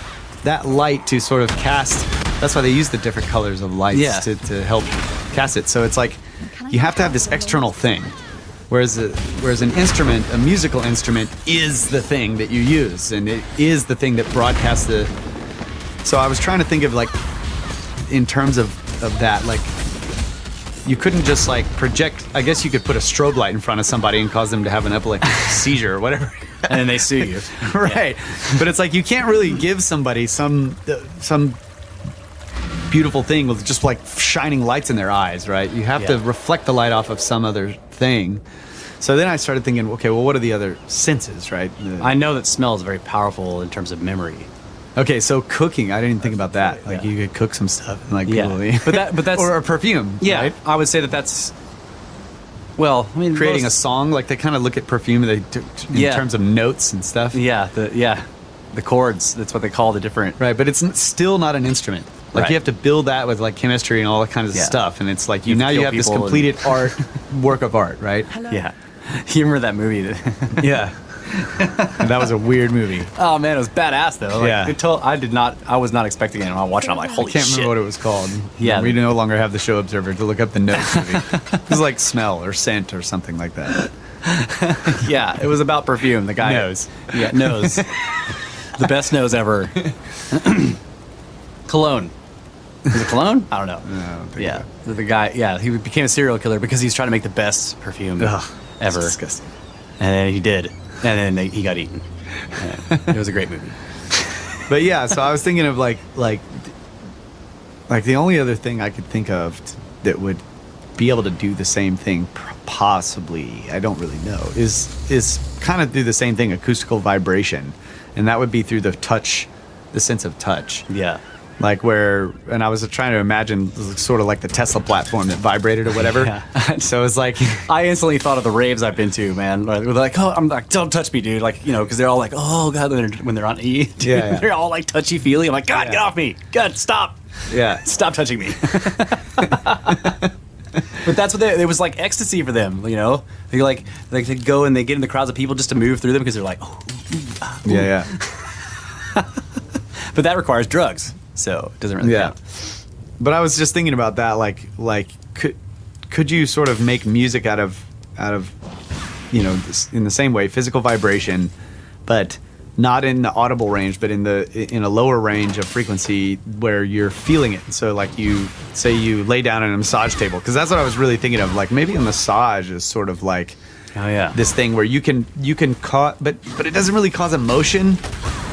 S3: that light to sort of cast. That's why they use the different colors of lights to help cast it. So it's like you have to have this external thing. Whereas an instrument, a musical instrument, is the thing that you use, and it is the thing that broadcasts the... So I was trying to think of like, in terms of that, like, you couldn't just like project... I guess you could put a strobe light in front of somebody and cause them to have an epileptic seizure or whatever.
S5: And then they sue you.
S3: Right. But it's like you can't really give somebody some beautiful thing with just like shining lights in their eyes, right? You have to reflect the light off of some other thing. So then I started thinking, okay, well, what are the other senses, right?
S5: I know that smell is very powerful in terms of memory.
S3: Okay, so cooking, I didn't think about that. Like you could cook some stuff and like people,
S5: but that's
S3: or a perfume.
S5: Yeah,
S3: right?
S5: I would say that's. Well, I mean,
S3: creating a song, like they kind of look at perfume in terms of notes and stuff.
S5: Yeah, the chords. That's what they call the different.
S3: Right, but it's still not an instrument. Like you have to build that with like chemistry and all that kind of stuff, and it's like you have this completed work of art, right?
S1: Hello.
S5: Yeah, you remember that movie?
S3: Yeah, that was a weird movie.
S5: Oh man, it was badass though. Like, I was not expecting it. And I watched it, I'm like, holy shit.
S3: I can't remember what it was called.
S5: Yeah,
S3: we no longer have the Show Observer to look up the notes movie. It was like smell or scent or something like that.
S5: Yeah, it was about perfume. The guy
S3: knows.
S5: Yeah, knows. The best nose ever. Cologne. Is it cologne? I don't know.
S3: No, I don't think so.
S5: The guy, he became a serial killer because he was trying to make the best perfume ever.
S3: That's disgusting.
S5: And then he did. And then he got eaten. It was a great movie.
S3: But yeah, so I was thinking of like the only other thing I could think of that would be able to do the same thing, possibly, I don't really know, is kind of do the same thing, acoustical vibration. And that would be through the sense of touch.
S2: Yeah.
S3: Like and I was trying to imagine sort of like the Tesla platform that vibrated or whatever.
S2: Yeah.
S3: So it's like,
S2: I instantly thought of the raves I've been to, man. Like, they're like, oh, I'm like, don't touch me, dude. Like, because they're all like, oh god, when they're on E, dude,
S3: Yeah.
S2: they're all like touchy feely. I'm like, God, get off me, God, stop, stop touching me. But that's what it was like ecstasy for them, They they go and they get in the crowds of people just to move through them because they're like, oh,
S3: yeah.
S2: But that requires drugs, so it doesn't really count.
S3: But I was just thinking about that, like could you sort of make music out of in the same way, physical vibration, but not in the audible range, but in a lower range of frequency where you're feeling it. So like you lay down on a massage table, because that's what I was really thinking of. Like maybe a massage is sort of like this thing where you can cause, but it doesn't really cause emotion.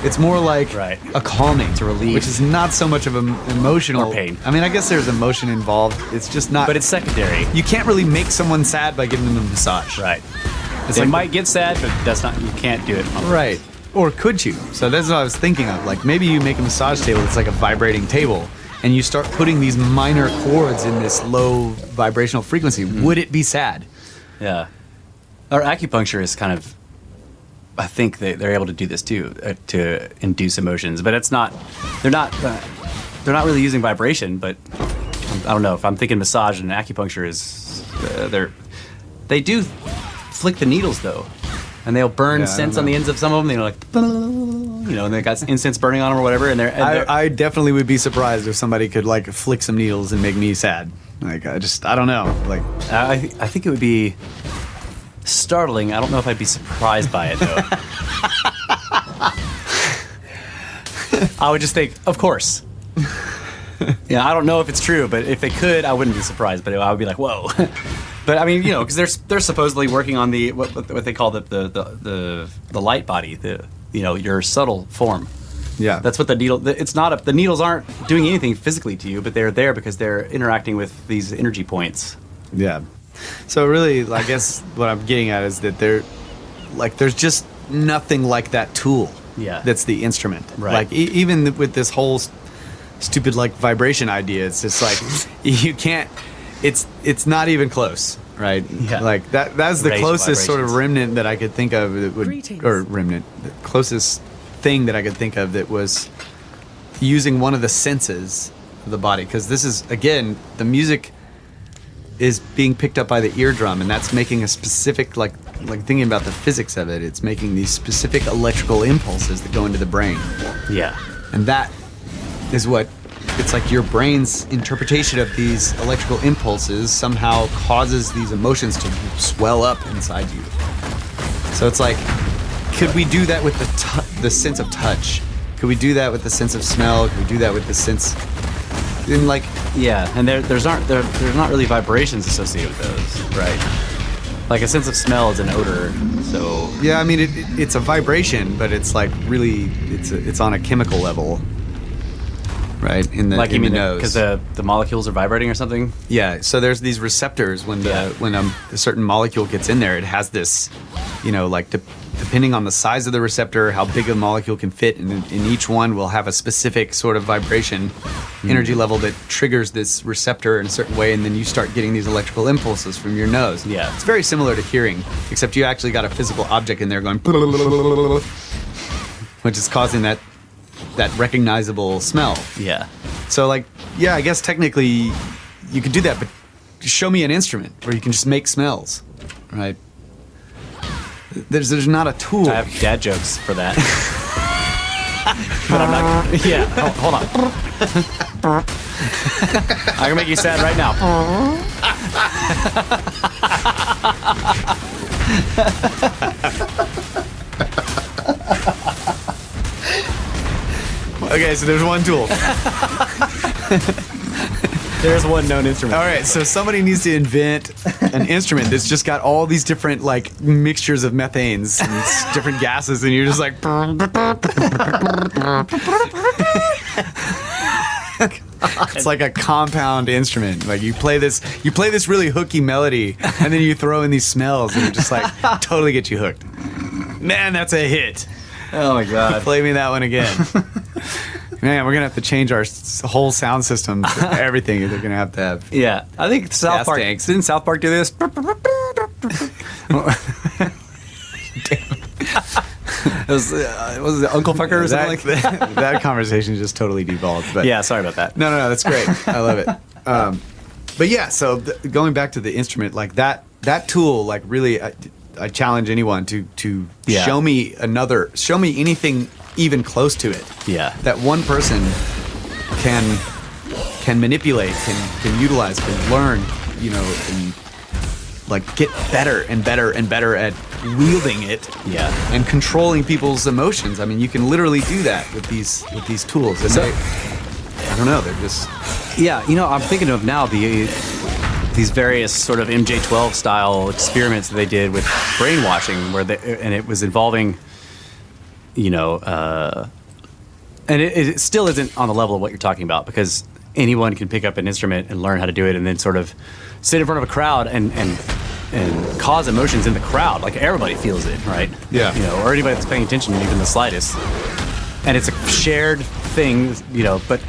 S3: It's more like a calming,
S2: it's a relief,
S3: which is not so much of an emotional
S2: or pain.
S3: I mean, I guess there's emotion involved. It's just not.
S2: But it's secondary.
S3: You can't really make someone sad by giving them a massage.
S2: Right.
S3: It's
S2: They
S3: like
S2: might get sad, but you can't do it.
S3: Right. Or could you? So that's what I was thinking of. Like maybe you make a massage table that's like a vibrating table, and you start putting these minor chords in this low vibrational frequency. Would it be sad?
S2: Yeah. Or acupuncture is kind of, I think they're able to do this too, to induce emotions. But they're not really using vibration. But I don't know, if I'm thinking massage and acupuncture is, they do flick the needles though. And they'll burn scents on the ends of some of them. And they got incense burning on them or whatever. And
S3: I definitely would be surprised if somebody could like flick some needles and make me sad. Like I don't know. Like
S2: I think it would be startling. I don't know if I'd be surprised by it though. I would just think, of course. I don't know if it's true, but if they could, I wouldn't be surprised. But I would be like, whoa. But I mean, because they're supposedly working on the what they call the light body, your subtle form.
S3: Yeah,
S2: that's what the needle. It's not the needles aren't doing anything physically to you, but they're there because they're interacting with these energy points.
S3: Yeah. So really, I guess what I'm getting at is that there's just nothing like that tool.
S2: Yeah.
S3: That's the instrument.
S2: Right.
S3: Like even with this whole stupid like vibration idea, it's just like you can't. It's not even close, right?
S2: Yeah.
S3: Like that's the
S2: Raised
S3: closest sort of
S2: vibrations.
S3: remnant that I could think of that would, the closest thing that I could think of that was using one of the senses of the body. Because this is, again, the music is being picked up by the eardrum, and that's making a specific, like thinking about the physics of it, it's making these specific electrical impulses that go into the brain.
S2: Yeah.
S3: And that is what, it's like your brain's interpretation of these electrical impulses somehow causes these emotions to swell up inside you. So it's like, could we do that with the sense of touch? Could we do that with the sense of smell? Could we do that with the sense, in like,
S2: yeah, and there's not really vibrations associated with those, right? Like a sense of smell is an odor, so
S3: yeah, I mean it's a vibration, but it's like really it's on a chemical level, right? In the nose,
S2: because the molecules are vibrating or something.
S3: Yeah, so there's these receptors when a certain molecule gets in there, it has this, like depending on the size of the receptor, how big a molecule can fit, and in each one will have a specific sort of vibration energy level that triggers this receptor in a certain way, and then you start getting these electrical impulses from your nose.
S2: Yeah.
S3: It's very similar to hearing, except you actually got a physical object in there going, which is causing that recognizable smell.
S2: Yeah.
S3: So I guess technically you could do that, but show me an instrument where you can just make smells, right? There's not a tool.
S2: I have dad jokes for that. But I'm not. Yeah, hold on. I can make you sad right now.
S3: Okay, so there's one tool.
S2: There's one known instrument.
S3: All right, so somebody needs to invent an instrument that's just got all these different mixtures of methanes and different gases, and you're just like. It's like a compound instrument. Like you play this really hooky melody, and then you throw in these smells, and it just like totally get you hooked. Man, that's a hit.
S2: Oh my god.
S3: Play me that one again. Man, we're gonna have to change our whole sound system. For everything they're gonna have.
S2: Yeah, I think South
S3: Gas
S2: Park.
S3: tanks.
S2: Didn't South Park do this? was it Uncle Fucker or something like that?
S3: That conversation just totally devolved. But
S2: Yeah, sorry about that.
S3: no, that's great. I love it. But yeah, so going back to the instrument, like that tool, like really, I challenge anyone to
S2: Yeah.
S3: show me anything even close to it.
S2: Yeah.
S3: That one person can manipulate, can utilize, can learn, and like get better and better and better at wielding it.
S2: Yeah.
S3: And controlling people's emotions. I mean, you can literally do that with these tools. And I don't know, they're just
S2: Yeah, I'm thinking of now these various sort of MJ12 style experiments that they did with brainwashing, and it was involving, and it still isn't on the level of what you're talking about, because anyone can pick up an instrument and learn how to do it, and then sort of sit in front of a crowd and cause emotions in the crowd. Like everybody feels it, right?
S3: Yeah.
S2: Or anybody that's paying attention, even the slightest. And it's a shared thing, but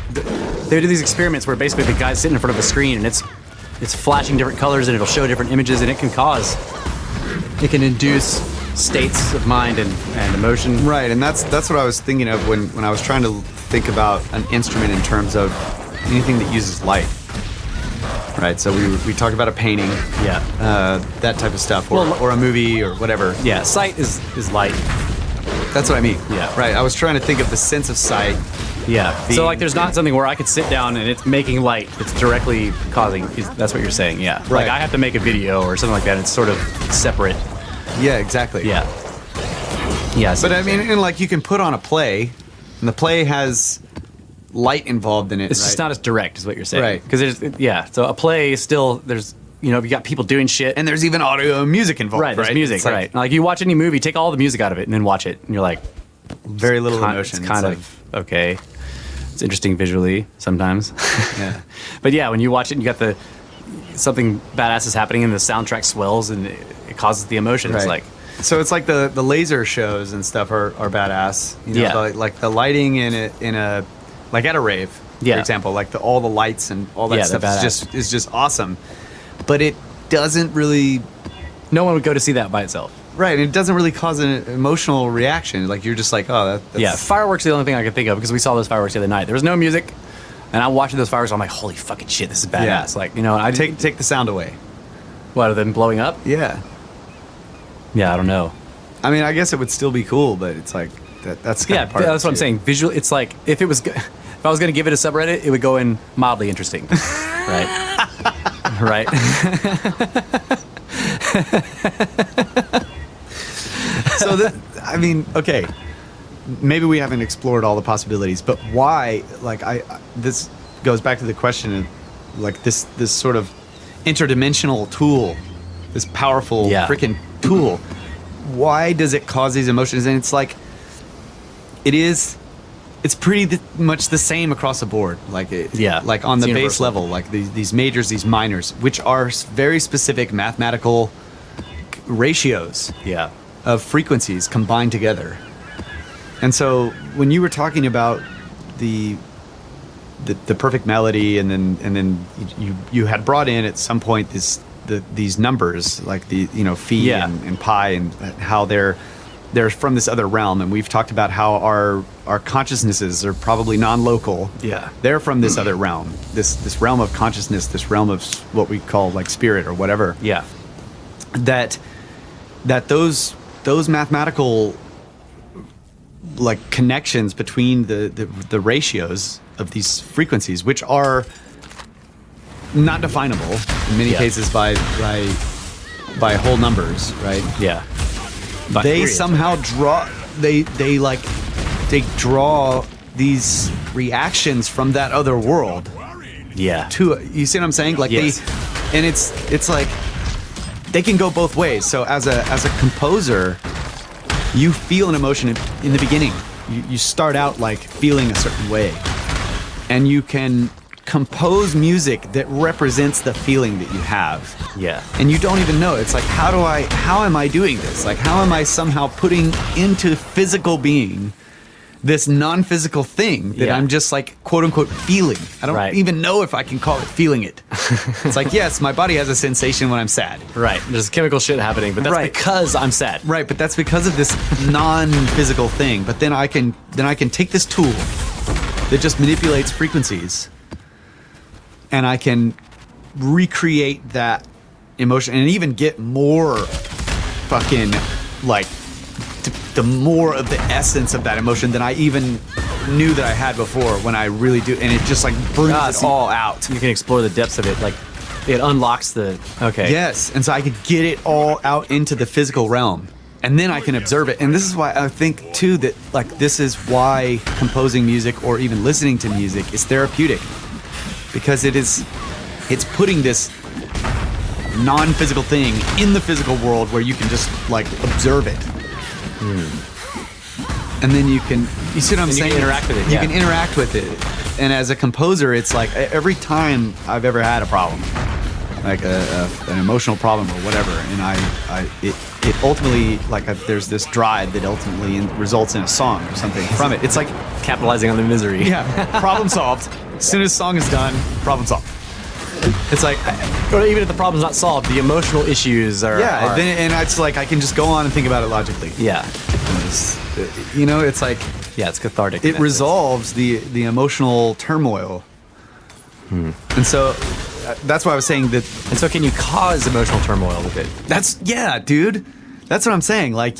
S2: they do these experiments where basically the guy's sitting in front of a screen and it's flashing different colors and it'll show different images, and it can induce states of mind and emotion.
S3: right. And that's what I was thinking of when I was trying to think about an instrument in terms of anything that uses light. Right. So we talked about a painting.
S2: Yeah.
S3: That type of stuff, or a movie or whatever.
S2: Yeah, sight is light.
S3: That's what I mean.
S2: Yeah.
S3: Right. I was trying to think of the sense of sight.
S2: Yeah. So like there's not something where I could sit down and it's making light. It's directly causing, that's what you're saying, yeah.
S3: Right.
S2: Like I have to make a video or something like that. It's sort of separate.
S3: Yeah, exactly.
S2: Yeah. Yeah.
S3: But I mean, and like you can put on a play, and the play has light involved in it.
S2: it's just not as direct is what you're saying.
S3: Right.
S2: Because so a play still, there's, you got people doing shit.
S3: And there's even audio and music involved.
S2: Right, there's music,
S3: It's like
S2: right. Like you watch any movie, take all the music out of it and then watch it. And you're like,
S3: Very little emotion.
S2: It's kind of, okay. It's interesting visually sometimes.
S3: Yeah.
S2: But yeah, when you watch it and you got something badass is happening and the soundtrack swells and it causes the emotion. It's like,
S3: so it's like the laser shows and stuff are badass.
S2: Yeah.
S3: Like the lighting in a like at a rave,
S2: Yeah.
S3: for example, like all the lights and all that
S2: Yeah,
S3: stuff
S2: they're
S3: is just awesome. But it doesn't really
S2: no one would go to see that by itself.
S3: right. It doesn't really cause an emotional reaction. Like you're just like, oh, that's
S2: Yeah, fireworks are the only thing I can think of because we saw those fireworks the other night. There was no music, and I'm watching those fireworks. I'm like, holy fucking shit, this is badass.
S3: Yeah.
S2: Like, I
S3: take the sound away.
S2: what, of them blowing up?
S3: Yeah.
S2: Yeah, I don't know.
S3: I mean, I guess it would still be cool, but it's like that's kind
S2: Yeah,
S3: of part of
S2: that's
S3: it
S2: what I'm
S3: too.
S2: saying. Visual, it's like if I was going to give it a subreddit, it would go in mildly interesting, right? Right.
S3: So I mean, okay, maybe we haven't explored all the possibilities, but why? Like, this goes back to the question of like this sort of interdimensional tool, this powerful freaking tool. Why does it cause these emotions? And it's like, it's pretty much the same across the board. Like, like on the base level, like these majors, these minors, which are very specific mathematical ratios.
S2: Yeah.
S3: Of frequencies combined together. And so when you were talking about the perfect melody, and then you had brought in at some point these numbers like the phi and pi, and how they're from this other realm, and we've talked about how our consciousnesses are probably non-local.
S2: Yeah.
S3: They're from this other realm, this realm of consciousness, this realm of what we call like spirit or whatever.
S2: Yeah.
S3: That those mathematical like connections between the ratios of these frequencies, which are not definable in many cases by whole numbers, right?
S2: Yeah.
S3: They somehow draw they draw these reactions from that other world.
S2: Yeah.
S3: You see what I'm saying? Like it's like they can go both ways. So as a composer, you feel an emotion in the beginning. You start out like feeling a certain way, and you can compose music that represents the feeling that you have.
S5: Yeah.
S3: And you don't even know. It's like, how am I doing this? Like, how am I somehow putting into physical being this non-physical thing that I'm just like, quote unquote, feeling? I don't even know if I can call it feeling it. It's like, yes, my body has a sensation when I'm sad.
S5: Right. There's chemical shit happening, but that's because I'm sad.
S3: Right, but that's because of this non-physical thing. But then I can take this tool that just manipulates frequencies, and I can recreate that emotion and even get more fucking like the more of the essence of that emotion than I even knew that I had before when I really do. And it just like brings it all out.
S5: You can explore the depths of it. Like it unlocks the,
S3: Yes. And so I could get it all out into the physical realm, and then I can observe it. And this is why I think too that like this is why composing music or even listening to music is therapeutic, because it's putting this non-physical thing in the physical world where you can just like observe it. And then you see what I'm saying?
S5: You can interact with it.
S3: You can interact with it. And as a composer, it's like every time I've ever had a problem, like an emotional problem or whatever, and it ultimately, like there's this drive that ultimately results in a song or something from it. It's like
S5: capitalizing on the misery.
S3: Yeah, problem solved. As soon as the song is done, problem solved. It's like,
S5: even if the problem's not solved, the emotional issues are.
S3: Yeah, and it's like I can just go on and think about it logically.
S5: Yeah,
S3: it's like,
S5: yeah, it's cathartic.
S3: It resolves the emotional turmoil. And so that's why I was saying that.
S5: And so, can you cause emotional turmoil with it?
S3: Dude. That's what I'm saying. Like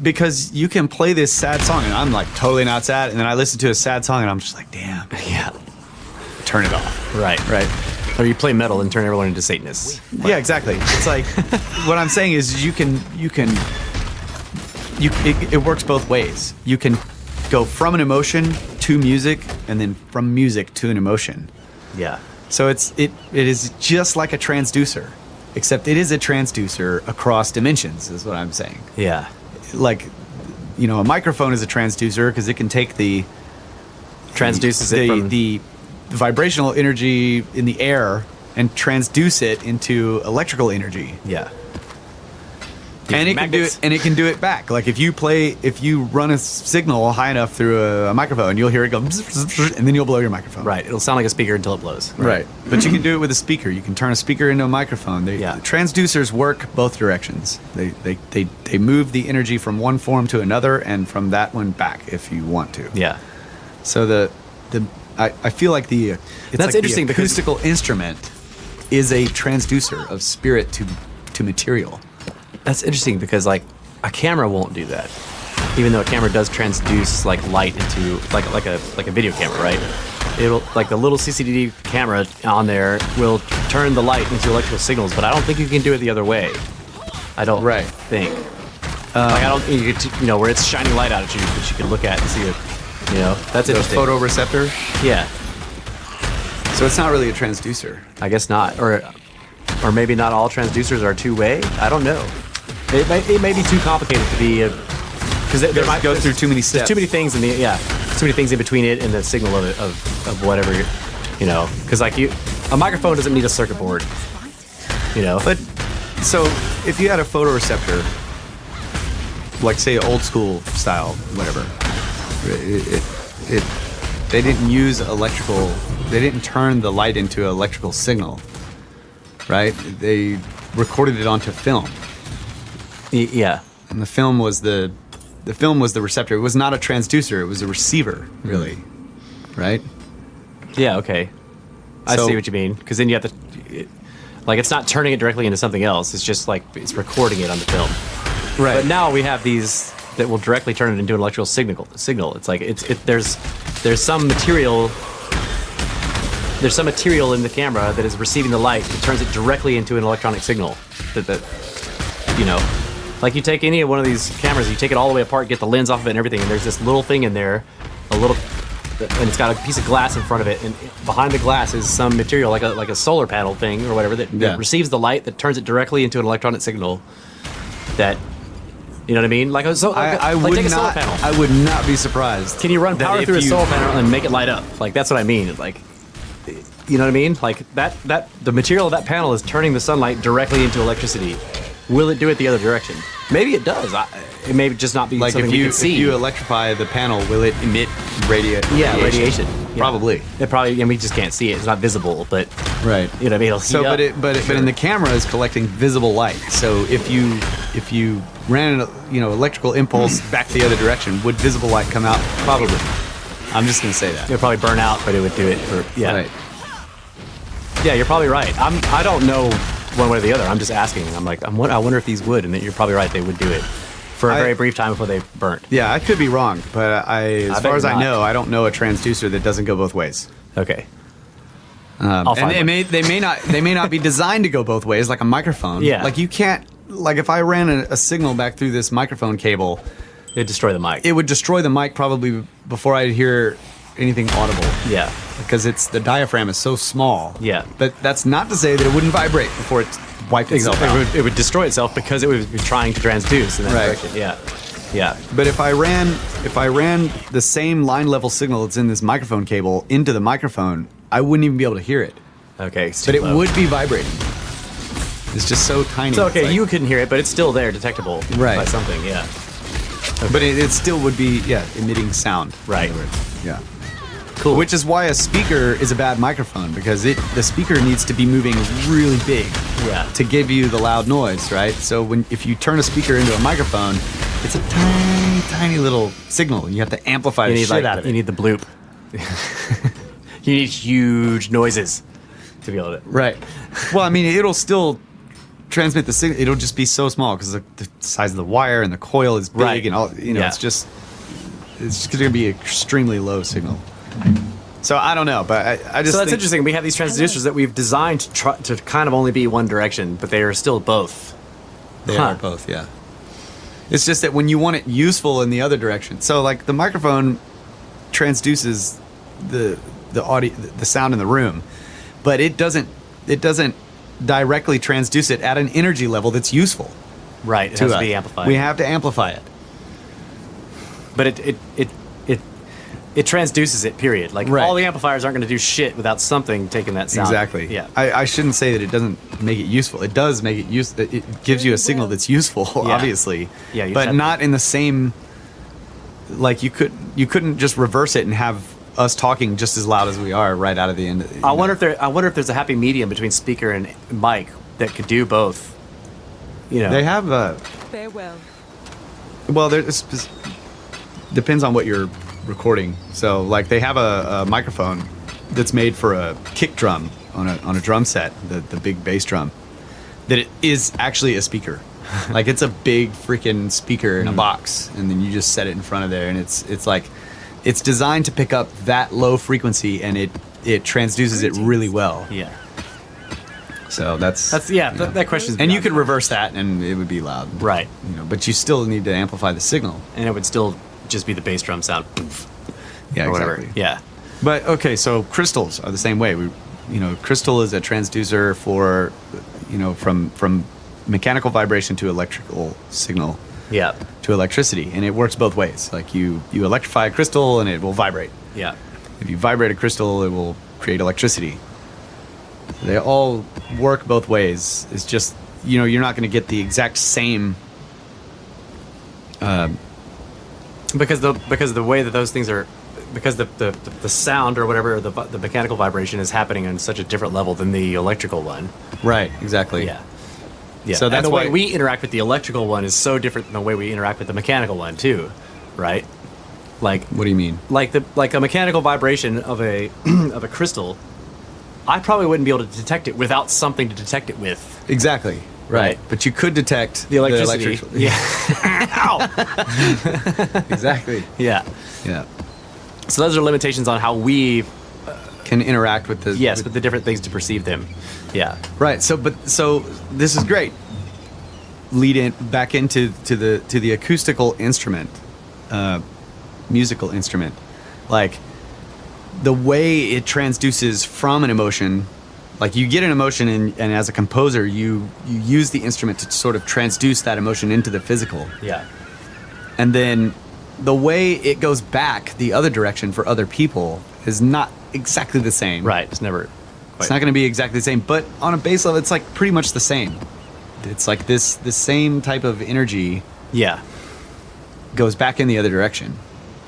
S3: because you can play this sad song and I'm like totally not sad, and then I listen to a sad song and I'm just like, damn.
S5: Yeah.
S3: Turn it off.
S5: Right. Or you play metal and turn everyone into Satanists.
S3: Yeah, exactly. It's like what I'm saying is it works both ways. You can go from an emotion to music, and then from music to an emotion.
S5: Yeah.
S3: So it is just like a transducer, except it is a transducer across dimensions, is what I'm saying.
S5: Yeah.
S3: Like, a microphone is a transducer because it can take the vibrational energy in the air and transduce it into electrical energy.
S5: Yeah.
S3: And it can do it back. Like if you run a signal high enough through a microphone, you'll hear it go, and then you'll blow your microphone.
S5: Right. It'll sound like a speaker until it blows.
S3: Right. But you can do it with a speaker. You can turn a speaker into a microphone. Transducers work both directions. They move the energy from one form to another, and from that one back if you want to.
S5: Yeah.
S3: So I feel like that's like
S5: interesting
S3: the acoustical instrument is a transducer of spirit to material.
S5: That's interesting because like a camera won't do that, even though a camera does transduce like light into like a video camera, right? It'll like the little CCD camera on there will turn the light into electrical signals, but I don't think you can do it the other way. I don't think. Like I don't where it's shining light out at you, which you can look at and see it. That's interesting.
S3: The photoreceptor?
S5: Yeah.
S3: So it's not really a transducer.
S5: I guess not, or maybe not all transducers are two-way. I don't know. It may be too complicated to be because there might
S3: go through too many steps.
S5: There's too many things too many things in between it and the signal of whatever because like a microphone doesn't need a circuit board.
S3: But so if you had a photoreceptor, like say old school style, whatever. They didn't use electrical. They didn't turn the light into an electrical signal, right? They recorded it onto film.
S5: Yeah,
S3: and the film was the receptor. It was not a transducer. It was a receiver, really, right?
S5: Yeah. Okay, I see what you mean. Because then you have to, it's not turning it directly into something else. It's just like it's recording it on the film.
S3: Right.
S5: But now we have these that will directly turn it into an electrical signal. It's like there's some material in the camera that is receiving the light. It turns it directly into an electronic signal. Like you take any of one of these cameras, you take it all the way apart, get the lens off of it and everything, and there's this little thing in there, and it's got a piece of glass in front of it, and behind the glass is some material like a solar panel thing or whatever that receives the light, that turns it directly into an electronic signal. That. You know what I mean? Take a solar panel.
S3: I would not be surprised.
S5: Can you run power through a solar panel and make it light up? Like that's what I mean. Like, You know what I mean? Like that the material of that panel is turning the sunlight directly into electricity. Will it do it the other direction? Maybe it does. It may just not be
S3: Like
S5: something
S3: if
S5: we
S3: you
S5: can see.
S3: if you electrify the panel, will it emit
S5: radiation. Yeah.
S3: Probably.
S5: It probably, and we just can't see it. It's not visible, but
S3: Right.
S5: you know what I mean? It'll
S3: So,
S5: heat up.
S3: but in the camera is collecting visible light. So if you ran an electrical impulse back the other direction, would visible light come out? Probably. I'm just gonna say that.
S5: It would probably burn out, but it would do it for
S3: Right.
S5: Yeah, you're probably right. I don't know one way or the other. I'm just asking. I'm like, I wonder if these would, and that you're probably right. They would do it for a very brief time before they burnt.
S3: Yeah, I could be wrong, but as
S5: bet
S3: far as
S5: you're
S3: I
S5: not.
S3: know, I don't know a transducer that doesn't go both ways.
S5: Okay.
S3: And
S5: find
S3: they
S5: one.
S3: may not be designed to go both ways, like a microphone.
S5: Yeah.
S3: Like you can't. Like if I ran a signal back through this microphone cable,
S5: It'd destroy the mic.
S3: it would destroy the mic probably before I'd hear anything audible.
S5: Yeah.
S3: Because the diaphragm is so small.
S5: Yeah.
S3: But that's not to say that it wouldn't vibrate before it wiped itself out.
S5: It would destroy itself because it would be trying to transduce in that
S3: Right.
S5: direction. Yeah. Yeah.
S3: But if I ran the same line level signal that's in this microphone cable into the microphone, I wouldn't even be able to hear it.
S5: Okay. It's
S3: But
S5: too
S3: it
S5: low.
S3: would be vibrating. It's just so tiny.
S5: It's okay.
S3: It's like-
S5: You couldn't hear it, but it's still there, detectable
S3: Right.
S5: by something. Yeah.
S3: But it still would be emitting sound.
S5: Right.
S3: In other words. Yeah.
S5: Cool.
S3: Which is why a speaker is a bad microphone, because the speaker needs to be moving really big
S5: Yeah.
S3: to give you the loud noise, right? So if you turn a speaker into a microphone, it's a tiny, tiny little signal. You have to amplify the shit out of it.
S5: You need the bloop. You need huge noises to be able to.
S3: Right. Well, I mean, it'll still transmit the signal. It'll just be so small because the size of the wire and the coil is big,
S5: Right.
S3: and all.
S5: Yeah.
S3: It's just going to be an extremely low signal. So I don't know, but I just
S5: So that's
S3: think,
S5: interesting. We have these transducers that we've designed to kind of only be one direction, but they are still both.
S3: They
S5: Huh.
S3: are both, yeah. It's just that when you want it useful in the other direction, so like the microphone transduces the audio, the sound in the room, but it doesn't directly transduce it at an energy level that's useful
S5: Right. It
S3: to
S5: has
S3: us.
S5: to be amplified.
S3: We have to amplify it.
S5: But it transduces it, period. Like
S3: Right.
S5: all the amplifiers aren't going to do shit without something taking that sound.
S3: Exactly.
S5: Yeah.
S3: I shouldn't say that it doesn't make it useful. It does make it it gives you a signal that's useful,
S5: Yeah.
S3: obviously.
S5: Yeah, you
S3: but
S5: have-
S3: not in the same. Like you couldn't just reverse it and have us talking just as loud as we are right out of the end.
S5: I wonder if there's a happy medium between speaker and mic that could do both. You know.
S3: They have
S6: Farewell.
S3: well, depends on what you're recording. So like they have a microphone that's made for a kick drum on a drum set, the big bass drum, that it is actually a speaker. Like it's a big freaking speaker in a box, and then you just set it in front of there, and it's like it's designed to pick up that low frequency, and it transduces it really well.
S5: Yeah.
S3: So that's
S5: that question is
S3: and you
S5: beyond
S3: could
S5: me.
S3: reverse that, and it would be loud,
S5: Right.
S3: But you still need to amplify the signal.
S5: And it would still just be the bass drum sound. Poof,
S3: Yeah,
S5: or whatever.
S3: exactly.
S5: Yeah.
S3: But okay, so crystals are the same way. Crystal is a transducer for, from mechanical vibration to electrical signal
S5: Yeah.
S3: to electricity, and it works both ways. Like you electrify a crystal, and it will vibrate.
S5: Yeah.
S3: If you vibrate a crystal, it will create electricity. They all work both ways. It's just you're not going to get the exact same.
S5: Because the way that those things are, because the sound or whatever, the mechanical vibration is happening on such a different level than the electrical one.
S3: Right. Exactly.
S5: Yeah. Yeah.
S3: So
S5: and
S3: that's
S5: the way
S3: why-
S5: we interact with the electrical one is so different than the way we interact with the mechanical one too, right? Like
S3: What do you mean?
S5: like a mechanical vibration of a of a crystal, I probably wouldn't be able to detect it without something to detect it with.
S3: Exactly. Right.
S5: Right.
S3: But you could detect
S5: The electricity.
S3: electric-
S5: Yeah. Ow.
S3: Exactly.
S5: Yeah.
S3: Yeah.
S5: So those are limitations on how we
S3: Can interact with the
S5: with the different things to perceive them. Yeah.
S3: Right. So this is great. Lead in back into the acoustical instrument, musical instrument, like the way it transduces from an emotion. Like you get an emotion, and as a composer, you use the instrument to sort of transduce that emotion into the physical,
S5: Yeah.
S3: and then the way it goes back the other direction for other people is not exactly the same.
S5: Right. It's never.
S3: It's not going to be exactly the same, but on a bass level, it's like pretty much the same. It's like the same type of energy.
S5: Yeah.
S3: Goes back in the other direction.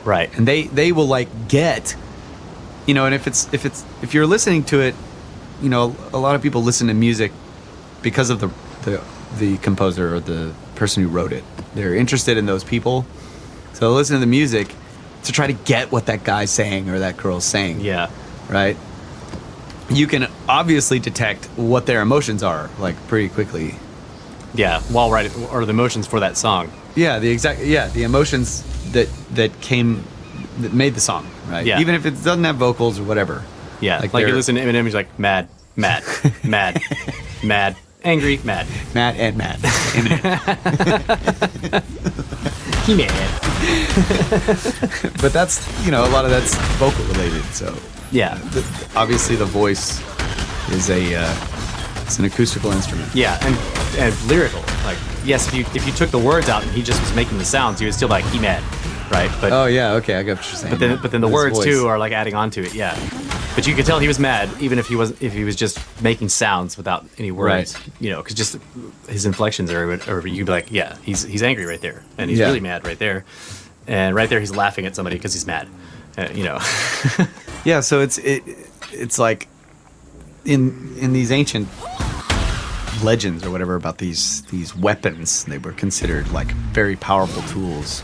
S5: Right.
S3: And they will like get, and if you're listening to it, a lot of people listen to music because of the composer or the person who wrote it. They're interested in those people. So they'll listen to the music to try to get what that guy's saying or that girl's saying.
S5: Yeah.
S3: Right? You can obviously detect what their emotions are, like, pretty quickly.
S5: Yeah, while writing, or the emotions for that song.
S3: Yeah, the emotions that made the song, right?
S5: Yeah.
S3: Even if it doesn't have vocals or whatever.
S5: Yeah, like you listen to Eminem, he's like, mad, mad, mad, mad, angry, mad.
S3: Mad and mad.
S5: He mad.
S3: But that's, a lot of that's vocal related, so.
S5: Yeah.
S3: Obviously the voice is it's an acoustical instrument.
S5: Yeah, and lyrical. Like, yes, if you took the words out and he just was making the sounds, you would still be like, he mad, right? But
S3: oh yeah, okay, I get what you're saying.
S5: But then the words
S3: voice.
S5: too are like adding on to it, yeah. But you could tell he was mad, even if he was just making sounds without any words,
S3: Right.
S5: Because just his inflections or you'd be like, yeah, he's angry right there, and he's really mad right there, and right there he's laughing at somebody because he's mad,
S3: Yeah, so it's like in these ancient legends or whatever about these weapons, they were considered like very powerful tools,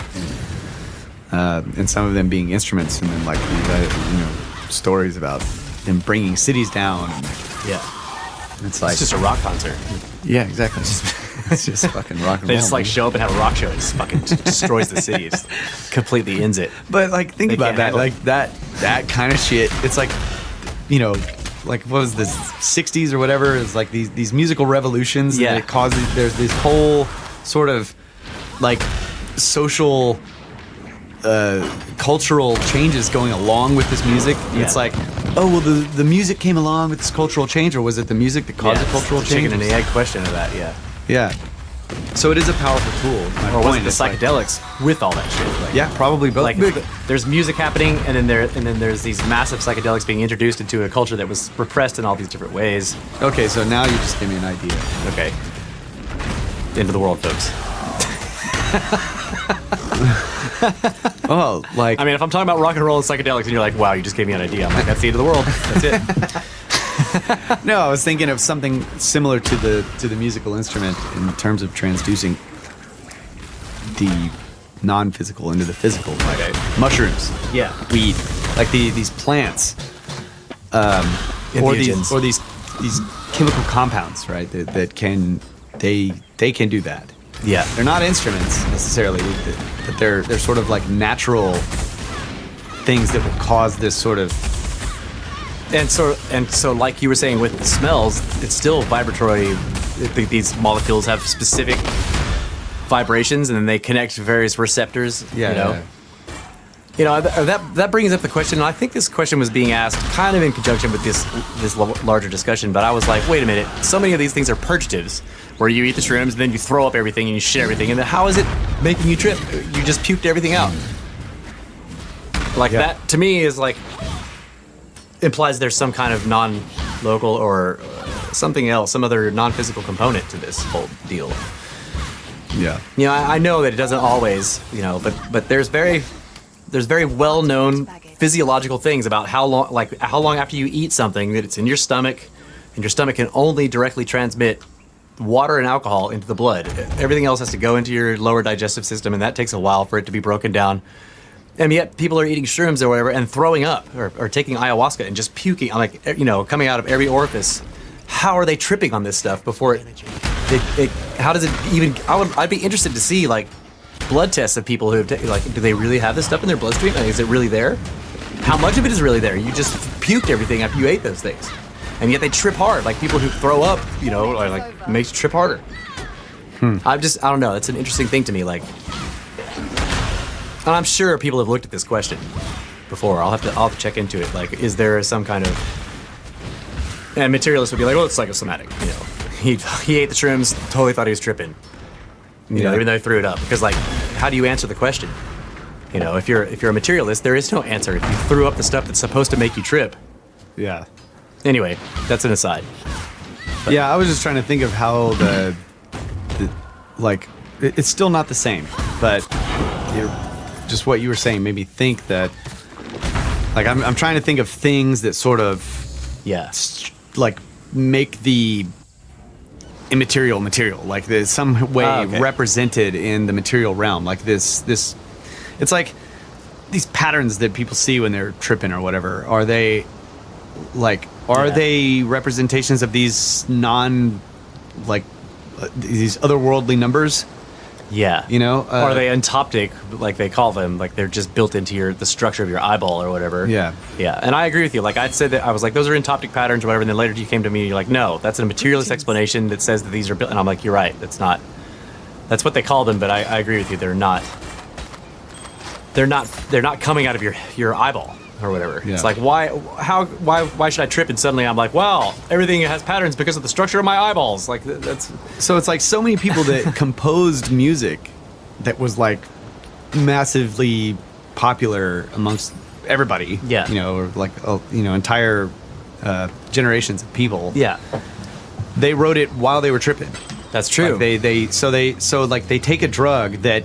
S3: and some of them being instruments, and then like these stories about them bringing cities down.
S5: Yeah,
S3: it's like
S5: it's just a rock concert.
S3: Yeah, exactly. It's just fucking rock and roll.
S5: They just like show up and have a rock show. It just fucking destroys the city. It just completely ends it.
S3: But like, think
S5: They
S3: about
S5: can't
S3: that.
S5: handle
S3: Like that kind of shit. It's like, like what was this 60s or whatever? It's like these musical revolutions.
S5: Yeah.
S3: And it causes there's this whole sort of like social, cultural changes going along with this music. And
S5: Yeah.
S3: it's like, oh well, the music came along with this cultural change, or was it the music that caused the cultural
S5: it's the
S3: change?
S5: chicken and the egg question of that. Yeah.
S3: Yeah. So it is a powerful tool. My
S5: Or was it
S3: point
S5: the
S3: is, like,
S5: psychedelics with all that shit? Like,
S3: yeah, probably both.
S5: Like there's music happening, and then there's these massive psychedelics being introduced into a culture that was repressed in all these different ways.
S3: Okay, so now you just give me an idea.
S5: Okay. Into the world, folks.
S3: Oh, like
S5: I mean, if I'm talking about rock and roll and psychedelics, and you're like, "Wow, you just gave me an idea," I'm like, "That's the end of the world. That's it."
S3: no, I was thinking of something similar to the musical instrument in terms of transducing the non-physical into the physical, like mushrooms,
S5: Yeah.
S3: weed, like these plants, or these chemical compounds, right? That can they can do that.
S5: Yeah.
S3: They're not instruments necessarily, but they're sort of like natural things that will cause this sort of.
S5: And so, like you were saying with the smells, it's still vibratory. These molecules have specific vibrations, and then they connect to various receptors. That brings up the question. And I think this question was being asked kind of in conjunction with this larger discussion. But I was like, wait a minute. So many of these things are purgatives, where you eat the shrooms, and then you throw up everything and you shit everything, and then how is it making you trip? You just puked everything out. Like that to me is like. Implies there's some kind of non-local or something else, some other non-physical component to this whole deal.
S3: Yeah.
S5: I know that it doesn't always, but there's very well-known physiological things about how long after you eat something that it's in your stomach, and your stomach can only directly transmit water and alcohol into the blood. Everything else has to go into your lower digestive system, and that takes a while for it to be broken down. And yet people are eating shrooms or whatever and throwing up or taking ayahuasca and just puking, like, coming out of every orifice. How are they tripping on this stuff before it how does it even, I'd be interested to see like blood tests of people who have do they really have this stuff in their bloodstream? Like, is it really there? How much of it is really there? You just puked everything after you ate those things. And yet they trip hard, like people who throw up, like makes you trip harder. I don't know, it's an interesting thing to me, like. And I'm sure people have looked at this question before. I'll have to check into it. Like, is there some kind of... And materialists would be like, oh, it's psychosomatic. He ate the shrooms, totally thought he was tripping. Even though he threw it up. Because, like, how do you answer the question? If you're a materialist, there is no answer. If you threw up the stuff that's supposed to make you trip.
S3: Yeah.
S5: Anyway, that's an aside.
S3: Yeah, I was just trying to think of how like, it's still not the same, but just what you were saying made me think that, like, I'm trying to think of things that sort of, like, make the immaterial material, like there's some way represented in the material realm, like this. It's like these patterns that people see when they're tripping or whatever. Are they representations of these these otherworldly numbers?
S5: Yeah.
S3: You know?
S5: Or are they entoptic, like they call them, like they're just built into the structure of your eyeball or whatever.
S3: Yeah.
S5: Yeah. And I agree with you. Like I'd said that I was like, those are entoptic patterns or whatever. And then later you came to me and you're like, no, that's a materialist explanation that says that these are built. And I'm like, you're right. That's what they call them. But I agree with you. They're not coming out of your eyeball or whatever. Yeah. It's like, why should I trip? And suddenly I'm like, well, everything has patterns because of the structure of my eyeballs. Like that's.
S3: So it's like so many people that composed music that was like massively popular amongst everybody.
S5: Yeah.
S3: You know, or like, entire generations of people.
S5: Yeah.
S3: They wrote it while they were tripping.
S5: That's true.
S3: Like they take a drug that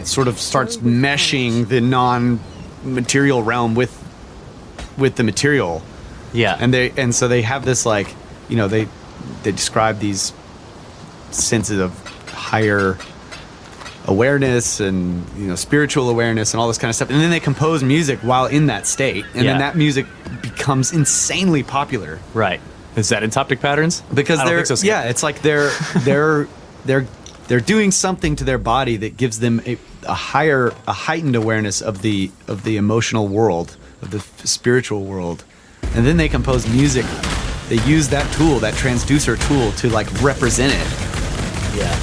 S3: sort of starts meshing the non-material realm with the material.
S5: Yeah.
S3: And so they have this, like, you know, they describe these senses of higher awareness and, you know, spiritual awareness and all this kind of stuff. And then they compose music while in that state. And then that music becomes insanely popular.
S5: Right. Is that entoptic patterns?
S3: Because
S5: I don't think so, Scott.
S3: yeah, it's like they're doing something to their body that gives them a heightened awareness of the emotional world, of the spiritual world, and then they compose music. They use that tool, that transducer tool, to like represent it.
S5: Yeah.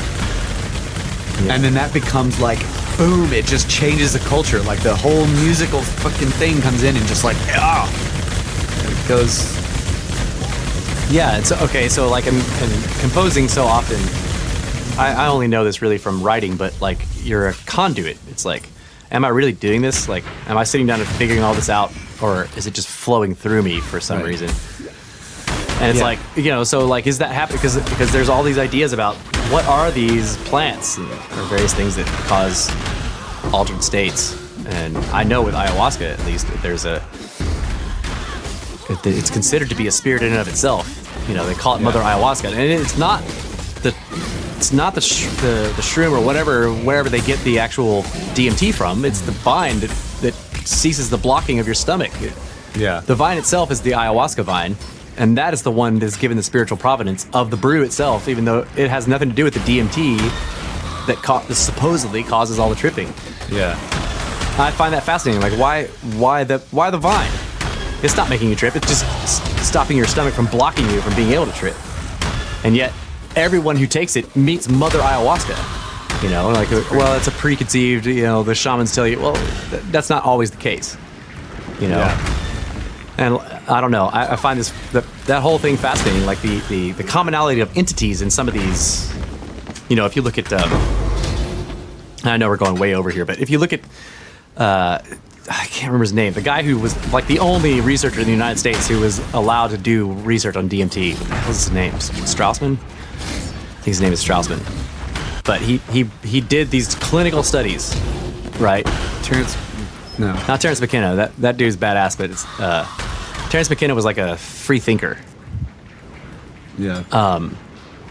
S3: And then that becomes like, boom! It just changes the culture. Like the whole musical fucking thing comes in and just like, it goes.
S5: Yeah. It's okay. So like, in composing so often. I only know this really from writing, but like you're a conduit. It's like, am I really doing this? Like, am I sitting down and figuring all this out, or is it just flowing through me for some reason? And it's like, you know, so like, is that happening? Because there's all these ideas about what are these plants or various things that cause altered states. And I know with ayahuasca, at least, it's considered to be a spirit in and of itself. You know, they call it Mother Ayahuasca, and it's not the shroom or whatever, wherever they get the actual DMT from. It's the vine that ceases the blocking of your stomach.
S3: Yeah.
S5: The vine itself is the ayahuasca vine, and that is the one that's given the spiritual provenance of the brew itself, even though it has nothing to do with the DMT that supposedly causes all the tripping.
S3: Yeah.
S5: I find that fascinating. Like, why the vine? It's not making you trip. It's just stopping your stomach from blocking you from being able to trip. And yet, everyone who takes it meets Mother Ayahuasca. You know, like, well, it's a preconceived, you know, the shamans tell you, well, that's not always the case. You know? Yeah. And I don't know. I find that whole thing fascinating, like the commonality of entities in some of these, you know, if you look at, I know we're going way over here, but if you look at, I can't remember his name, the guy who was like the only researcher in the United States who was allowed to do research on DMT. What the hell is his name? Straussman? I think his name is Straussman. But he did these clinical studies, right? Not Terrence McKenna. That dude's badass, but it's Terrence McKenna was like a free thinker.
S3: Yeah.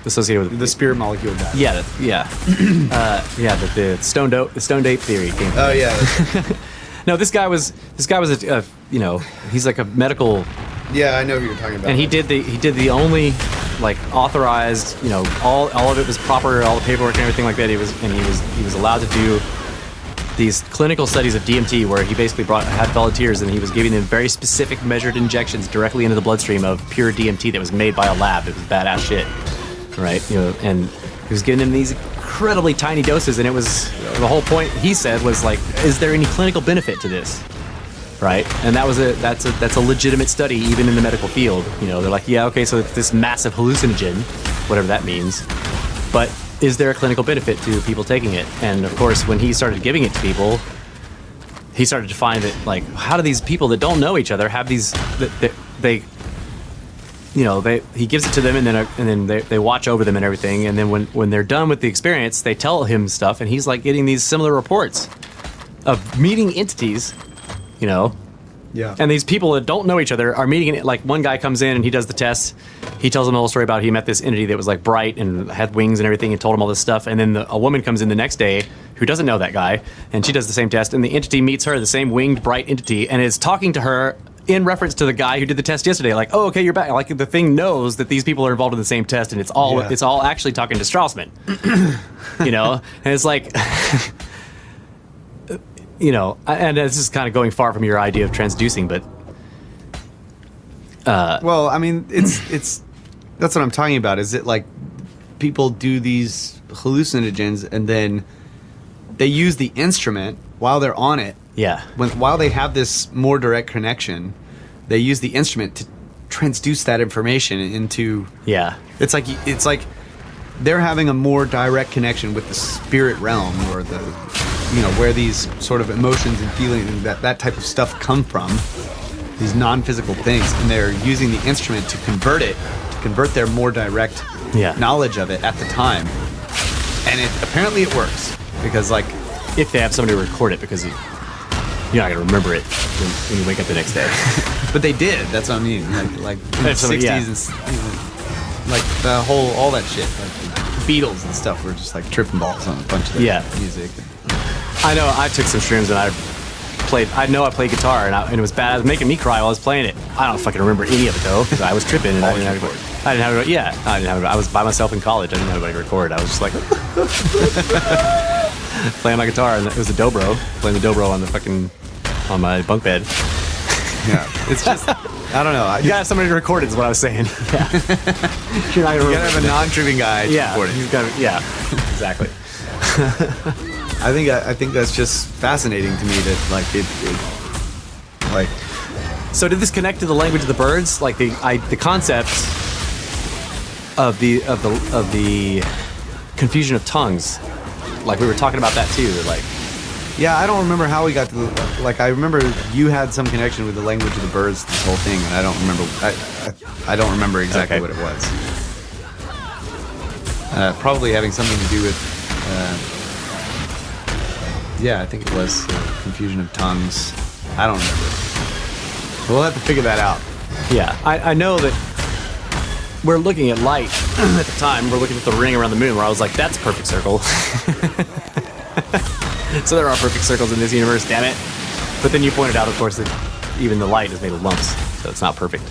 S5: Associated with
S3: the spirit molecule guy.
S5: Yeah, the stoned ape theory came from.
S3: Oh yeah.
S5: No, this guy was a you know, he's like a medical.
S3: Yeah, I know who you're talking about.
S5: And he did the only like authorized, you know, all of it was proper, all the paperwork and everything like that. He was allowed to do these clinical studies of DMT where he basically had volunteers and he was giving them very specific measured injections directly into the bloodstream of pure DMT that was made by a lab. It was badass shit, right? You know, and he was giving them these incredibly tiny doses, and it was the whole point. He said was like, is there any clinical benefit to this? Right, and that's a legitimate study even in the medical field. You know, they're like, yeah, okay, so it's this massive hallucinogen, whatever that means, but is there a clinical benefit to people taking it? And of course, when he started giving it to people, he started to find that, like, how do these people that don't know each other have these? he gives it to them, and then they watch over them and everything. And then when they're done with the experience, they tell him stuff, and he's like getting these similar reports of meeting entities,
S3: Yeah.
S5: And these people that don't know each other are meeting it. Like one guy comes in and he does the test. He tells them the whole story about he met this entity that was like bright and had wings and everything, and told him all this stuff. And then a woman comes in the next day who doesn't know that guy, and she does the same test. And the entity meets her, the same winged bright entity, and is talking to her in reference to the guy who did the test yesterday. Like, oh, okay, you're back. Like the thing knows that these people are involved in the same test, and it's all actually talking to Straussman. And it's like. And this is kind of going far from your idea of transducing, but
S3: well, I mean, it's that's what I'm talking about. Is it like people do these hallucinogens and then they use the instrument while they're on it?
S5: Yeah.
S3: While they have this more direct connection, they use the instrument to transduce that information into. Yeah. It's like they're having a more direct connection with the spirit realm, or the, where these sort of emotions and feelings and that type of stuff come from, these non-physical things, and they're using the instrument to convert their more direct knowledge of it at the time. And apparently it works, because like,
S5: if they have somebody to record it, because you're not gonna remember it when you wake up the next day.
S3: But they did. That's what I mean. Like in the 60s and like all that shit, like the Beatles and stuff were just like tripping balls on a bunch of that music.
S5: I know. I took some shrooms and I played guitar, and it was bad. It was making me cry while I was playing it. I don't fucking remember any of it though, because I was tripping and I didn't have it. I was by myself in college. I didn't have anybody to record. I was just like playing my guitar, and it was a dobro, playing the dobro on my bunk bed.
S3: Yeah, it's just. I don't know.
S5: You gotta have somebody to record it, is what I was saying. Yeah.
S3: You gotta have a non-tripping guy to record it.
S5: Exactly.
S3: I think that's just fascinating to me that like.
S5: So did this connect to the language of the birds? Like the concept of the confusion of tongues? Like we were talking about that too. Like.
S3: Yeah, I don't remember how we got to I remember you had some connection with the language of the birds, this whole thing, and I don't remember. I don't remember exactly what it was. Probably having something to do with. I think it was confusion of tongues. I don't remember. We'll have to figure that out.
S5: Yeah, I know that we're looking at light at the time. We're looking at the ring around the moon, where I was like, "That's a perfect circle." So there are perfect circles in this universe, damn it. But then you pointed out, of course, that even the light is made of lumps, so it's not perfect.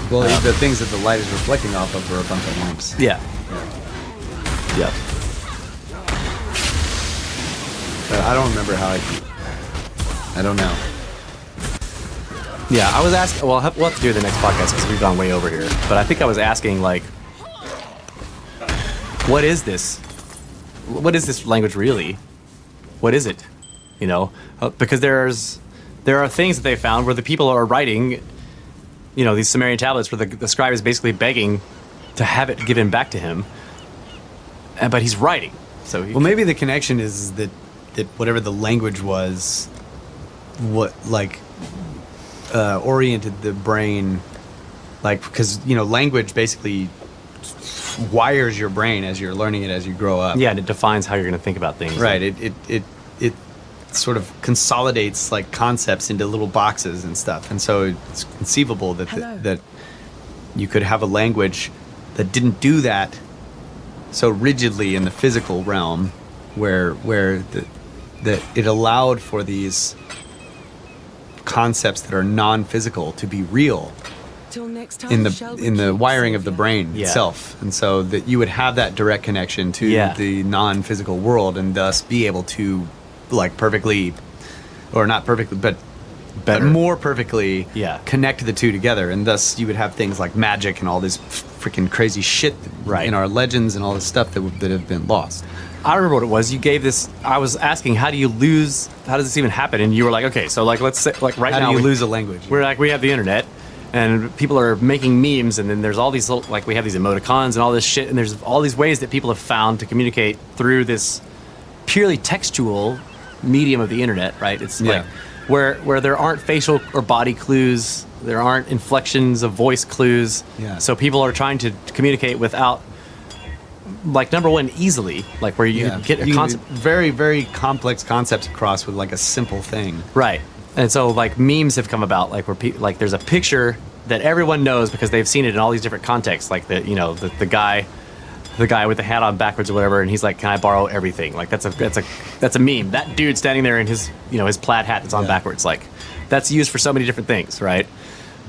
S3: Well, the things that the light is reflecting off of are a bunch of lumps.
S5: Yeah.
S3: I don't remember how I don't know.
S5: Yeah, I was asking, we'll have to do the next podcast because we've gone way over here. But I think I was asking, like, what is this? What is this language really? What is it? Because there are things that they found where the people are writing, these Sumerian tablets where the scribe is basically begging to have it given back to him, but he's writing. So
S3: maybe the connection is that whatever the language was, oriented the brain, because language basically wires your brain as you're learning it as you grow up.
S5: Yeah, and it defines how you're going to think about things.
S3: Right. It sort of consolidates like concepts into little boxes and stuff, and so it's conceivable that you could have a language that didn't do that so rigidly in the physical realm, where that it allowed for these concepts that are non-physical to be real in the wiring of the brain itself, and so that you would have that direct connection to the non-physical world, and thus be able to perfectly, or not perfectly, but more perfectly connect the two together, and thus you would have things like magic and all this freaking crazy shit in our legends and all this stuff that have been lost.
S5: I remember what it was. You gave this. I was asking, how does this even happen? And you were like, okay, so let's say right now,
S3: how do you lose a language?
S5: We're like, we have the internet, and people are making memes, and then there's all these little, we have these emoticons and all this shit, and there's all these ways that people have found to communicate through this purely textual medium of the internet, right? It's where there aren't facial or body clues, there aren't inflections of voice clues.
S3: Yeah.
S5: So people are trying to communicate without, like, number one, easily, like where you get a
S3: You can
S5: concept.
S3: very, very complex concepts across with like a simple thing.
S5: Right. And so, like, memes have come about, like, where like there's a picture that everyone knows because they've seen it in all these different contexts, like the guy with the hat on backwards or whatever, and he's like, "Can I borrow everything?" Like that's a meme. That dude standing there in his his plaid hat that's on backwards, like that's used for so many different things, right?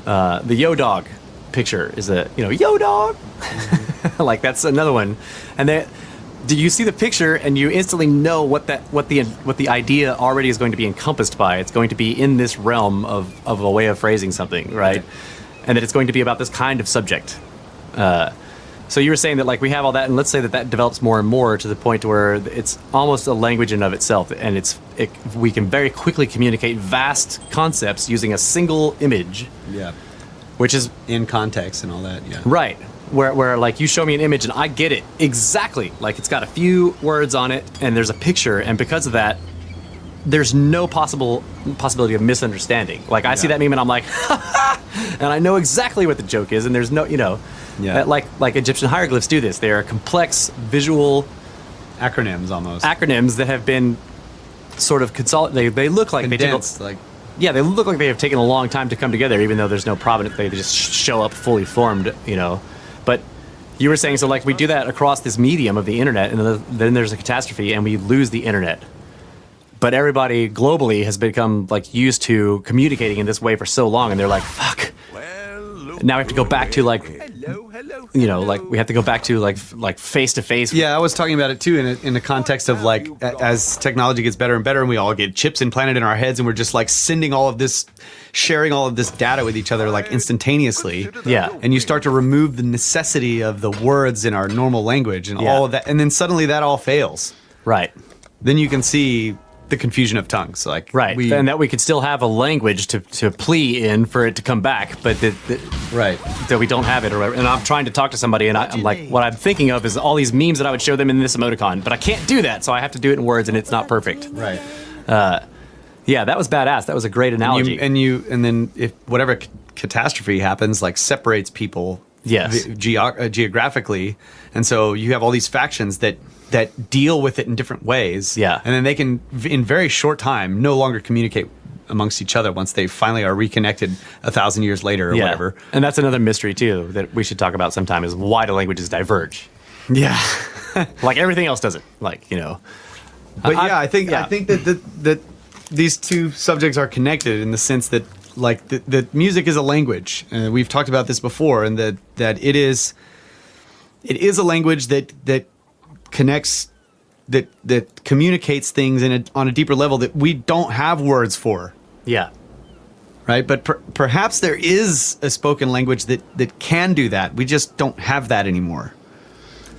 S5: The Yo Dog picture is a Yo Dog, like that's another one, and do you see the picture and you instantly know what the idea already is going to be encompassed by? It's going to be in this realm of a way of phrasing something, right? And that it's going to be about this kind of subject. So you were saying that, like, we have all that, and let's say that develops more and more to the point where it's almost a language in of itself, and we can very quickly communicate vast concepts using a single image.
S3: Yeah.
S5: Which is
S3: in context and all that. Yeah.
S5: Right. Where like you show me an image and I get it exactly. Like it's got a few words on it and there's a picture, and because of that, there's no possibility of misunderstanding. Like I see that meme and I'm like, and I know exactly what the joke is, and there's no, like Egyptian hieroglyphs do this. They are complex visual
S3: acronyms
S5: that have been sort of consolidated. They look like
S3: condensed,
S5: they look like they have taken a long time to come together, even though there's no provenance. They just show up fully formed, But you were saying, so like we do that across this medium of the internet, and then there's a catastrophe and we lose the internet. But everybody globally has become like used to communicating in this way for so long, and they're like, fuck. Now we have to go back to like, like we have to go back to like face to face.
S3: Yeah, I was talking about it too in the context of like as technology gets better and better, and we all get chips implanted in our heads, and we're just like sharing all of this data with each other like instantaneously.
S5: Yeah,
S3: and you start to remove the necessity of the words in our normal language and all of that, and then suddenly that all fails.
S5: Right.
S3: Then you can see the confusion of tongues, like
S5: and that we could still have a language to plea in for it to come back, but that we don't have it, or and I'm trying to talk to somebody, and I'm like, what I'm thinking of is all these memes that I would show them in this emoticon, but I can't do that, so I have to do it in words, and it's not perfect.
S3: Right.
S5: Yeah, that was badass. That was a great analogy.
S3: And then if whatever catastrophe happens, like separates people, geographically, and so you have all these factions that deal with it in different ways.
S5: Yeah.
S3: And then they can, in very short time, no longer communicate amongst each other once they finally are reconnected 1,000 years later or whatever.
S5: And that's another mystery, too, that we should talk about sometime, is why do languages diverge?
S3: Yeah.
S5: Like everything else doesn't. Like,
S3: But I think that these two subjects are connected in the sense that, like, the music is a language. We've talked about this before, and that it is a language that connects, that communicates things on a deeper level that we don't have words for.
S5: Yeah.
S3: Right? But perhaps there is a spoken language that can do that. We just don't have that anymore.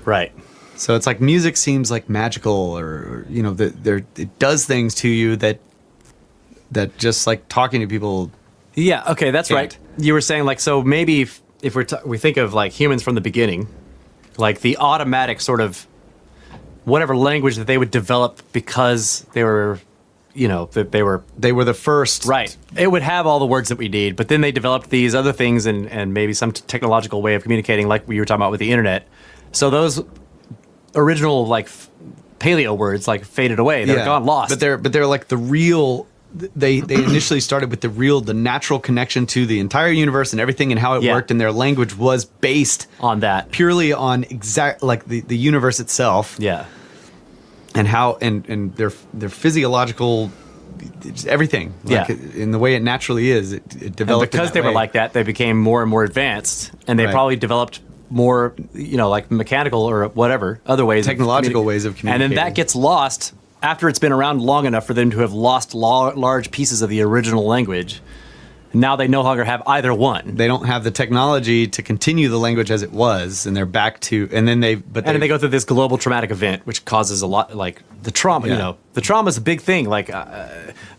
S5: Right.
S3: So it's like music seems like magical, or it does things to you that just like talking to people.
S5: Yeah, okay, that's right. You were saying, like, so maybe if we think of like humans from the beginning, like the automatic sort of whatever language that they would develop because they were, they were the first. Right. It would have all the words that we need, but then they developed these other things and maybe some technological way of communicating, like we were talking about with the internet. So those original like paleo words like faded away. They're gone, lost.
S3: But they're like the real. They initially started with the natural connection to the entire universe and everything and how it worked, and their language was based
S5: on that,
S3: purely on exact like the universe itself.
S5: Yeah,
S3: and how and their physiological everything. Like in the way it naturally is, it developed.
S5: And because they were like that, they became more and more advanced, and they probably developed more, like mechanical or whatever other ways,
S3: technological ways of communicating.
S5: And then that gets lost after it's been around long enough for them to have lost large pieces of the original language. Now they no longer have either one.
S3: They don't have the technology to continue the language as it was, and they're back to. And then they
S5: go through this global traumatic event, which causes a lot, like the trauma. The trauma is a big thing. Like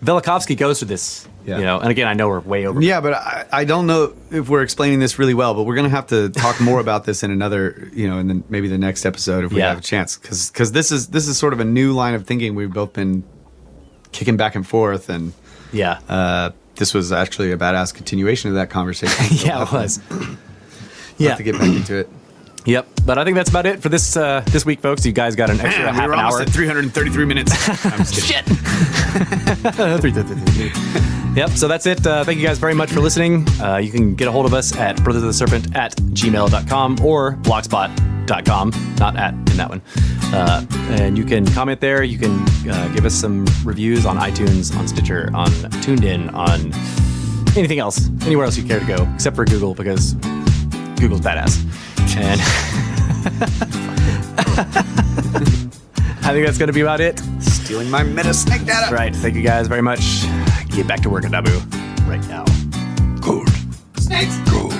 S5: Velikovsky goes through this. And again, I know we're way over.
S3: Yeah, but I don't know if we're explaining this really well. But we're going to have to talk more about this in another, in then maybe the next episode if we have a chance, because this is sort of a new line of thinking we've both been kicking back and forth, and
S2: Yeah.
S3: This was actually a badass continuation of that conversation. So
S2: Yeah, it was.
S3: We'll have to get back into it.
S2: Yep. But I think that's about it for this week, folks. You guys got an extra
S3: Man,
S2: half
S3: we were
S2: an
S3: almost
S2: hour.
S3: at 333 minutes. I'm just kidding.
S2: Shit. Yep. So that's it. Thank you guys very much for listening. You can get a hold of us at brothersoftheserpent@gmail.com or blogspot.com. Not at in that one. And you can comment there. You can give us some reviews on iTunes, on Stitcher, on TuneIn, on anything else, anywhere else you care to go, except for Google, because Google's badass. And I think that's going to be about it.
S3: Stealing my meta snake data.
S2: Right. Thank you guys very much. Get back to work at Nabu right now.
S3: Gold. Snakes. Gold.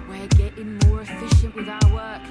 S6: We're getting more efficient with our work.